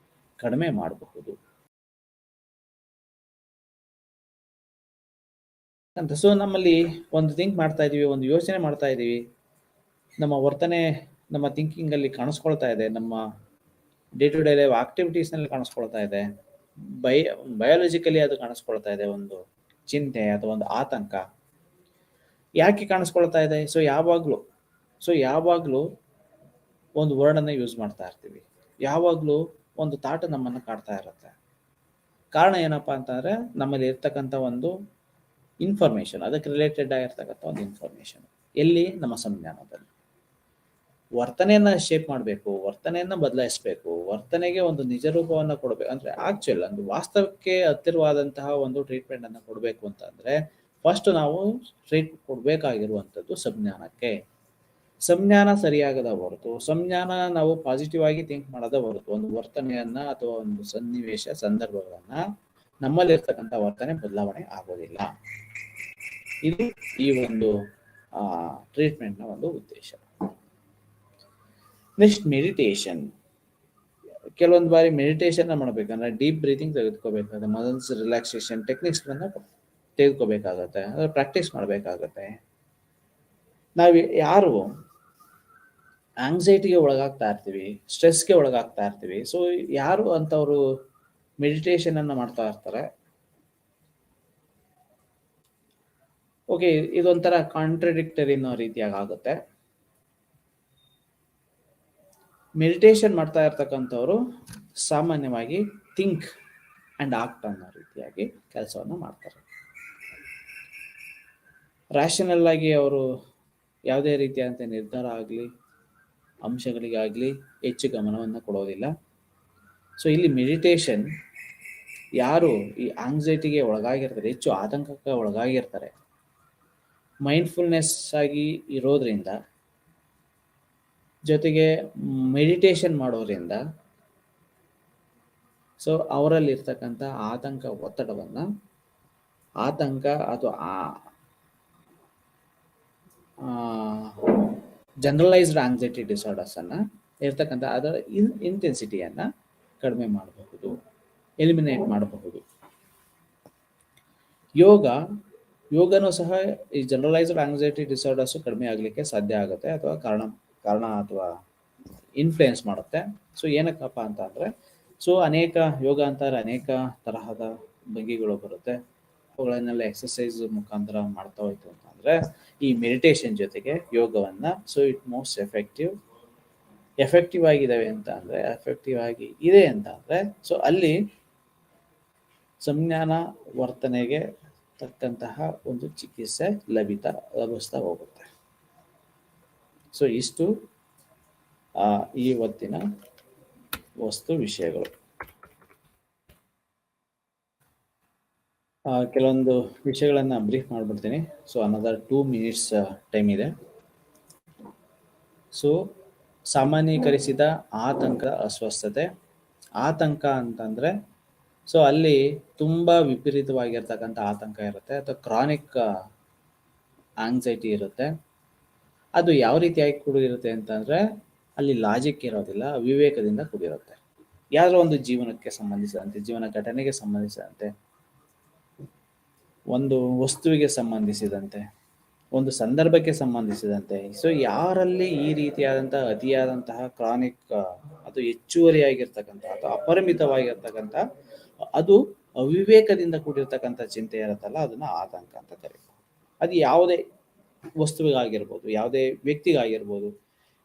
ಕಡಿಮೆ ಮಾಡಬಹುದು ಅಂತ. ಸೊ ನಮ್ಮಲ್ಲಿ ಒಂದು ಥಿಂಕ್ ಮಾಡ್ತಾ ಇದೀವಿ, ಒಂದು ಯೋಚನೆ ಮಾಡ್ತಾ ಇದೀವಿ, ನಮ್ಮ ವರ್ತನೆ ನಮ್ಮ ಥಿಂಕಿಂಗ್ ಅಲ್ಲಿ ಕಾಣಿಸ್ಕೊಳ್ತಾ ಇದೆ, ನಮ್ಮ day to day life activities ನಲ್ಲಿ ಕಾಣಿಸ್ಕೊಳ್ತಾ ಇದೆ, ಬಯಾಲಜಿಕಲಿ ಅದು ಕಾಣಿಸ್ಕೊಳ್ತಾ ಇದೆ, ಒಂದು ಚಿಂತೆ ಅಥವಾ ಒಂದು ಆತಂಕ. ಯಾಕೆ ಕಾಣಿಸ್ಕೊಳ್ತಾ ಇದೆ? ಸೊ ಯಾವಾಗ್ಲೂ ಒಂದು ವರ್ಡನ್ನ ಯೂಸ್ ಮಾಡ್ತಾ ಇರ್ತೀವಿ, ಯಾವಾಗ್ಲೂ ಒಂದು ಥಾಟ್ ನಮ್ಮನ್ನ ಕಾಡ್ತಾ ಇರುತ್ತೆ. ಕಾರಣ ಏನಪ್ಪಾ ಅಂತಂದ್ರೆ ನಮ್ಮಲ್ಲಿ ಇರ್ತಕ್ಕಂಥ ಒಂದು ಇನ್ಫಾರ್ಮೇಶನ್, ಅದಕ್ಕೆ ರಿಲೇಟೆಡ್ ಆಗಿರ್ತಕ್ಕಂಥ ಒಂದು ಇನ್ಫಾರ್ಮೇಶನ್ ಎಲ್ಲಿ, ನಮ್ಮ ಸಂಜ್ಞಾನದಲ್ಲಿ. ವರ್ತನೆಯನ್ನ ಶೇಪ್ ಮಾಡಬೇಕು, ವರ್ತನೆಯನ್ನ ಬದಲಾಯಿಸಬೇಕು, ವರ್ತನೆಗೆ ಒಂದು ನಿಜ ರೂಪವನ್ನ ಕೊಡಬೇಕು ಅಂದ್ರೆ ಆಕ್ಚುಯಲ್ ಒಂದು ವಾಸ್ತವಕ್ಕೆ ಹತ್ತಿರವಾದಂತಹ ಒಂದು ಟ್ರೀಟ್ಮೆಂಟ್ ಅನ್ನ ಕೊಡಬೇಕು ಅಂತಂದ್ರೆ ಫಸ್ಟ್ ನಾವು ಟ್ರೀಟ್ಮೆಂಟ್ ಕೊಡ್ಬೇಕಾಗಿರುವಂಥದ್ದು ಸಂಜ್ಞಾನಕ್ಕೆ. ಸಂಜ್ಞಾನ ಸರಿಯಾಗದ ಹೊರತು, ಸಂಜ್ಞಾನ ನಾವು ಪಾಸಿಟಿವ್ ಆಗಿ ಥಿಂಕ್ ಮಾಡದ ಹೊರತು ಒಂದು ವರ್ತನೆಯನ್ನ ಅಥವಾ ಒಂದು ಸನ್ನಿವೇಶ ಸಂದರ್ಭಗಳನ್ನ ನಮ್ಮಲ್ಲಿರ್ತಕ್ಕಂಥ ವರ್ತನೆ ಬದಲಾವಣೆ ಆಗೋದಿಲ್ಲ. ಇದು ಈ ಒಂದು ಟ್ರೀಟ್ಮೆಂಟ್ ನ ಒಂದು ಉದ್ದೇಶ. Next meditation. ಕೆಲವೊಂದು ಬಾರಿ ಮೆಡಿಟೇಷನ್ ಮಾಡಬೇಕಂದ್ರೆ ಡೀಪ್ ಬ್ರೀತಿಂಗ್ ತೆಗೆದುಕೋಬೇಕಾಗುತ್ತೆ, ಮಸಲ್ಸ್ ರಿಲ್ಯಾಕ್ಸೇಷನ್ ಟೆಕ್ನಿಕ್ಸ್ ತೆಗೆದುಕೋಬೇಕಾಗತ್ತೆ, ಅಂದ್ರೆ ಪ್ರಾಕ್ಟೀಸ್ ಮಾಡಬೇಕಾಗತ್ತೆ. ನಾವು ಯಾರು ಆಂಗ್ಸೈಟಿಗೆ ಒಳಗಾಗ್ತಾ ಇರ್ತೀವಿ, ಸ್ಟ್ರೆಸ್ಗೆ ಒಳಗಾಗ್ತಾ ಇರ್ತೀವಿ, ಸೊ ಯಾರು ಅಂತವ್ರು ಮೆಡಿಟೇಷನ್ ಅನ್ನ ಮಾಡ್ತಾ ಇರ್ತಾರೆ, ಓಕೆ, ಇದೊಂಥರ ಕಾಂಟ್ರಡಿಕ್ಟರಿ ಅನ್ನೋ ರೀತಿಯಾಗಿ ಆಗುತ್ತೆ. ಮೆಡಿಟೇಷನ್ ಮಾಡ್ತಾ ಇರ್ತಕ್ಕಂಥವ್ರು ಸಾಮಾನ್ಯವಾಗಿ ಥಿಂಕ್ ಅಂಡ್ ಆಕ್ಟ್ ಅನ್ನೋ ರೀತಿಯಾಗಿ ಕೆಲಸವನ್ನು ಮಾಡ್ತಾರೆ. ರ್ಯಾಷನಲ್ ಆಗಿ ಅವರು ಯಾವುದೇ ರೀತಿಯಾದಂಥ ನಿರ್ಧಾರ ಆಗಲಿ ಅಂಶಗಳಿಗಾಗಲಿ ಹೆಚ್ಚು ಗಮನವನ್ನು ಕೊಡೋದಿಲ್ಲ. ಸೊ ಇಲ್ಲಿ ಮೆಡಿಟೇಷನ್ ಯಾರು ಈ ಆಂಗ್ಸೈಟಿಗೆ ಒಳಗಾಗಿರ್ತಾರೆ, ಹೆಚ್ಚು ಆತಂಕಕ್ಕೆ ಒಳಗಾಗಿರ್ತಾರೆ, ಮೈಂಡ್ಫುಲ್ನೆಸ್ ಆಗಿ ಇರೋದ್ರಿಂದ ಜೊತೆಗೆ ಮೆಡಿಟೇಷನ್ ಮಾಡೋದ್ರಿಂದ ಸೊ ಅವರಲ್ಲಿ ಇರ್ತಕ್ಕಂಥ ಆತಂಕ ಒತ್ತಡವನ್ನ, ಆತಂಕ ಅಥವಾ ಜನರಲೈಸ್ಡ್ ಆಂಗ್ಸೈಟಿ ಡಿಸಾರ್ಡರ್ಸ್ ಅನ್ನ ಇರ್ತಕ್ಕಂಥ ಅದರ ಇಂಟೆನ್ಸಿಟಿಯನ್ನ ಕಡಿಮೆ ಮಾಡಬಹುದು, ಎಲಿಮಿನೇಟ್ ಮಾಡಬಹುದು. ಯೋಗನೂ ಸಹ ಈ ಜನರಲೈಸ್ಡ್ ಆಂಗ್ಸೈಟಿ ಡಿಸಾರ್ಡರ್ಸ್ ಕಡಿಮೆ ಆಗ್ಲಿಕ್ಕೆ ಸಾಧ್ಯ ಆಗುತ್ತೆ, ಅಥವಾ ಕಾರಣ ಅಥವಾ ಇನ್ಫ್ಲುಯೆನ್ಸ್ ಮಾಡುತ್ತೆ. ಸೊ ಏನಕ್ಕಪ್ಪ ಅಂತ ಅಂದ್ರೆ, ಸೊ ಅನೇಕ ಯೋಗ ಅಂತಾರೆ, ಅನೇಕ ತರಹದ ಬಗೆಗಳು ಬರುತ್ತೆ. ಅವುಗಳನ್ನೆಲ್ಲ ಎಕ್ಸರ್ಸೈಸ್ ಮುಖಾಂತರ ಮಾಡ್ತಾ ಹೋಯ್ತು ಅಂತಂದ್ರೆ ಅಂತಂದ್ರೆ ಈ ಮೆಡಿಟೇಷನ್ ಜೊತೆಗೆ ಯೋಗವನ್ನ, ಸೊ ಇಟ್ ಮೋಸ್ಟ್ ಎಫೆಕ್ಟಿವ್ ಆಗಿದ್ದಾವೆ ಅಂತ ಅಂದ್ರೆ, ಎಫೆಕ್ಟಿವ್ ಆಗಿ ಇದೆ ಅಂತ ಅಂದ್ರೆ, ಸೊ ಅಲ್ಲಿ ಸಂಜ್ಞಾನ ವರ್ತನೆಗೆ ತಕ್ಕಂತಹ ಒಂದು ಚಿಕಿತ್ಸೆ ಲಭಿಸ್ತಾ ಹೋಗುತ್ತೆ. ಸೊ ಇಷ್ಟು ಇವತ್ತಿನ ವಸ್ತು ವಿಷಯಗಳು. ಕೆಲವೊಂದು ವಿಷಯಗಳನ್ನ ಬ್ರೀಫ್ ಮಾಡ್ಬಿಡ್ತೀನಿ. ಸೊ ಅನದರ್ 2 minutes ಟೈಮ್ ಇದೆ. ಸೊ ಸಾಮಾನ್ಯೀಕರಿಸಿದ ಆತಂಕ, ಅಸ್ವಸ್ಥತೆ. ಆತಂಕ ಅಂತಂದ್ರೆ ಸೊ ಅಲ್ಲಿ ತುಂಬಾ ವಿಪರೀತವಾಗಿರ್ತಕ್ಕಂಥ ಆತಂಕ ಇರುತ್ತೆ, ಅಥವಾ ಕ್ರಾನಿಕ್ ಆಂಗ್ಸೈಟಿ ಇರುತ್ತೆ. ಅದು ಯಾವ ರೀತಿಯಾಗಿ ಕೂಡಿರುತ್ತೆ ಅಂತಂದ್ರೆ ಅಲ್ಲಿ ಲಾಜಿಕ್ ಇರೋದಿಲ್ಲ, ವಿವೇಕದಿಂದ ಕೂಡಿರುತ್ತೆ. ಯಾವ್ದೋ ಒಂದು ಜೀವನಕ್ಕೆ ಸಂಬಂಧಿಸಿದಂತೆ, ಜೀವನ ಘಟನೆಗೆ ಸಂಬಂಧಿಸಿದಂತೆ, ಒಂದು ವಸ್ತುವಿಗೆ ಸಂಬಂಧಿಸಿದಂತೆ, ಒಂದು ಸಂದರ್ಭಕ್ಕೆ ಸಂಬಂಧಿಸಿದಂತೆ. ಸೊ ಯಾರಲ್ಲಿ ಈ ರೀತಿಯಾದಂತಹ ಅತಿಯಾದಂತಹ ಕ್ರಾನಿಕ್ ಅದು ಹೆಚ್ಚುವರಿಯಾಗಿರ್ತಕ್ಕಂಥ ಅಥವಾ ಅಪರಿಮಿತವಾಗಿರ್ತಕ್ಕಂಥ ಅದು ಅವಿವೇಕದಿಂದ ಕೂಡಿರ್ತಕ್ಕಂಥ ಚಿಂತೆ ಇರುತ್ತಲ್ಲ, ಅದನ್ನ ಆತಂಕ ಅಂತ ಕರೀತಾರೆ. ಅದು ಯಾವುದೇ ವಸ್ತುವಿಗಾಗಿರ್ಬೋದು, ಯಾವುದೇ ವ್ಯಕ್ತಿಗಾಗಿರ್ಬೋದು,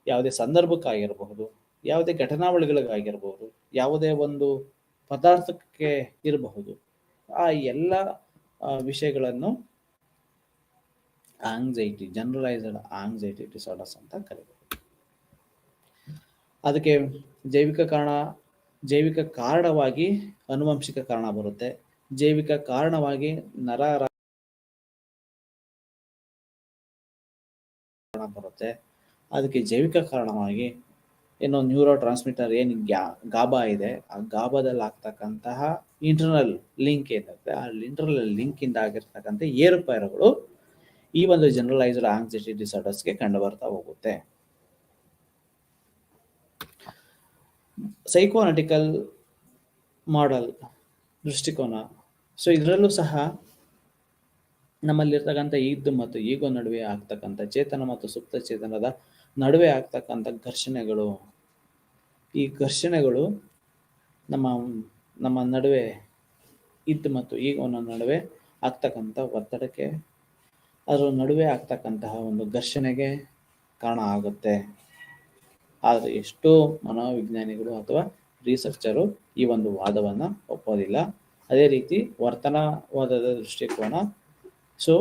ಯಾವುದೇ ಸಂದರ್ಭಕ್ಕಾಗಿರಬಹುದು, ಯಾವುದೇ ಘಟನಾವಳಿಗಳಿಗಾಗಿರ್ಬೋದು, ಯಾವುದೇ ಒಂದು ಪದಾರ್ಥಕ್ಕೆ ಇರಬಹುದು. ಆ ಎಲ್ಲ ವಿಷಯಗಳನ್ನು ಆಂಗ್ಸೈಟಿ, ಜನರಲೈಸ್ಡ್ ಆಂಗ್ಸೈಟಿ ಡಿಸಾರ್ಡರ್ಸ್ ಅಂತ ಕರೀತಾರೆ. ಅದಕ್ಕೆ ಜೈವಿಕ ಕಾರಣವಾಗಿ ಆನುವಂಶಿಕ ಕಾರಣ ಬರುತ್ತೆ, ಜೈವಿಕ ಕಾರಣವಾಗಿ ನರ ಬರುತ್ತೆ. ಅದಕ್ಕೆ ಜೈವಿಕ ಕಾರಣವಾಗಿ ಏನೋ ನ್ಯೂರೋ ಟ್ರಾನ್ಸ್ಮಿಟರ್ ಏನು ಗಾಬಾ ಇದೆ, ಆ ಗಾಬಾದಲ್ಲಿ ಆಗ್ತಕ್ಕಂತಹ ಇಂಟರ್ನಲ್ ಲಿಂಕ್ ಏನಿರುತ್ತೆ, ಆ ಇಂಟರ್ನಲ್ ಲಿಂಕ್ ಇಂದ ಆಗಿರ್ತಕ್ಕಂಥ ಏರುಪೇರುಗಳು ಈ ಒಂದು ಜನರಲೈಸ್ಡ್ ಆಂಗ್ಸೈಟಿ ಡಿಸಾರ್ಡರ್ಸ್ಗೆ ಕಂಡು ಬರ್ತಾ ಹೋಗುತ್ತೆ. ಸೈಕೋಅನಾಲಿಟಿಕಲ್ ಮಾಡೆಲ್ ದೃಷ್ಟಿಕೋನ. ಸೊ ಇದರಲ್ಲೂ ಸಹ ನಮ್ಮಲ್ಲಿರ್ತಕ್ಕಂಥ ಇದ್ದು ಮತ್ತು ಈಗೋ ನಡುವೆ ಆಗ್ತಕ್ಕಂಥ ಚೇತನ ಮತ್ತು ಸುಪ್ತ ಚೇತನದ ನಡುವೆ ಆಗ್ತಕ್ಕಂಥ ಘರ್ಷಣೆಗಳು, ಈ ಘರ್ಷಣೆಗಳು ನಮ್ಮ ನಡುವೆ ಇದ್ದು ಮತ್ತು ಈಗೋನ ನಡುವೆ ಆಗ್ತಕ್ಕಂಥ ಒತ್ತಡಕ್ಕೆ, ಅದರ ನಡುವೆ ಆಗ್ತಕ್ಕಂತಹ ಒಂದು ಘರ್ಷಣೆಗೆ ಕಾರಣ ಆಗುತ್ತೆ. ಆದರೆ ಎಷ್ಟೋ ಮನೋವಿಜ್ಞಾನಿಗಳು ಅಥವಾ ರಿಸರ್ಚರು ಈ ಒಂದು ವಾದವನ್ನ ಒಪ್ಪೋದಿಲ್ಲ. ಅದೇ ರೀತಿ ವರ್ತನವಾದದ ದೃಷ್ಟಿಕೋನ. ಸೊ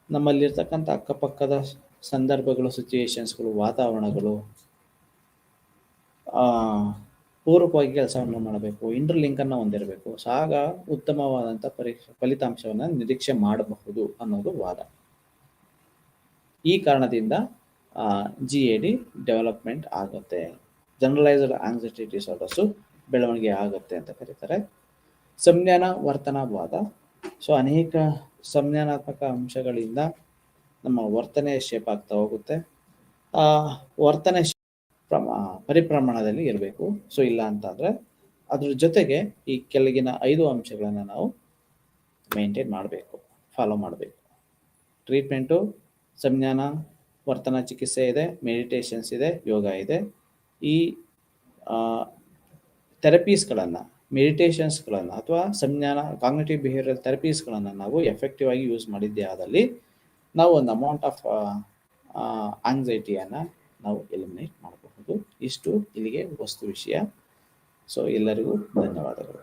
ನಮ್ಮಲ್ಲಿರ್ತಕ್ಕಂಥ ಅಕ್ಕಪಕ್ಕದ ಸಂದರ್ಭಗಳು, ಸಿಚುಯೇಷನ್ಸ್ಗಳು, ವಾತಾವರಣಗಳು ಪೂರಕವಾಗಿ ಕೆಲಸವನ್ನು ಮಾಡಬೇಕು, ಇಂಟರ್ ಲಿಂಕ್ ಅನ್ನ ಹೊಂದಿರಬೇಕು, ಆಗ ಉತ್ತಮವಾದಂಥ ಫಲಿತಾಂಶವನ್ನ ನಿರೀಕ್ಷೆ ಮಾಡಬಹುದು ಅನ್ನೋದು ವಾದ. ಈ ಕಾರಣದಿಂದ GAD ಡೆವಲಪ್ಮೆಂಟ್ ಆಗುತ್ತೆ, ಜನರಲೈಸ್ಡ್ ಆಂಗ್ಸೈಟಿ ಡಿಸಾರ್ಡರ್ಸು ಬೆಳವಣಿಗೆ ಆಗುತ್ತೆ ಅಂತ ಕರೀತಾರೆ. ಸಂಜ್ಞಾನ ವರ್ತನವಾದ. ಸೊ ಅನೇಕ ಸಂಜ್ಞಾನಾತ್ಮಕ ಅಂಶಗಳಿಂದ ನಮ್ಮ ವರ್ತನೆ ಶೇಪ್ ಆಗ್ತಾ ಹೋಗುತ್ತೆ. ಆ ವರ್ತನೆ ಪರಿಪ್ರಮಾಣದಲ್ಲಿ ಇರಬೇಕು. ಸೊ ಇಲ್ಲ ಅಂತಂದ್ರೆ ಅದ್ರ ಜೊತೆಗೆ ಈ ಕೆಳಗಿನ 5 ಅಂಶಗಳನ್ನು ನಾವು ಮೇಂಟೈನ್ ಮಾಡಬೇಕು, ಫಾಲೋ ಮಾಡಬೇಕು. ಟ್ರೀಟ್ಮೆಂಟು ಸಂಜ್ಞಾನ ವರ್ತನ ಚಿಕಿತ್ಸೆ ಇದೆ, ಮೆಡಿಟೇಷನ್ಸ್ ಇದೆ, ಯೋಗ ಇದೆ. ಈ ಥೆರಪೀಸ್ಗಳನ್ನು, ಮೆಡಿಟೇಷನ್ಸ್ಗಳನ್ನು ಅಥವಾ ಸಂಜ್ಞಾನ ಕಾಗ್ನಿಟಿವ್ ಬಿಹೇವಿಯರಲ್ ಥೆರಪೀಸ್ಗಳನ್ನು ನಾವು ಎಫೆಕ್ಟಿವ್ ಆಗಿ ಯೂಸ್ ಮಾಡಿದ್ದೇ ಆದಲ್ಲಿ ನಾವು ಒಂದು ಅಮೌಂಟ್ ಆಫ್ ಆಂಗ್ಸೈಟಿಯನ್ನು ನಾವು ಎಲಿಮಿನೇಟ್ ಮಾಡಬಹುದು. ಇಷ್ಟು ಇಲ್ಲಿಗೆ ವಸ್ತು ವಿಷಯ. ಸೊ ಎಲ್ಲರಿಗೂ ಧನ್ಯವಾದಗಳು.